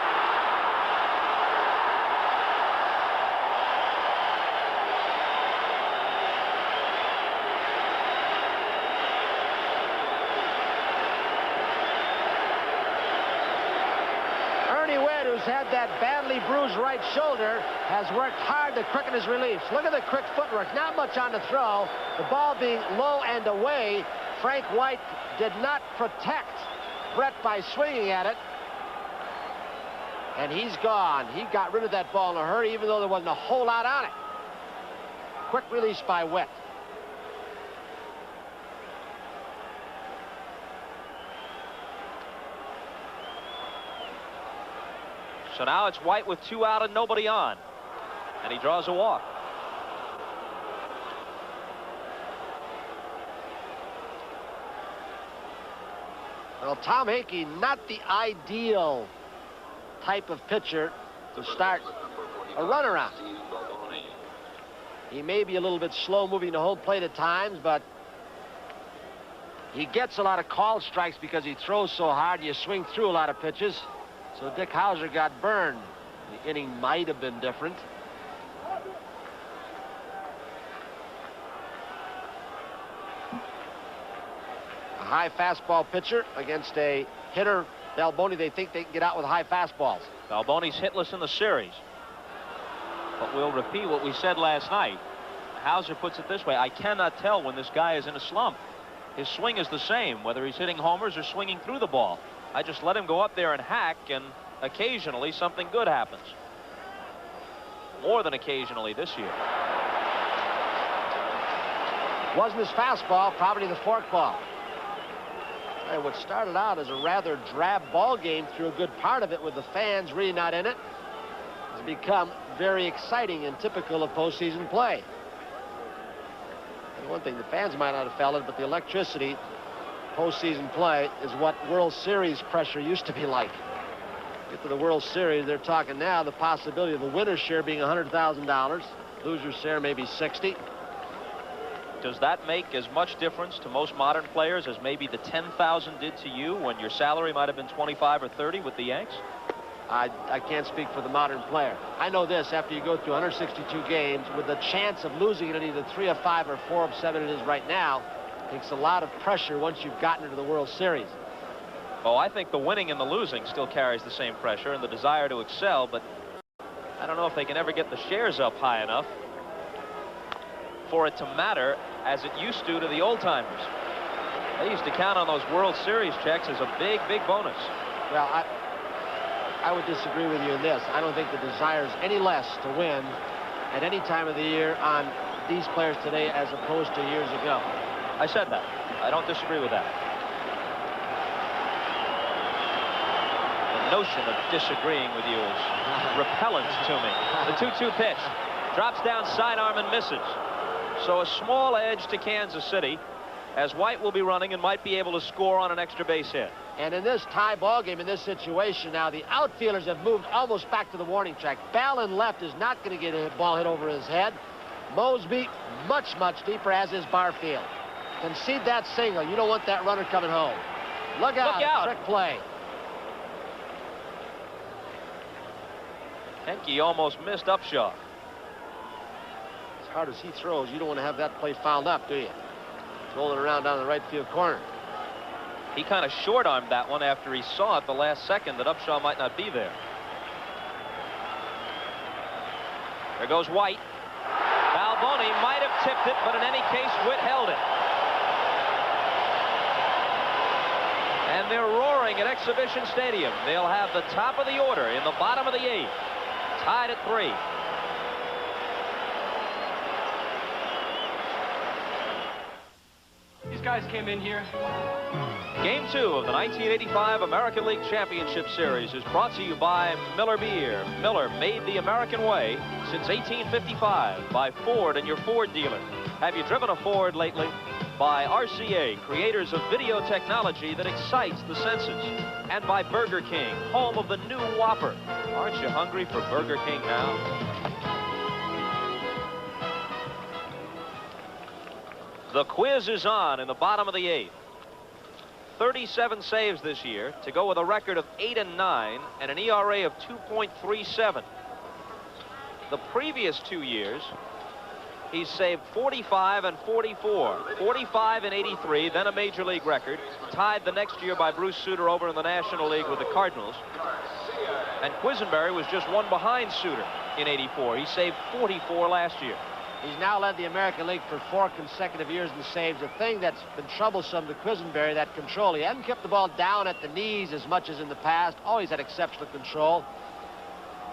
B: Ernie Witt, who's had that badly bruised right shoulder, has worked hard to quicken his reliefs. Look at the quick footwork. Not much on the throw. The ball being low and away. Frank White did not protect Brett by swinging at it. And he's gone. He got rid of that ball in a hurry, even though there wasn't a whole lot on it. Quick release by Witt.
A: So now it's White with 2 out and nobody on. And he draws a walk.
B: Well, Tom Henke, not the ideal type of pitcher to start a runner out. He may be a little bit slow moving the whole plate at times, but he gets a lot of call strikes because he throws so hard. You swing through a lot of pitches. So Dick Hauser got burned. The inning might have been different. A high fastball pitcher against a hitter, Balboni. They think they can get out with high fastballs.
A: Balboni's hitless in the series. But we'll repeat what we said last night. Hauser puts it this way: I cannot tell when this guy is in a slump. His swing is the same, whether he's hitting homers or swinging through the ball. I just let him go up there and hack, and occasionally something good happens. More than occasionally this year.
B: Wasn't his fastball, probably the forkball. And what started out as a rather drab ball game through a good part of it with the fans really not in it has become very exciting and typical of postseason play. And one thing, the fans might not have felt it, but the electricity, postseason play, is what World Series pressure used to be like. Get to the World Series, they're talking now the possibility of the winner's share being $100,000. Loser's share maybe 60.
A: Does that make as much difference to most modern players as maybe the 10,000 did to you when your salary might have been 25 or 30 with the Yanks?
B: I can't speak for the modern player. I know this, after you go through 162 games with the chance of losing it in either 3 of 5 or 4 of 7 it is right now, takes a lot of pressure once you've gotten into the World Series.
A: Oh, I think the winning and the losing still carries the same pressure and the desire to excel, but I don't know if they can ever get the shares up high enough for it to matter as it used to the old-timers. They used to count on those World Series checks as a big, big bonus.
B: Well, I would disagree with you in this. I don't think the desire is any less to win at any time of the year on these players today as opposed to years ago.
A: I said that. I don't disagree with that. The notion of disagreeing with you is repellent to me. The 2-2 pitch. Drops down sidearm and misses. So a small edge to Kansas City as White will be running and might be able to score on an extra base hit.
B: And in this tie ball game, in this situation now, the outfielders have moved almost back to the warning track. Ballin left is not going to get a ball hit over his head. Mosby much, much deeper, as is Barfield. Concede that single. You don't want that runner coming home. Look out.
A: Look out.
B: Trick play.
A: Henke almost missed Upshaw.
B: As hard as he throws, you don't want to have that play fouled up, do you? Rolling around down the right field corner.
A: He kind of short-armed that one after he saw at the last second that Upshaw might not be there. There goes White. Balboni might have tipped it, but in any case, Witt held it. And they're roaring at Exhibition Stadium. They'll have the top of the order in the bottom of the 8th. Tied at 3.
N: These guys came in here.
A: Game 2 of the 1985 American League Championship Series is brought to you by Miller Beer. Miller made the American way since 1855 by Ford and your Ford dealer. Have you driven a Ford lately? By RCA, creators of video technology that excites the senses. And by Burger King, home of the new Whopper. Aren't you hungry for Burger King now? The quiz is on in the bottom of the 8th. 37 saves this year to go with a record of 8-9 and an ERA of 2.37. The previous 2 years, he's saved 45 and 44, 45 and 83, then a major league record, tied the next year by Bruce Sutter over in the National League with the Cardinals. And Quisenberry was just one behind Sutter in 84. He saved 44 last year.
B: He's now led the American League for 4 consecutive years in saves. The thing that's been troublesome to Quisenberry, that control. He hasn't kept the ball down at the knees as much as in the past. Always had exceptional control.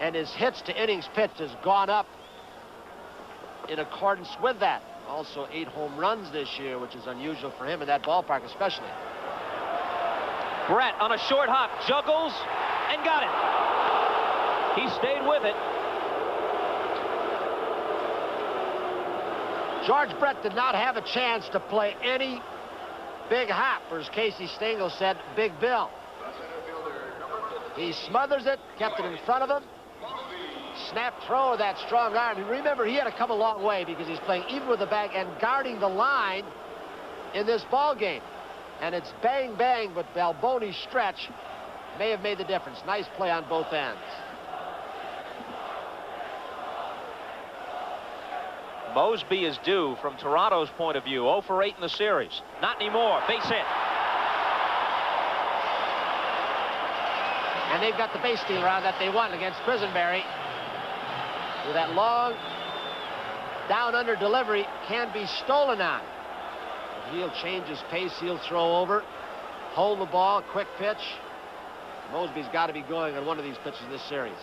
B: And his hits to innings pitched has gone up in accordance with that. Also 8 home runs this year, which is unusual for him in that ballpark especially.
A: Brett on a short hop, juggles and got it. He stayed with it.
B: George Brett did not have a chance to play any big hop, or as Casey Stengel said, Big Bill. He smothers it, kept it in front of him. Snap throw of that strong arm. And remember, he had to come a long way because he's playing even with the bag and guarding the line in this ball game. And it's bang, bang, but Balboni's stretch may have made the difference. Nice play on both ends.
A: Mosby is due from Toronto's point of view. 0 for 8 in the series. Not anymore. Base hit.
B: And they've got the base stealer on that they won against Quisenberry. With that long down-under delivery can be stolen on. He'll change his pace. He'll throw over. Hold the ball. Quick pitch. Mosby's got to be going on one of these pitches this series.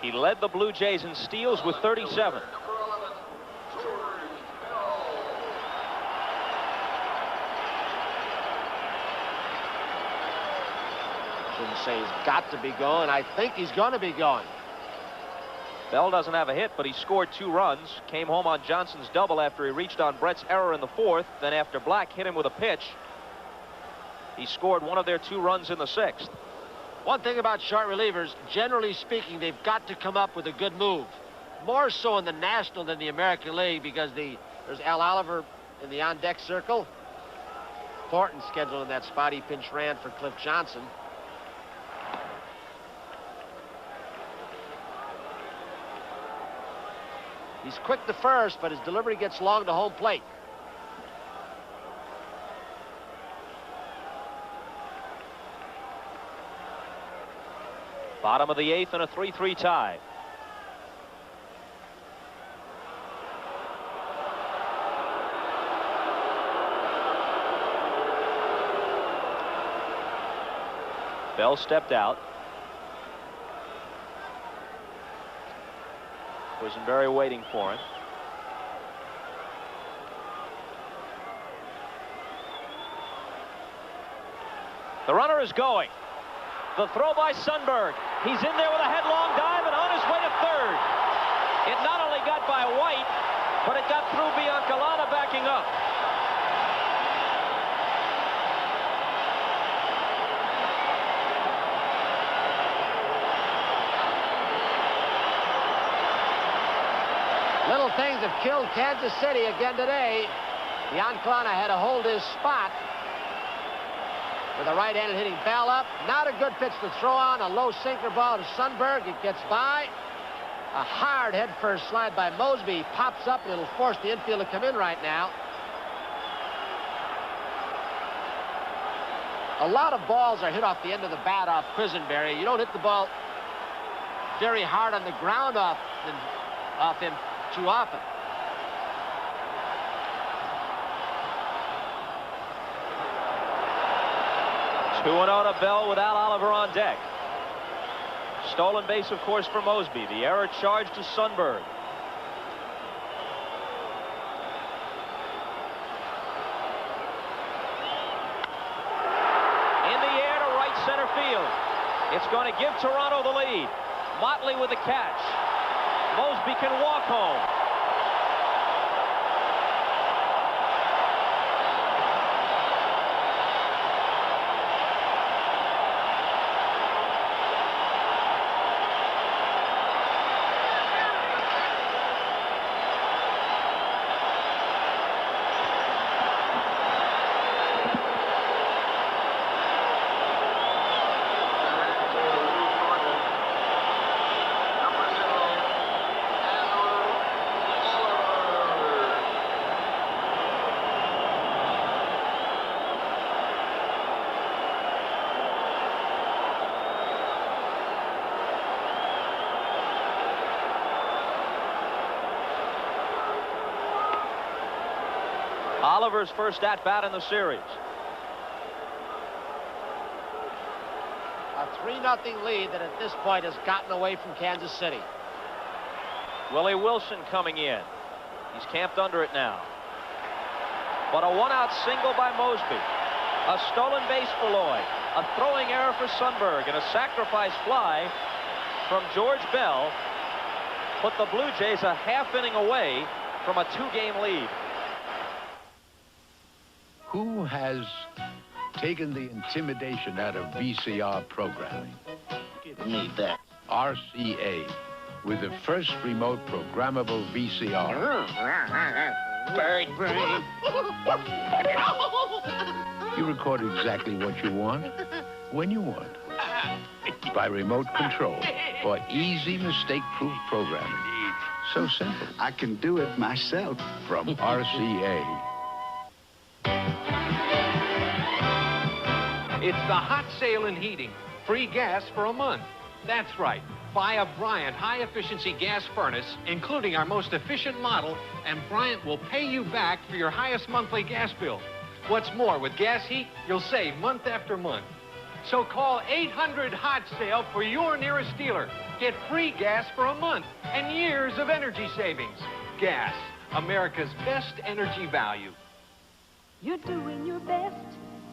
A: He led the Blue Jays in steals with 37.
B: Shouldn't say he's got to be going. I think he's going to be going.
A: Bell doesn't have a hit, but he scored 2 runs. Came home on Johnson's double after he reached on Brett's error in the 4th. Then after Black hit him with a pitch, he scored one of their 2 runs in the 6th.
B: One thing about short relievers, generally speaking, they've got to come up with a good move. More so in the National than the American League, because there's Al Oliver in the on-deck circle. Thornton scheduled in that spot. He pinch ran for Cliff Johnson. He's quick to first, but his delivery gets long to home plate.
A: Bottom of the 8th and a 3-3 tie. Bell stepped out. Quisenberry waiting for him. The runner is going. The throw by Sundberg. He's in there with a headlong dive and on his way to third. It not only got by White, but it got through Biancalana backing up.
B: Little things have killed Kansas City again today. Biancalana had to hold his spot with a right-handed hitting Bell up. Not a good pitch to throw on. A low sinker ball to Sundberg. It gets by. A hard head-first slide by Mosby. He pops up, and it'll force the infield to come in right now. A lot of balls are hit off the end of the bat off Quisenberry. You don't hit the ball very hard on the ground off him too often.
A: Two and out to Bell with Al Oliver on deck. Stolen base, of course, for Mosby. The error charge to Sundberg. In the air to right center field. It's going to give Toronto the lead. Motley with the catch. Mosby can walk home. Oliver's first at-bat in the series.
B: A 3-0 lead that at this point has gotten away from Kansas City.
A: Willie Wilson coming in. He's camped under it now. But a one-out single by Mosby. A stolen base for Lloyd. A throwing error for Sundberg. And a sacrifice fly from George Bell put the Blue Jays a half inning away from a 2-game lead.
N: Who has taken the intimidation out of VCR programming?
I: Give me that.
N: RCA, with the first remote programmable VCR.
I: Bird brain.
N: You record exactly what you want, when you want. By remote control, for easy mistake-proof programming. So simple.
J: I can do it myself.
N: From RCA.
O: It's the hot sale in heating. Free gas for a month. That's right. Buy a Bryant high-efficiency gas furnace, including our most efficient model, and Bryant will pay you back for your highest monthly gas bill. What's more, with gas heat, you'll save month after month. So call 800-HOT-SALE for your nearest dealer. Get free gas for a month and years of energy savings. Gas, America's best energy value.
P: You're doing your best,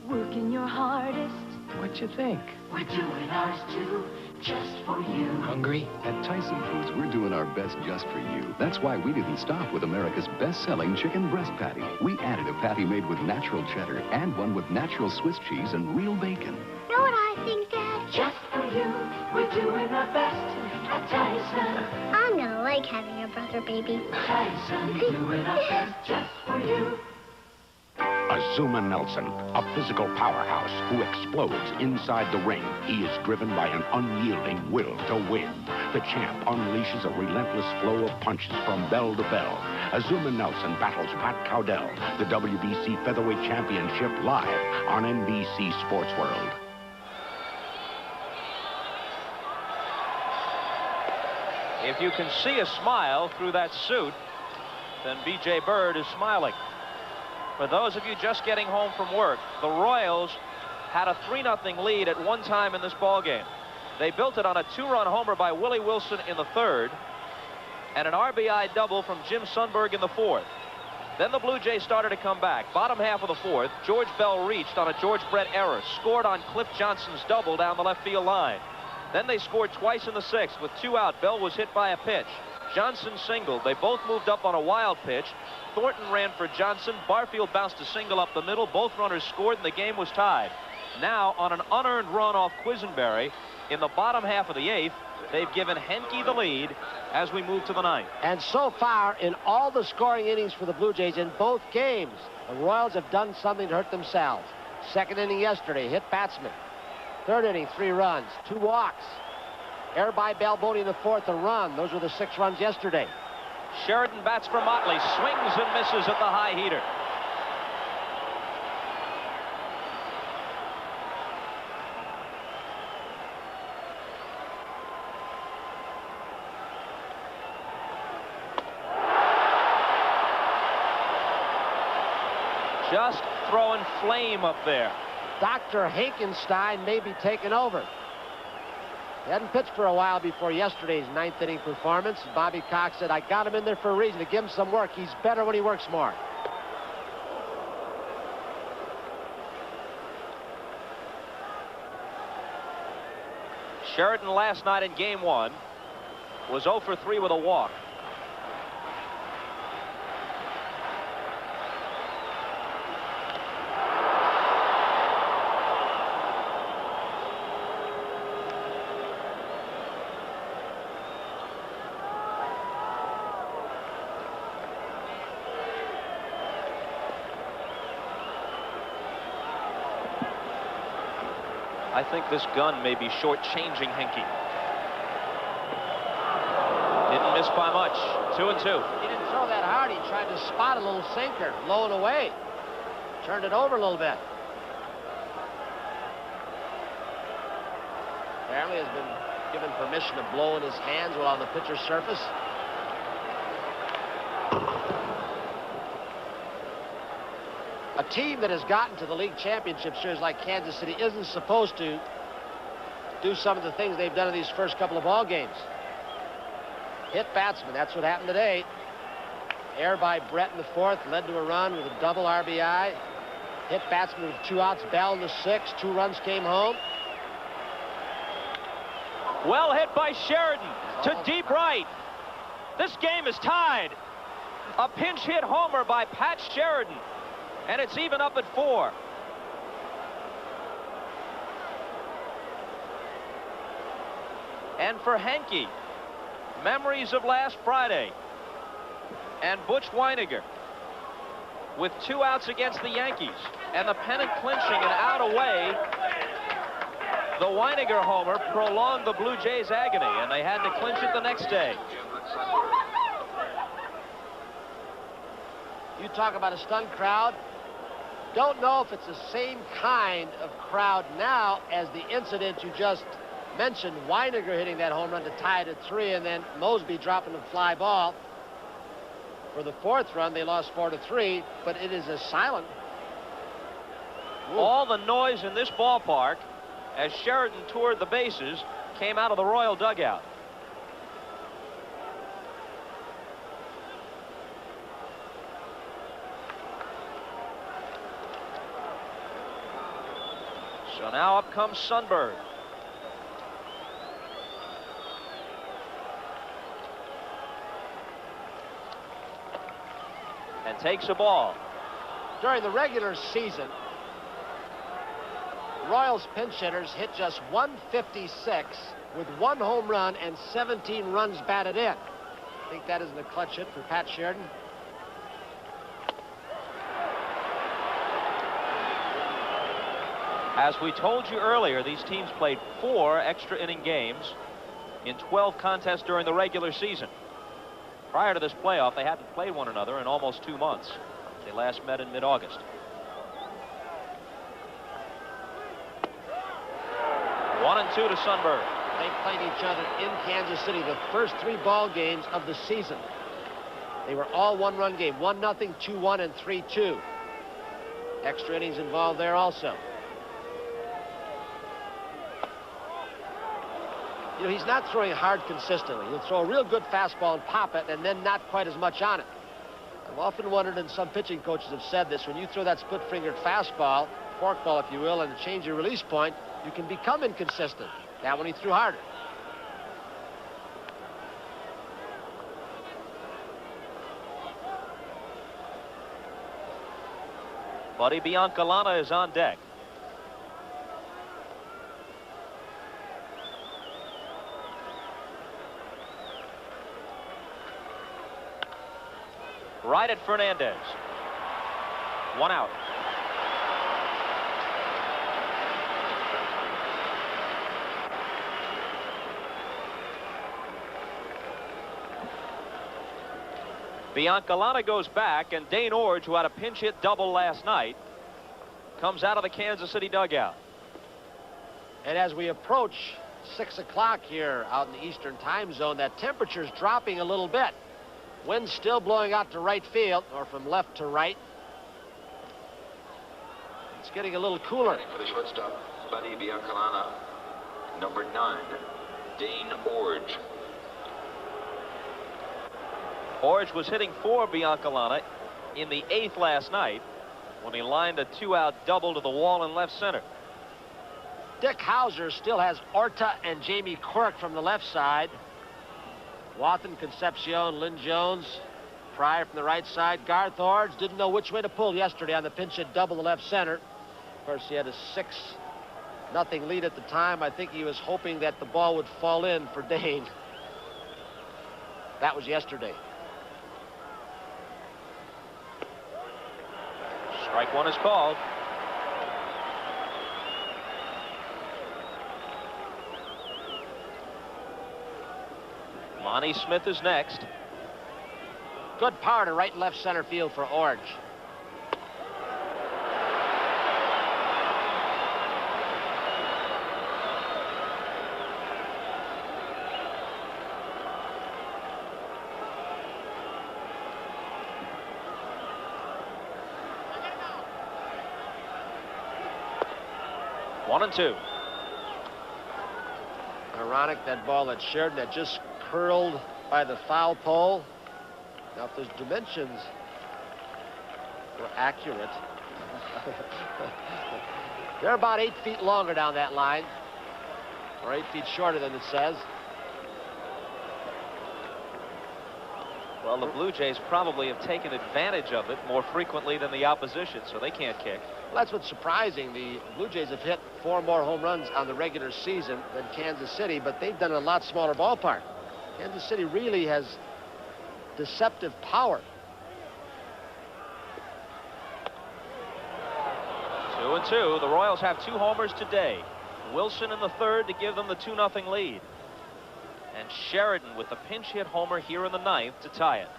P: working your hardest.
J: What you think?
P: We're doing ours too, just for you.
J: Hungry?
Q: At Tyson Foods, we're doing our best just for you. That's why we didn't stop with America's best-selling chicken breast patty. We added a patty made with natural cheddar and one with natural Swiss cheese and real bacon.
P: Know what I think, Dad? Just for
R: Tyson. I'm gonna like having a brother baby. Tyson, doing our best just for you.
S: Azuma Nelson, a physical powerhouse who explodes inside the ring. He is driven by an unyielding will to win. The champ unleashes a relentless flow of punches from bell to bell. Azuma Nelson battles Pat Cowdell, the WBC Featherweight Championship, live on NBC Sports World.
A: If you can see a smile through that suit, then B.J. Bird is smiling. For those of you just getting home from work, the Royals had a 3-0 lead at one time in this ballgame. They built it on a 2-run homer by Willie Wilson in the 3rd and an RBI double from Jim Sundberg in the 4th. Then the Blue Jays started to come back. Bottom half of the 4th, George Bell reached on a George Brett error, scored on Cliff Johnson's double down the left field line. Then they scored twice in the 6th. With 2 out, Bell was hit by a pitch. Johnson singled. They both moved up on a wild pitch. Thornton ran for Johnson. Barfield bounced a single up the middle. Both runners scored, and the game was tied. Now, on an unearned run off Quisenberry, in the bottom half of the 8th, they've given Henke the lead as we move to the 9th.
B: And so far, in all the scoring innings for the Blue Jays in both games, the Royals have done something to hurt themselves. 2nd inning yesterday, hit batsman. 3rd inning, 3 runs, 2 walks. Error by Balboni in the 4th, a run. Those were the 6 runs yesterday.
A: Sheridan bats for Motley, swings and misses at the high heater. Just throwing flame up there.
B: Dr. Hakenstein may be taking over. He hadn't pitched for a while before yesterday's 9th inning performance. Bobby Cox said, I got him in there for a reason, to give him some work. He's better when he works more.
A: Sheridan last night in game 1 was 0 for 3 with a walk. I think this gun may be shortchanging Henke. Didn't miss by much. 2-2.
B: He didn't throw that hard. He tried to spot a little sinker, low and away. Turned it over a little bit. Apparently has been given permission to blow in his hands while on the pitcher's surface. A team that has gotten to the league championship series like Kansas City isn't supposed to do some of the things they've done in these first couple of ball games. Hit batsman, that's what happened today. Error by Brett in the 4th led to a run with a double RBI. Hit batsman with 2 outs, Bell in the 6th, 2 runs came home.
A: Well hit by Sheridan to deep right. This game is tied. A pinch hit homer by Pat Sheridan. And it's even up at 4. And for Henke, memories of last Friday. And Butch Weiniger with 2 outs against the Yankees. And the pennant clinching and out away. The Weiniger homer prolonged the Blue Jays' agony, and they had to clinch it the next day.
B: You talk about a stunned crowd. Don't know if it's the same kind of crowd now as the incident you just mentioned. Weiniger hitting that home run to tie it at 3, and then Mosby dropping a fly ball. For the 4th run, they lost 4-3, but it is a silent. Ooh.
A: All the noise in this ballpark as Sheridan toured the bases came out of the Royal dugout. So now up comes Sundberg. And takes a ball.
B: During the regular season, Royals pinch hitters hit just 156 with 1 home run and 17 runs batted in. I think that isn't a clutch hit for Pat Sheridan.
A: As we told you earlier, these teams played 4 extra inning games in 12 contests during the regular season. Prior to this playoff, they hadn't played one another in almost 2 months. They last met in mid-August. One and two to Sunberg.
B: They played each other in Kansas City the first 3 ball games of the season. They were all 1-run game, 1-0, 2-1, and 3-2. Extra innings involved there also. You know, he's not throwing hard consistently. He'll throw a real good fastball and pop it, and then not quite as much on it. I've often wondered, and some pitching coaches have said this, when you throw that split-fingered fastball, forkball if you will, and change your release point, you can become inconsistent. That one he threw harder.
A: Buddy Biancalana is on deck. Right at Fernandez. 1 out. Biancalana goes back, and Dane Orge, who had a pinch hit double last night, comes out of the Kansas City dugout.
B: And as we approach 6 o'clock here out in the Eastern time zone, that temperature's dropping a little bit. Wind still blowing out to right field, or from left to right. It's getting a little cooler.
F: For the shortstop, Buddy Biancalana. Number 9, Dane Orge.
A: Orge was hitting for Biancalana in the 8th last night when he lined a 2-out double to the wall in left center.
B: Dick Hauser still has Orta and Jamie Quirk from the left side. Wathan, Concepcion, Lynn Jones, Pryor from the right side. Garth Orge didn't know which way to pull yesterday on the pinch hit double to left center. Of course, he had a 6-0 lead at the time. I think he was hoping that the ball would fall in for Dane. That was yesterday.
A: Strike one is called. Lonnie Smith is next.
B: Good power to right and left center field for Orge.
A: One and two.
B: Ironic, that ball that Sheridan had just curled by the foul pole. Now, if those dimensions were accurate, they're about 8 feet longer down that line, or 8 feet shorter than it says.
A: Well, the Blue Jays probably have taken advantage of it more frequently than the opposition, so they can't kick.
B: Well, that's what's surprising. The Blue Jays have hit 4 more home runs on the regular season than Kansas City, but they've done a lot smaller ballpark. Kansas City really has deceptive power.
A: 2-2. The Royals have 2 homers today. Wilson in the 3rd to give them the 2-0 lead. And Sheridan with the pinch hit homer here in the 9th to tie it.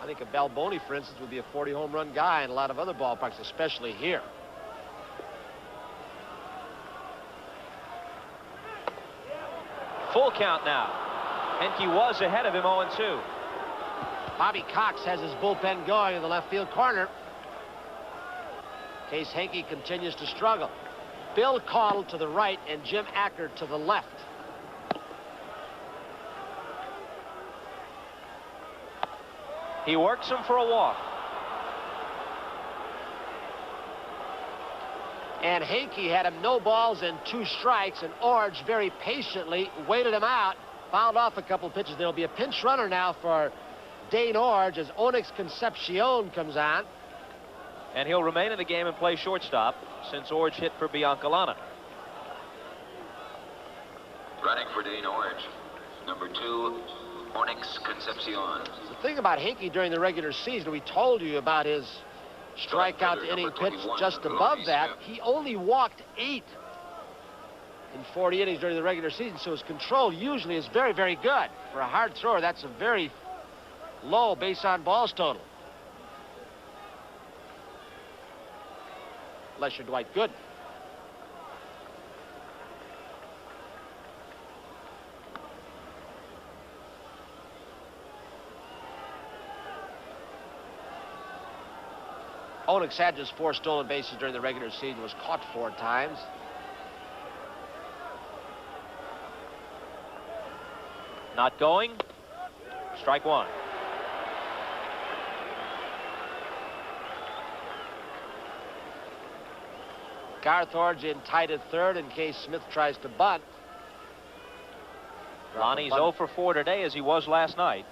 B: I think a Balboni, for instance, would be a 40 home run guy in a lot of other ballparks, especially here.
A: Full count now. Henke was ahead of him 0-2.
B: Bobby Cox has his bullpen going in the left field corner. Case Henke continues to struggle. Bill Caudle to the right and Jim Acker to the left.
A: He works him for a walk.
B: And Henke had him no balls and 2 strikes, and Orge very patiently waited him out, fouled off a couple pitches. There'll be a pinch runner now for Dane Orge as Onyx Concepcion comes on.
A: And he'll remain in the game and play shortstop since Orge hit for Biancalana.
F: Running for Dane Orange, number 2, Onyx Concepcion.
B: The thing about Hinkey during the regular season, we told you about his strikeout to inning pitch just above that. He only walked 8 in 40 innings during the regular season, so his control usually is very, very good. For a hard thrower, that's a very low base on balls total. Unless you're Dwight Gooden. Onyx had just 4 stolen bases during the regular season, was caught 4 times.
A: Not going. Strike 1.
B: Garthorne's in tight at third in case Smith tries to bunt.
A: Lonnie's 0 for 4 today as he was last night.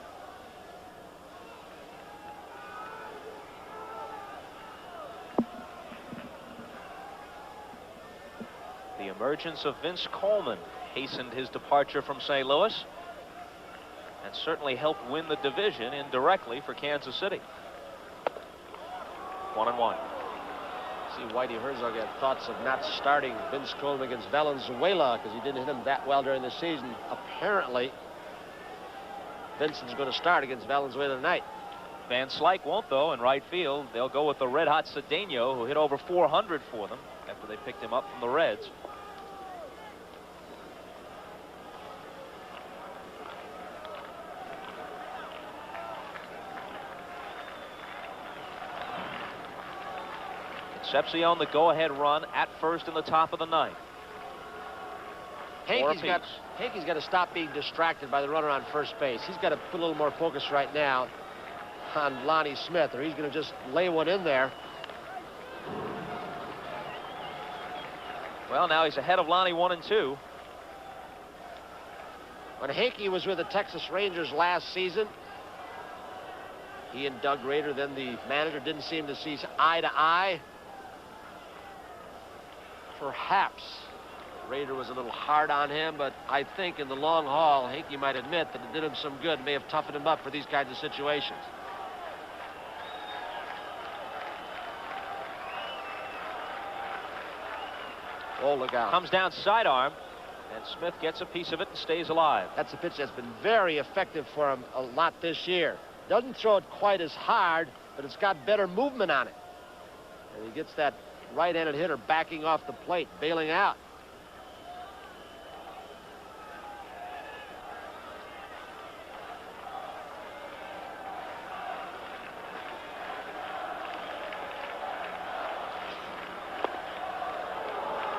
A: The emergence of Vince Coleman hastened his departure from St. Louis and certainly helped win the division indirectly for Kansas City. 1-1.
B: See, Whitey Herzog had thoughts of not starting Vince Coleman against Valenzuela because he didn't hit him that well during the season. Apparently, Vincent's going to start against Valenzuela tonight.
A: Van Slyke won't, though, in right field. They'll go with the red-hot Cedeno, who hit over 400 for them after they picked him up from the Reds. Concepcion the go-ahead run at first in the top of the 9th.
B: Hinkey's got to stop being distracted by the runner on first base. He's got to put a little more focus right now on Lonnie Smith, or he's going to just lay one in there.
A: Well, now he's ahead of Lonnie 1-2.
B: When Hinkey was with the Texas Rangers last season, he and Doug Rader, then the manager, didn't seem to see eye to eye. Perhaps Rader was a little hard on him, but I think in the long haul, Hinkey might admit that it did him some good, may have toughened him up for these kinds of situations. Oh, look out.
A: Comes down sidearm, and Smith gets a piece of it and stays alive.
B: That's a pitch that's been very effective for him a lot this year. Doesn't throw it quite as hard, but it's got better movement on it. And he gets that right-handed hitter backing off the plate, bailing out.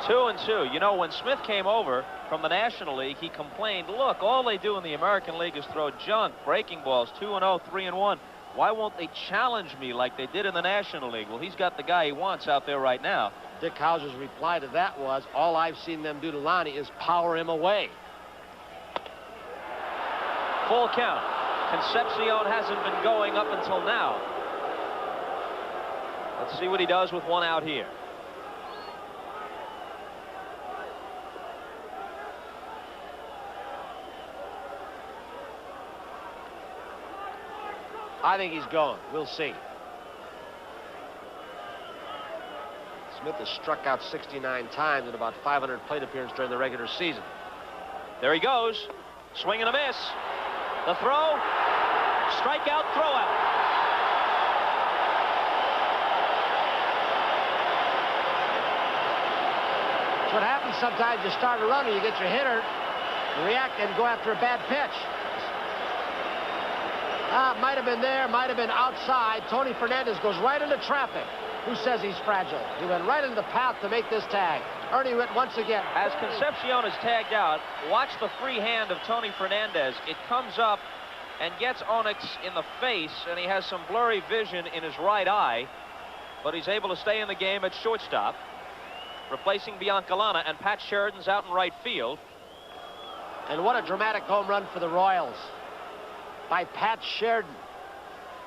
A: Two and two. You know, when Smith came over from the National League, he complained, look, all they do in the American League is throw junk, breaking balls, 2-0, 3-1. Why won't they challenge me like they did in the National League? Well, he's got the guy he wants out there right now.
B: Dick Hauser's reply to that was, all I've seen them do to Lonnie is power him away.
A: Full count. Concepcion hasn't been going up until now. Let's see what he does with one out here.
B: I think he's going. We'll see. Smith has struck out 69 times in about 500 plate appearances during the regular season.
A: There he goes. Swing and a miss. The throw. Strikeout, throw out.
B: That's what happens sometimes. You start a runner, you get your hitter, you react and go after a bad pitch. Might have been there, might have been outside. Tony Fernandez goes right into traffic. Who says he's fragile? He went right into the path to make this tag. Ernie Witt once again.
A: As Concepcion is tagged out, watch the free hand of Tony Fernandez. It comes up and gets Onyx in the face, and he has some blurry vision in his right eye, but he's able to stay in the game at shortstop, replacing Biancalana, and Pat Sheridan's out in right field.
B: And what a dramatic home run for the Royals by Pat Sheridan.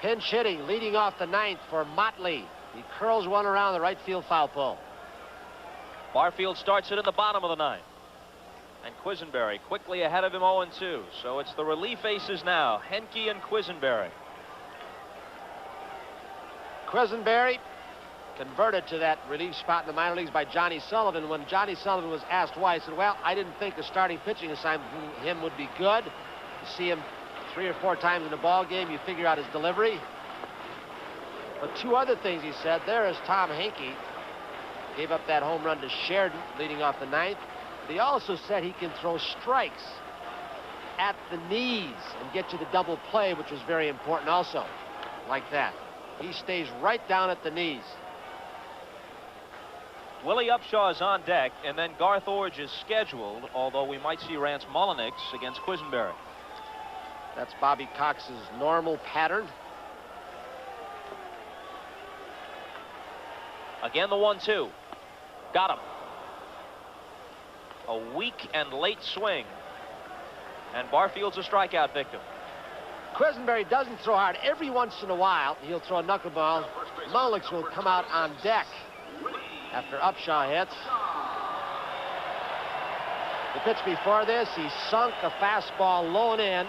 B: Pinch hitting, leading off the 9th for Motley. He curls one around the right field foul pole.
A: Barfield starts it in the bottom of the 9th. And Quisenberry quickly ahead of him 0-2. So it's the relief aces now, Henke and Quisenberry.
B: Quisenberry converted to that relief spot in the minor leagues by Johnny Sullivan. When Johnny Sullivan was asked why, he said, well, I didn't think a starting pitching assignment from him would be good. You see him 3 or 4 times in a ball game, you figure out his delivery. But 2 other things he said. There is Tom Henke. Gave up that home run to Sheridan leading off the 9th. But he also said he can throw strikes at the knees and get you the double play, which was very important also, like that. He stays right down at the knees.
A: Willie Upshaw is on deck, and then Garth Orge is scheduled, although we might see Rance Mullenix against Quisenberry.
B: That's Bobby Cox's normal pattern.
A: Again, the 1-2. Got him. A weak and late swing. And Barfield's a strikeout victim.
B: Quisenberry doesn't throw hard. Every once in a while, he'll throw a knuckleball. Mullenix will come out on deck after Upshaw hits. The pitch before this, he sunk a fastball low and in.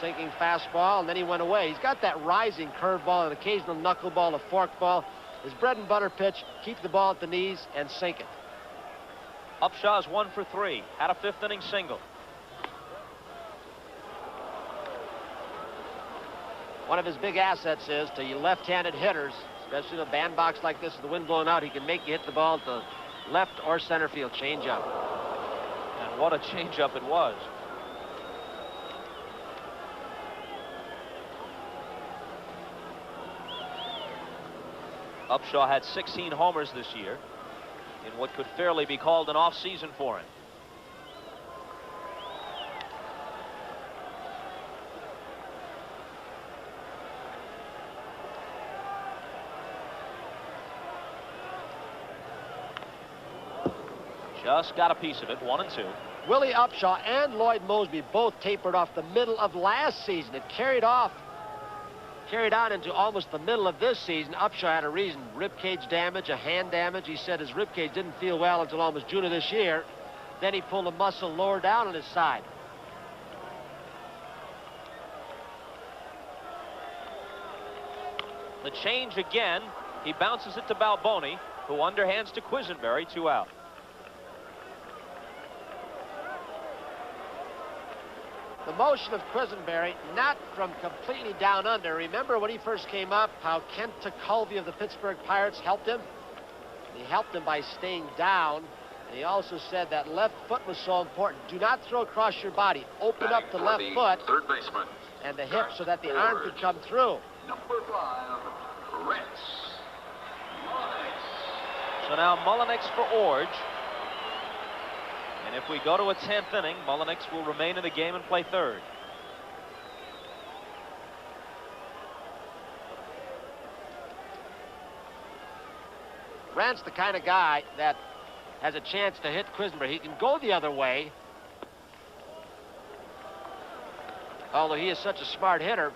B: Sinking fastball, and then he went away. He's got that rising curveball, an occasional knuckleball, a forkball. His bread and butter pitch, keep the ball at the knees and sink it.
A: Upshaw's 1 for 3. Had a 5th inning single.
B: One of his big assets is to you left-handed hitters, especially in a bandbox like this with the wind blowing out, he can make you hit the ball to left or center field changeup.
A: And what a changeup it was. Upshaw had 16 homers this year in what could fairly be called an off-season for him. Just got a piece of it, 1-2.
B: Willie Upshaw and Lloyd Moseby both tapered off the middle of last season. It carried on into almost the middle of this season. Upshaw had a reason, rib cage damage, a hand damage. He said his rib cage didn't feel well until almost June of this year. Then he pulled a muscle lower down on his side.
A: The change again. He bounces it to Balboni, who underhands to Quisenberry, 2 out.
B: The motion of Quisenberry, not from completely down under. Remember when he first came up, how Kent Tekulve of the Pittsburgh Pirates helped him? He helped him by staying down. And he also said that left foot was so important. Do not throw across your body. Open up the left foot
F: third baseman
B: and the hip so that the arm could come through.
F: Number 5, Rance Mullenix.
A: So now Mullenix for Orge. And if we go to a 10th inning, Mullenix will remain in the game and play third.
B: Rance the kind of guy that has a chance to hit Quisenberry. He can go the other way. Although he is such a smart hitter,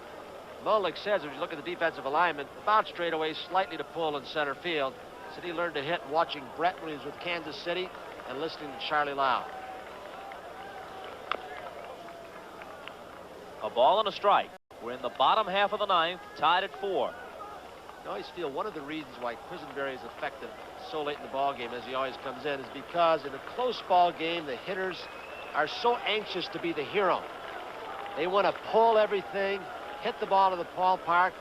B: Mullenix says, if you look at the defensive alignment, about straightaway, slightly to pull in center field. Said he learned to hit watching Brett when he was with Kansas City and listening to Charlie Lau.
A: A ball and a strike. We're in the bottom half of the 9th, tied at 4.
B: I always feel one of the reasons why Quisenberry is effective so late in the ball game, as he always comes in, is because in a close ball game, the hitters are so anxious to be the hero. They want to pull everything, hit the ball to the ballpark,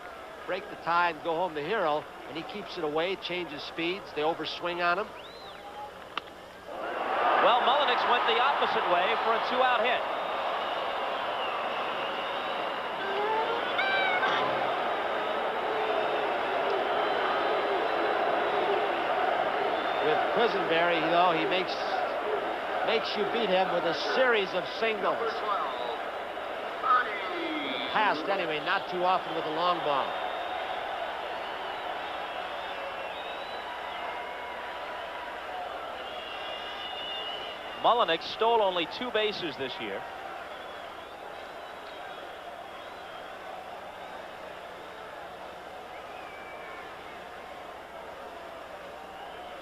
B: break the tie, and go home the hero. And he keeps it away, changes speeds. They overswing on him.
A: Well, Mullenix went the opposite way for a 2-out hit.
B: With Quisenberry, though, he makes you beat him with a series of singles. Passed anyway, not too often with a long ball.
A: Mullenix stole only 2 bases this year.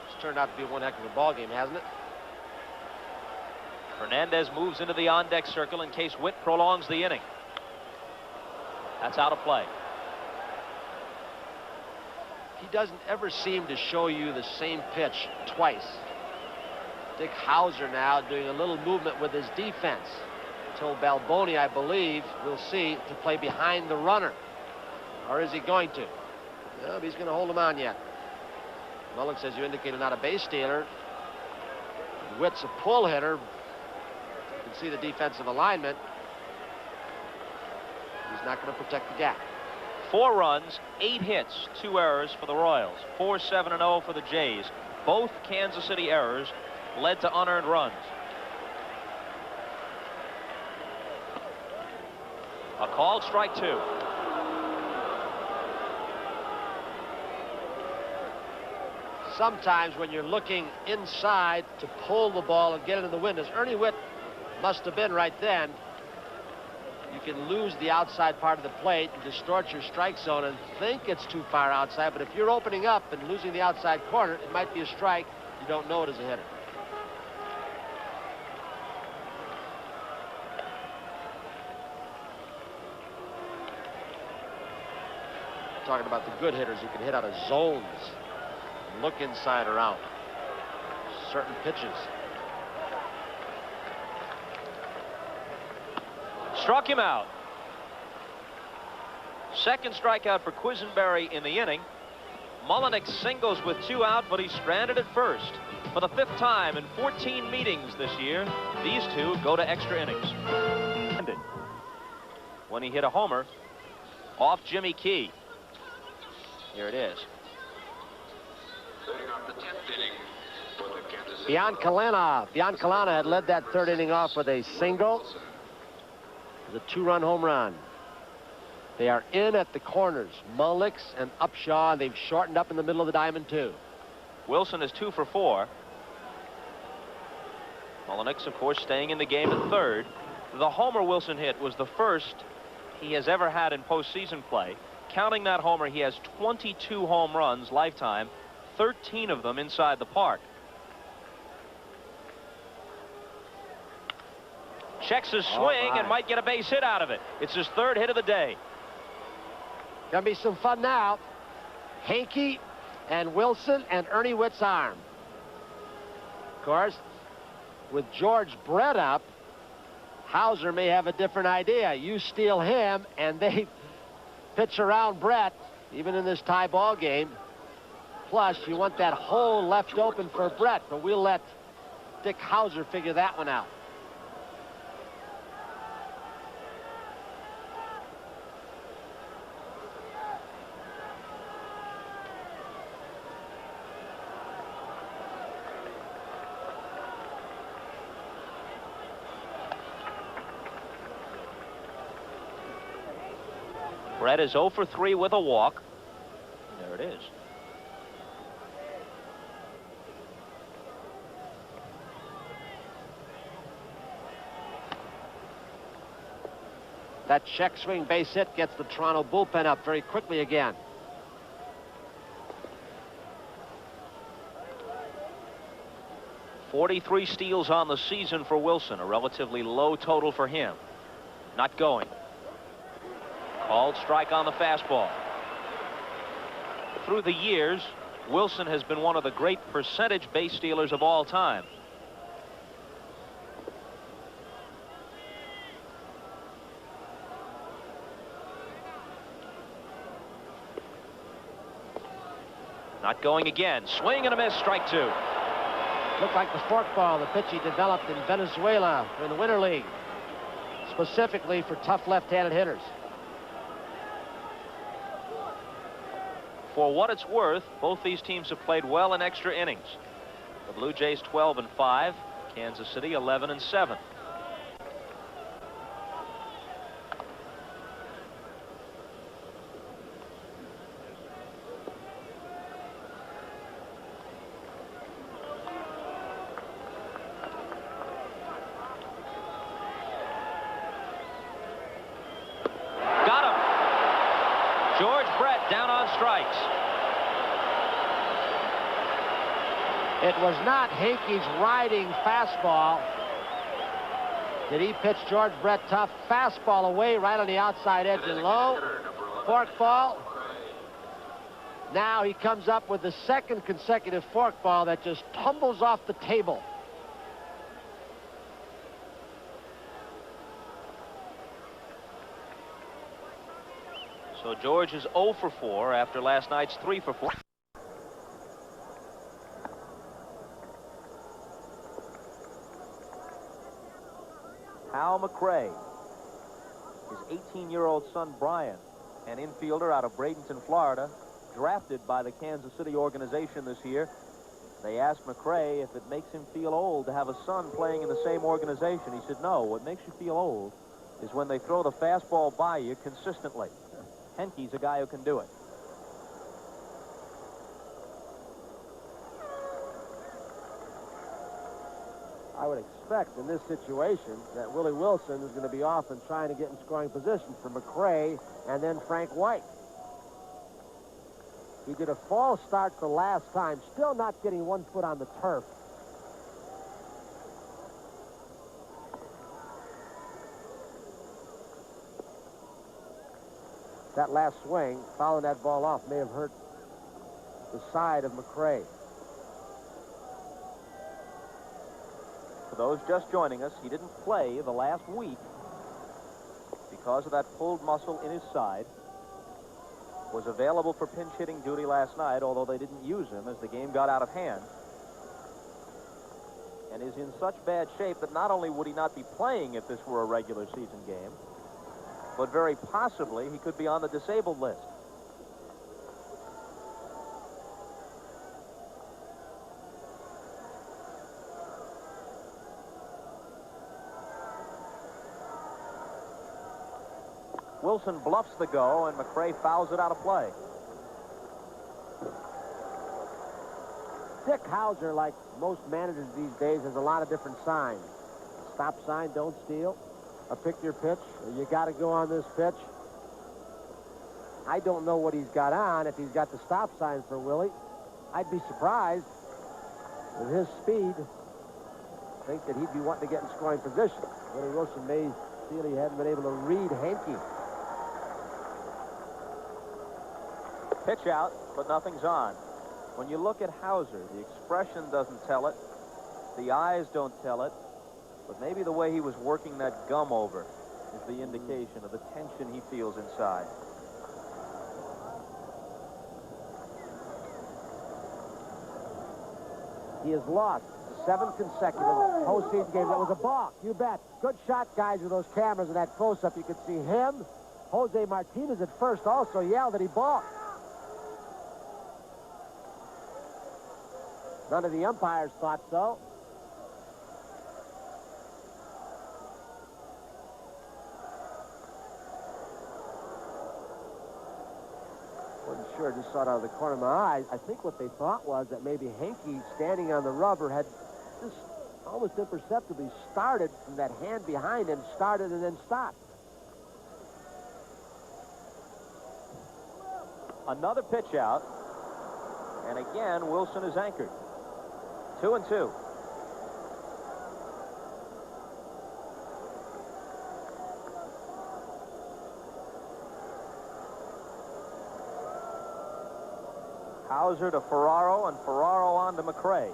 B: It's turned out to be one heck of a ball game, hasn't it?
A: Fernandez moves into the on-deck circle in case Witt prolongs the inning. That's out of play.
B: He doesn't ever seem to show you the same pitch twice. Dick Hauser now doing a little movement with his defense. Told Balboni, I believe, we'll see, to play behind the runner. Or is he going to? No, he's going to hold him on yet. Mullick says you indicated not a base stealer. Witt's a pull hitter. You can see the defensive alignment. He's not going to protect the gap.
A: 4 runs, 8 hits, 2 errors for the Royals. 4-7-0 for the Jays. Both Kansas City errors led to unearned runs. A called strike 2.
B: Sometimes when you're looking inside to pull the ball and get it in the wind, as Ernie Witt must have been right then, you can lose the outside part of the plate and distort your strike zone and think it's too far outside. But if you're opening up and losing the outside corner, it might be a strike. You don't know it as a hitter. Talking about the good hitters who can hit out of zones and look inside or out. Certain pitches.
A: Struck him out. Second strikeout for Quisenberry in the inning. Mullenix singles with 2 out, but he's stranded at first. For the 5th time in 14 meetings this year, these two go to extra innings. When he hit a homer off Jimmy Key. Here it is.
B: Biancalana had led that 3rd inning off with a single. The 2-run home run. They are in at the corners. Mullenix and Upshaw. They've shortened up in the middle of the diamond too.
A: Wilson is 2 for 4. Mullenix, of course, staying in the game at 3rd. The homer Wilson hit was the first he has ever had in postseason play. Counting that homer, he has 22 home runs lifetime, 13 of them inside the park. Checks his swing and might get a base hit out of it. It's his 3rd hit of the day.
B: Gonna be some fun now. Hanke and Wilson and Ernie Witt's arm. Of course, with George Brett up, Hauser may have a different idea. You steal him and they pitch around Brett, even in this tie ball game. Plus, you want that hole left open for Brett, but we'll let Dick Hauser figure that one out.
A: Brett is 0 for 3 with a walk. There it is.
B: That check swing base hit gets the Toronto bullpen up very quickly again.
A: .43 steals on the season for Wilson, a relatively low total for him. Not going. Called strike on the fastball. Through the years, Wilson has been one of the great percentage base stealers of all time. Not going again. Swing and a miss, strike 2.
B: Looked like the forkball, the pitch he developed in Venezuela in the Winter League, specifically for tough left-handed hitters.
A: For what it's worth, both these teams have played well in extra innings. The Blue Jays 12-5, Kansas City 11-7. Got him. George Brett down on strikes.
B: It was not Hanke's riding fastball. Did he pitch George Brett tough? Fastball away, right on the outside edge and low. Forkball. Now he comes up with the second consecutive forkball that just tumbles off the table.
A: So George is 0 for 4 after last night's 3 for 4. Hal McRae, his 18-year-old son Brian, an infielder out of Bradenton, Florida, drafted by the Kansas City organization this year. They asked McRae if it makes him feel old to have a son playing in the same organization. He said, no, what makes you feel old is when they throw the fastball by you consistently. Henke's a guy who can do it.
B: I would expect in this situation that Willie Wilson is going to be off and trying to get in scoring position for McRae and then Frank White. He did a false start the last time, still not getting 1 foot on the turf. That last swing, fouling that ball off, may have hurt the side of McRae.
A: For those just joining us, he didn't play the last week because of that pulled muscle in his side. Was available for pinch hitting duty last night, although they didn't use him as the game got out of hand. And is in such bad shape that not only would he not be playing if this were a regular season game, but very possibly he could be on the disabled list. Wilson bluffs the go, and McRae fouls it out of play.
B: Dick Hauser, like most managers these days, has a lot of different signs. Stop sign, don't steal. A pick your pitch. You got to go on this pitch. I don't know what he's got on, if he's got the stop sign for Willie. I'd be surprised with his speed. I think that he'd be wanting to get in scoring position. Willie Wilson may feel he hadn't been able to read Henke.
A: Pitch out, but nothing's on. When you look at Hauser, the expression doesn't tell it. The eyes don't tell it. But maybe the way he was working that gum over is the indication of the tension he feels inside.
B: He has lost 7 consecutive postseason games. That was a balk, you bet. Good shot, guys, with those cameras and that close-up. You could see him. Jose Martinez at first also yelled that he balked. None of the umpires thought so. Wasn't sure, just saw it out of the corner of my eyes. I think what they thought was that maybe Henke, standing on the rubber, had just almost imperceptibly started from that hand behind him, started and then stopped.
A: Another pitch out, and again, Wilson is anchored. 2-2. Hauser to Ferraro, and Ferraro on to McRae.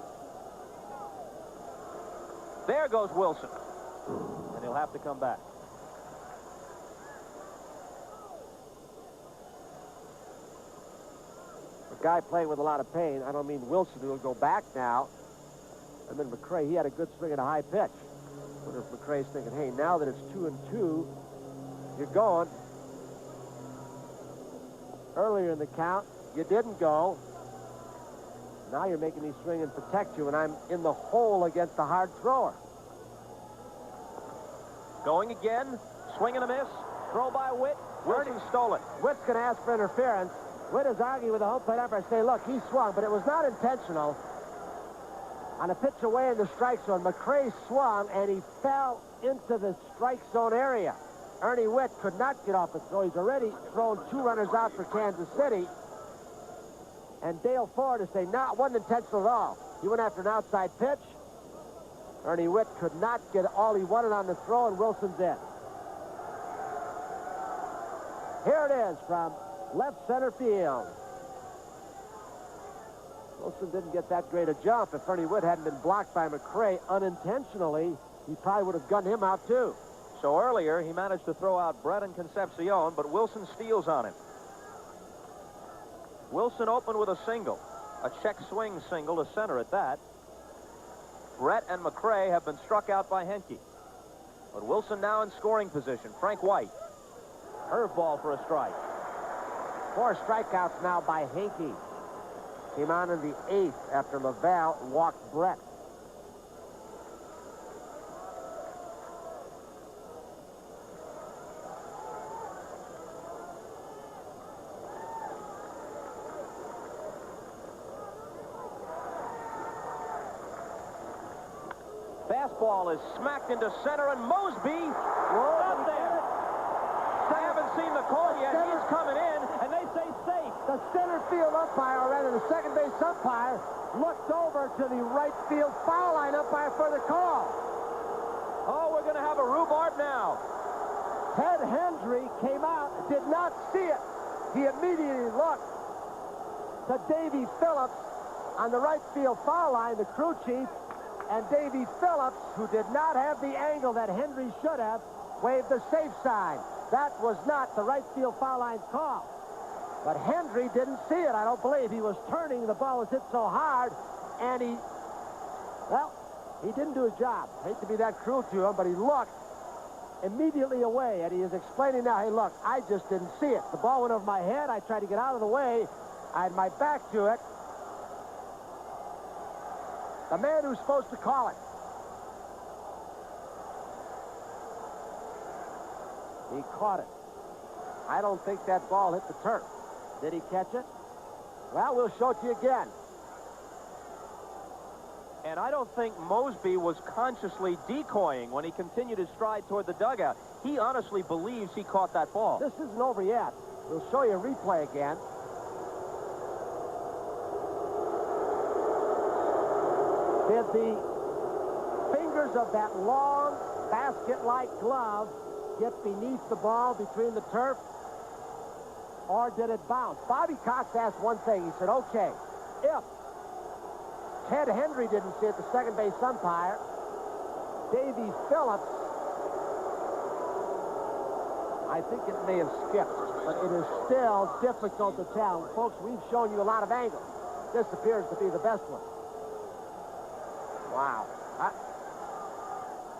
A: There goes Wilson, and he'll have to come back.
B: A guy playing with a lot of pain. I don't mean Wilson, who will go back now. I mean McRae, he had a good swing at a high pitch. I wonder if McRae's thinking, hey, now that it's 2-2, you're going. Earlier in the count, you didn't go. Now you're making me swing and protect you, and I'm in the hole against the hard thrower.
A: Going again, swing and a miss, throw by Witt. Wilson stole it.
B: Witt's going to ask for interference. Witt is arguing with the home plate umpire, say, look, he swung, but it was not intentional. On a pitch away in the strike zone, McRae swung, and he fell into the strike zone area. Ernie Witt could not get off the throw. He's already thrown 2 runners out for Kansas City. And Dale Ford is saying, no, it wasn't intentional at all. He went after an outside pitch. Ernie Witt could not get all he wanted on the throw, and Wilson's in. Here it is from left center field. Wilson didn't get that great a jump. If Ernie Witt hadn't been blocked by McRae unintentionally, he probably would have gunned him out too.
A: So earlier, he managed to throw out Brett and Concepcion, but Wilson steals on him. Wilson opened with a single, a check swing single to center at that. Brett and McRae have been struck out by Henke. But Wilson now in scoring position. Frank White. Curveball for a strike.
B: 4 strikeouts now by Henke. Came on in the 8th after Laval walked Brett.
A: Fastball is smacked into center, and Mosby got there. I haven't seen the call yet. He's coming in, and they say safe.
B: The center field umpire, or rather the second base umpire, looked over to the right field foul line umpire for the call.
A: Oh, we're going to have a rhubarb now.
B: Ted Hendry came out, did not see it. He immediately looked to Davy Phillips on the right field foul line, the crew chief, and Davy Phillips, who did not have the angle that Hendry should have, waved the safe sign. That was not the right field foul line call. But Hendry didn't see it, I don't believe. He was turning, the ball was hit so hard, and he didn't do his job. Hate to be that cruel to him, but he looked immediately away, and he is explaining now, hey, look, I just didn't see it. The ball went over my head. I tried to get out of the way. I had my back to it. The man who's supposed to call it. He caught it. I don't think that ball hit the turf. Did he catch it? Well, we'll show it to you again.
A: And I don't think Mosby was consciously decoying when he continued his stride toward the dugout. He honestly believes he caught that ball.
B: This isn't over yet. We'll show you a replay again. Did the fingers of that long basket-like glove get beneath the ball between the turf, or did it bounce? Bobby Cox asked one thing. He said, okay, if Ted Hendry didn't see it, the second base umpire, Davy Phillips, I think it may have skipped, but it is still difficult to tell. Folks, we've shown you a lot of angles. This appears to be the best one. Wow.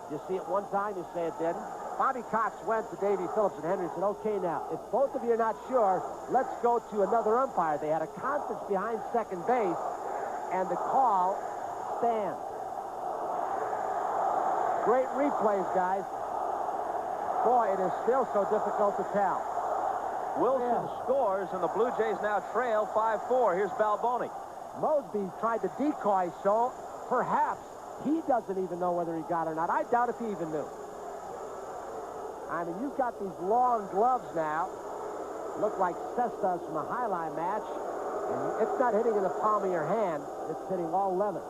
B: You see it one time, you say it didn't. Bobby Cox went to Davy Phillips and Henry and said, okay, now, if both of you are not sure, let's go to another umpire. They had a conference behind second base, and the call stands. Great replays, guys. Boy, it is still so difficult to tell.
A: Wilson scores, and the Blue Jays now trail 5-4. Here's Balboni.
B: Mosby tried to decoy, so perhaps he doesn't even know whether he got it or not. I doubt if he even knew. I mean, you've got these long gloves now. Look like Cestas from a highline match. And it's not hitting in the palm of your hand. It's hitting all leather.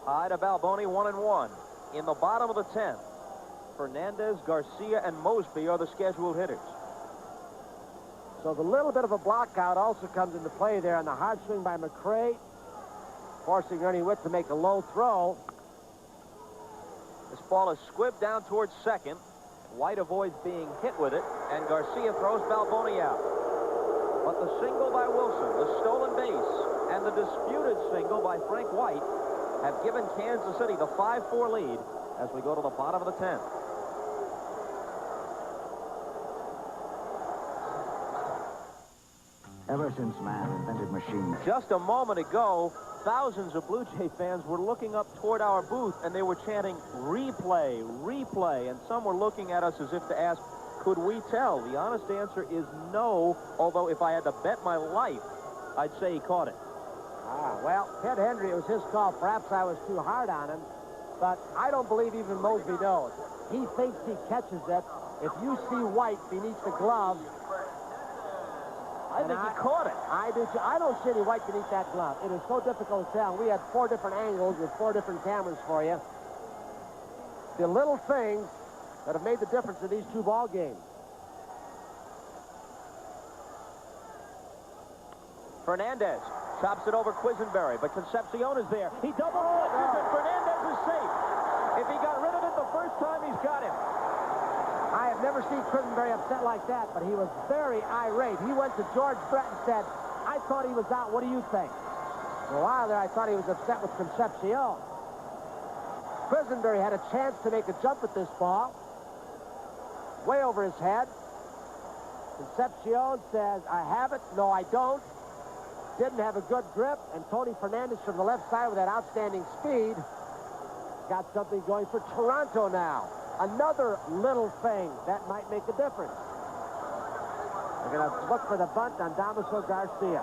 A: High to Balboni, 1-1. In the bottom of the 10th, Fernandez, Garcia, and Mosby are the scheduled hitters.
B: So the little bit of a block out also comes into play there on the hard swing by McRae, forcing Ernie Witt to make a low throw.
A: This ball is squibbed down towards second. White avoids being hit with it, and Garcia throws Balboni out. But the single by Wilson, the stolen base, and the disputed single by Frank White have given Kansas City the 5-4 lead as we go to the bottom of the 10th.
J: Ever since man invented machines.
A: Just a moment ago, thousands of Blue Jay fans were looking up toward our booth, and they were chanting, replay, replay, and some were looking at us as if to ask, could we tell? The honest answer is no, although if I had to bet my life, I'd say he caught it.
B: Well, Ted Hendry, it was his call. Perhaps I was too hard on him, but I don't believe even Mosby knows. He thinks he catches it. If you see white beneath the glove,
A: I think he caught it.
B: I do too. I don't see any White can eat that glove. It is so difficult to tell. We had 4 different angles with 4 different cameras for you. The little things that have made the difference in these 2 ball games.
A: Fernandez chops it over Quisenberry, but Concepcion is there. He double clutches it. Fernandez is safe. If he got rid of it the first time, he's got him.
B: I have never seen Quisenberry upset like that, but he was very irate. He went to George Brett and said, I thought he was out. What do you think? For a while there, I thought he was upset with Concepcion. Quisenberry had a chance to make a jump at this ball. Way over his head. Concepcion says, I have it. No, I don't. Didn't have a good grip. And Tony Fernandez from the left side with that outstanding speed got something going for Toronto now. Another little thing that might make a difference. They're going to look for the bunt on Damaso Garcia.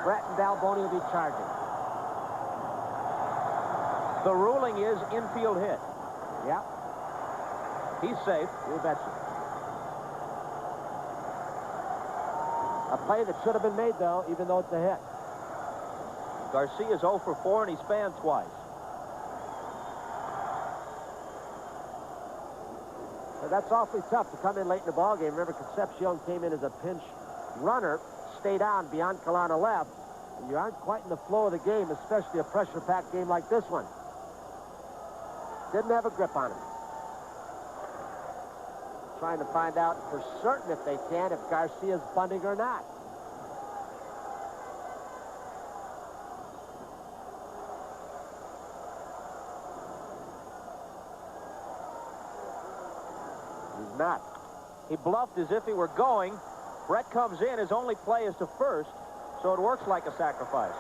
B: Brett and Balboni will be charging.
A: The ruling is infield hit.
B: Yep.
A: He's safe.
B: You betcha. A play that should have been made, though, even though it's a hit.
A: Garcia's 0 for 4, and he's fanned twice.
B: But that's awfully tough to come in late in the ballgame. Remember, Concepcion came in as a pinch runner, stayed on beyond Calana left. And you aren't quite in the flow of the game, especially a pressure-packed game like this one. Didn't have a grip on him. Trying to find out for certain, if they can, if Garcia's bunting or not. He's not.
A: He bluffed as if he were going. Brett comes in. His only play is to first, so it works like a sacrifice.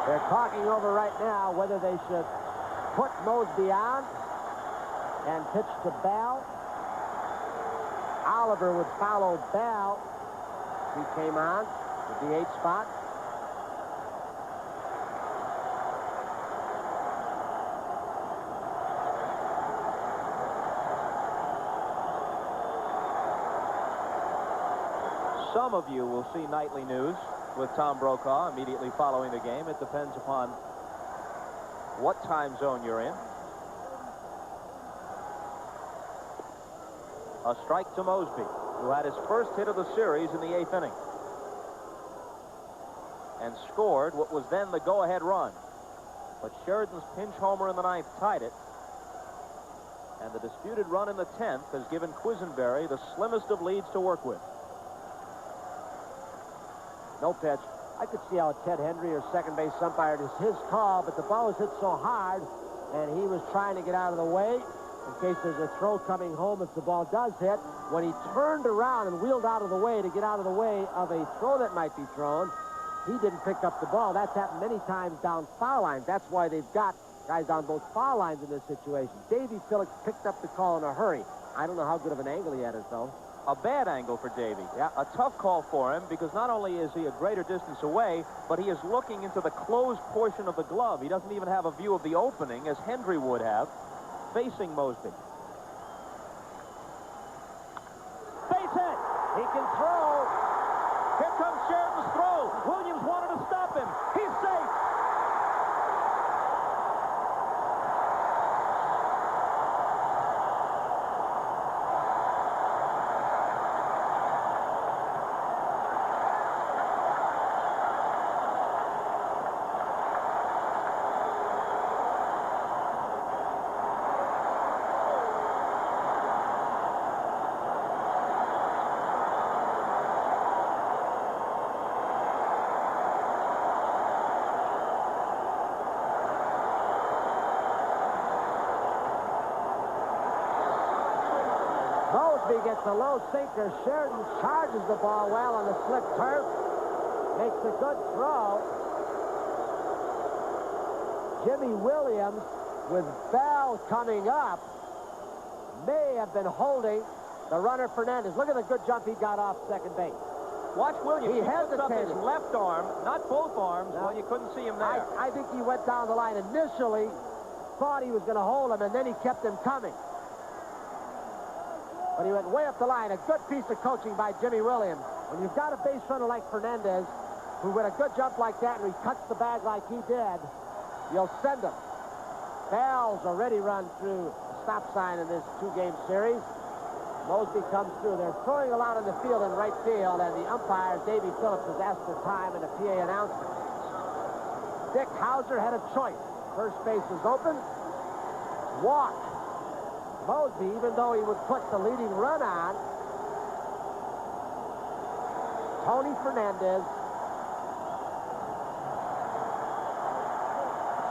B: They're talking over right now whether they should put Mosby on and pitch to Bell. Oliver would follow Bell. He came on the DH spot.
A: Some of you will see nightly news with Tom Brokaw immediately following the game. It depends upon what time zone you're in. A strike to Mosby, who had his first hit of the series in the 8th inning and scored what was then the go-ahead run. But Sheridan's pinch homer in the 9th tied it, and the disputed run in the 10th has given Quisenberry the slimmest of leads to work with.
B: No pitch. I could see how Ted Hendry or second base umpire, it is his call, but the ball was hit so hard, and he was trying to get out of the way in case there's a throw coming home if the ball does hit. When he turned around and wheeled out of the way to get out of the way of a throw that might be thrown, he didn't pick up the ball. That's happened many times down foul lines. That's why they've got guys down both foul lines in this situation. Davey Phillips picked up the call in a hurry. I don't know how good of an angle he had it, though.
A: A bad angle for Davey. Yeah. A tough call for him because not only is he a greater distance away, but he is looking into the closed portion of the glove. He doesn't even have a view of the opening, as Hendry would have, facing Mosby. Base hit. He can throw. Here comes Sheridan's throw. Williams wanted to stop him. He's safe.
B: Mosby gets a low sinker. Sheridan charges the ball well on the slick turf. Makes a good throw. Jimmy Williams with Bell coming up. may have been holding the runner Fernandez. Look at the good jump he got off second base.
A: Watch Williams.
B: He
A: puts up his
B: hesitated.
A: left arm, not both arms.
B: No.
A: Well, you couldn't see him there.
B: I think he went down the line initially, thought he was going to hold him, and then he kept him coming. But he went way up the line. A good piece of coaching by Jimmy Williams. When you've got a base runner like Fernandez, who with a good jump like that, and he cuts the bag like he did, you'll send him. Bell's already run through a stop sign in this two-game series. Mosby comes through. They're throwing a lot in the field in right field, and the umpire, Davey Phillips, has asked for time in the PA announcement. Dick Hauser had a choice. First base is open. Walk. Mosby, even though he would put the leading run on, Tony Fernandez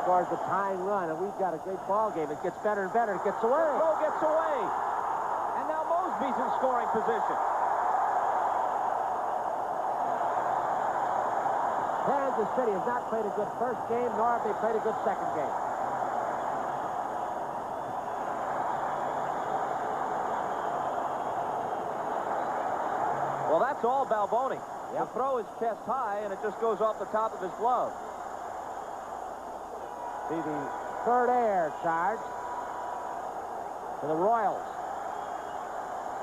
B: scores the tying run, and we've got a great ball game. It gets better and better. It gets away.
A: Throw gets away. And now Mosby's in scoring position.
B: Kansas City has not played a good first game, nor have they played a good second game.
A: Well, that's all Balboni. The throw is chest high, and it just goes off the top of his glove.
B: See the third air charge to the Royals.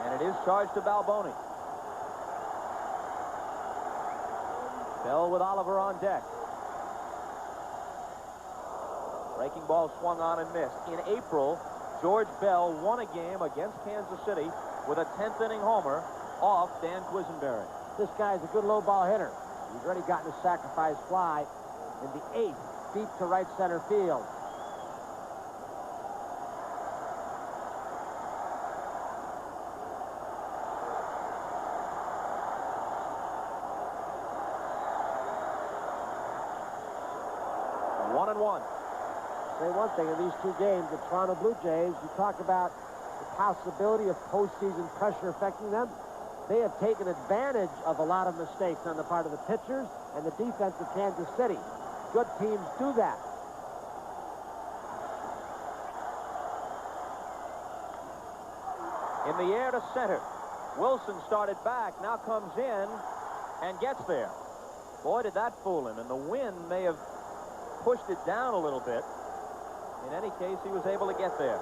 A: And it is charged to Balboni. Bell with Oliver on deck. Breaking ball swung on and missed. In April, George Bell won a game against Kansas City with a 10th inning homer off Dan Quisenberry.
B: This guy's a good low ball hitter. He's already gotten a sacrifice fly in the 8th, deep to right center field.
A: One and one.
B: Say one thing, in these two games, the Toronto Blue Jays, you talk about the possibility of postseason pressure affecting them. They have taken advantage of a lot of mistakes on the part of the pitchers and the defense of Kansas City. Good teams do that.
A: In the air to center. Wilson started back, now comes in and gets there. Boy, did that fool him, and the wind may have pushed it down a little bit. In any case, he was able to get there.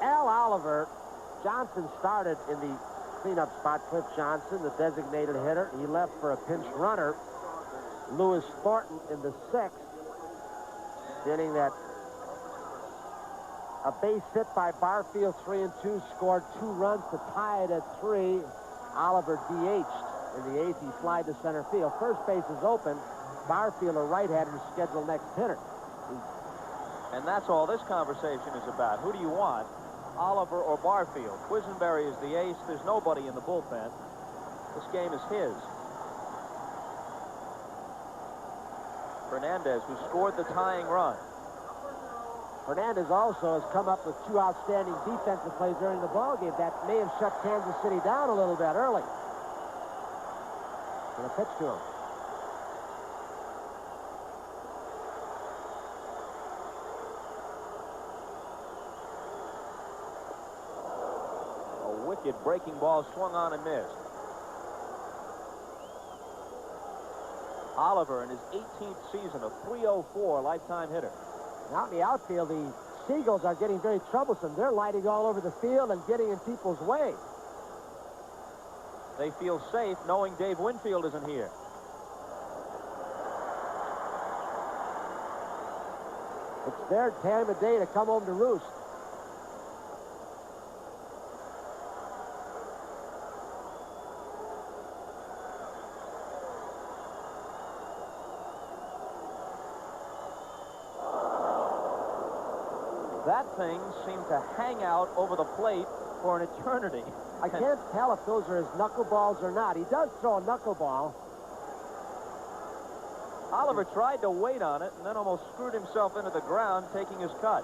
B: Al Oliver, Johnson started in the cleanup spot. Cliff Johnson, the designated hitter. He left for a pinch runner. Lewis Thornton in the 6th. Inning that a base hit by Barfield, 3-2, scored 2 runs to tie it at 3. Oliver DH'd in the 8th. He flied to center field. First base is open. Barfield, a right-hander, is scheduled next hitter.
A: And that's all this conversation is about. Who do you want, Oliver or Barfield? Quisenberry is the ace. There's nobody in the bullpen. This game is his. Fernandez, who scored the tying run.
B: Fernandez also has come up with 2 outstanding defensive plays during the ballgame. That may have shut Kansas City down a little bit early. Gonna pitch to him.
A: A wicked breaking ball swung on and missed. Oliver in his 18th season, a .304 lifetime hitter.
B: Out in the outfield, the Seagulls are getting very troublesome. They're lighting all over the field and getting in people's way.
A: They feel safe knowing Dave Winfield isn't here.
B: It's their time of day to come home to roost.
A: That thing seemed to hang out over the plate for an eternity.
B: I can't tell if those are his knuckleballs or not. He does throw a knuckleball.
A: Oliver tried to wait on it and then almost screwed himself into the ground taking his cut.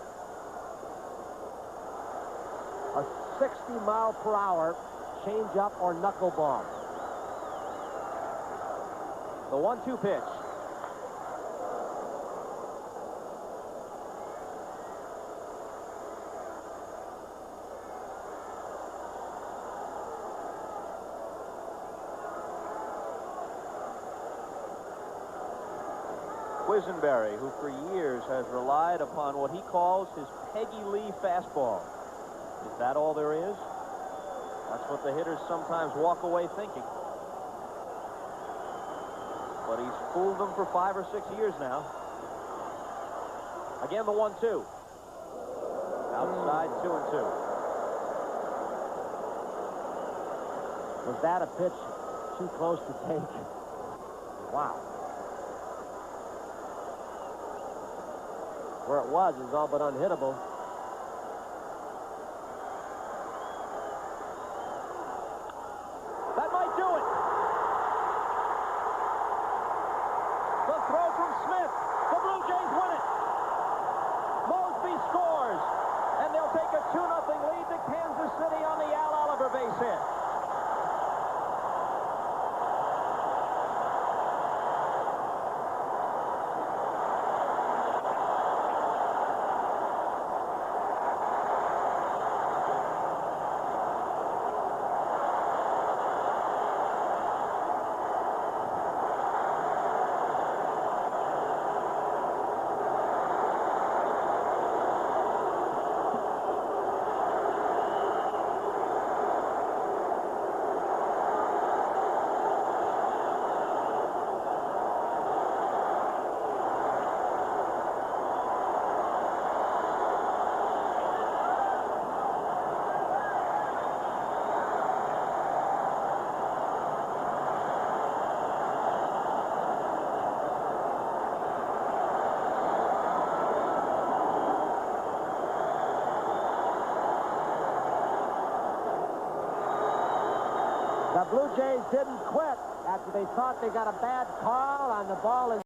B: A 60-mile-per-hour change-up or knuckleball.
A: The 1-2 pitch. Quisenberry, who for years has relied upon what he calls his Peggy Lee fastball. Is that all there is? That's what the hitters sometimes walk away thinking. But he's fooled them for 5 or 6 years now. Again, the 1-2. Outside, 2-2.
B: Was that a pitch too close to take? Wow. Where it was all but unhittable.
A: That might do it. The throw from Smith. The Blue Jays win it. Mosby scores. And they'll take a 2-0 lead to Kansas City on the Al Oliver base hit.
B: The Blue Jays didn't quit after they thought they got a bad call on the ball.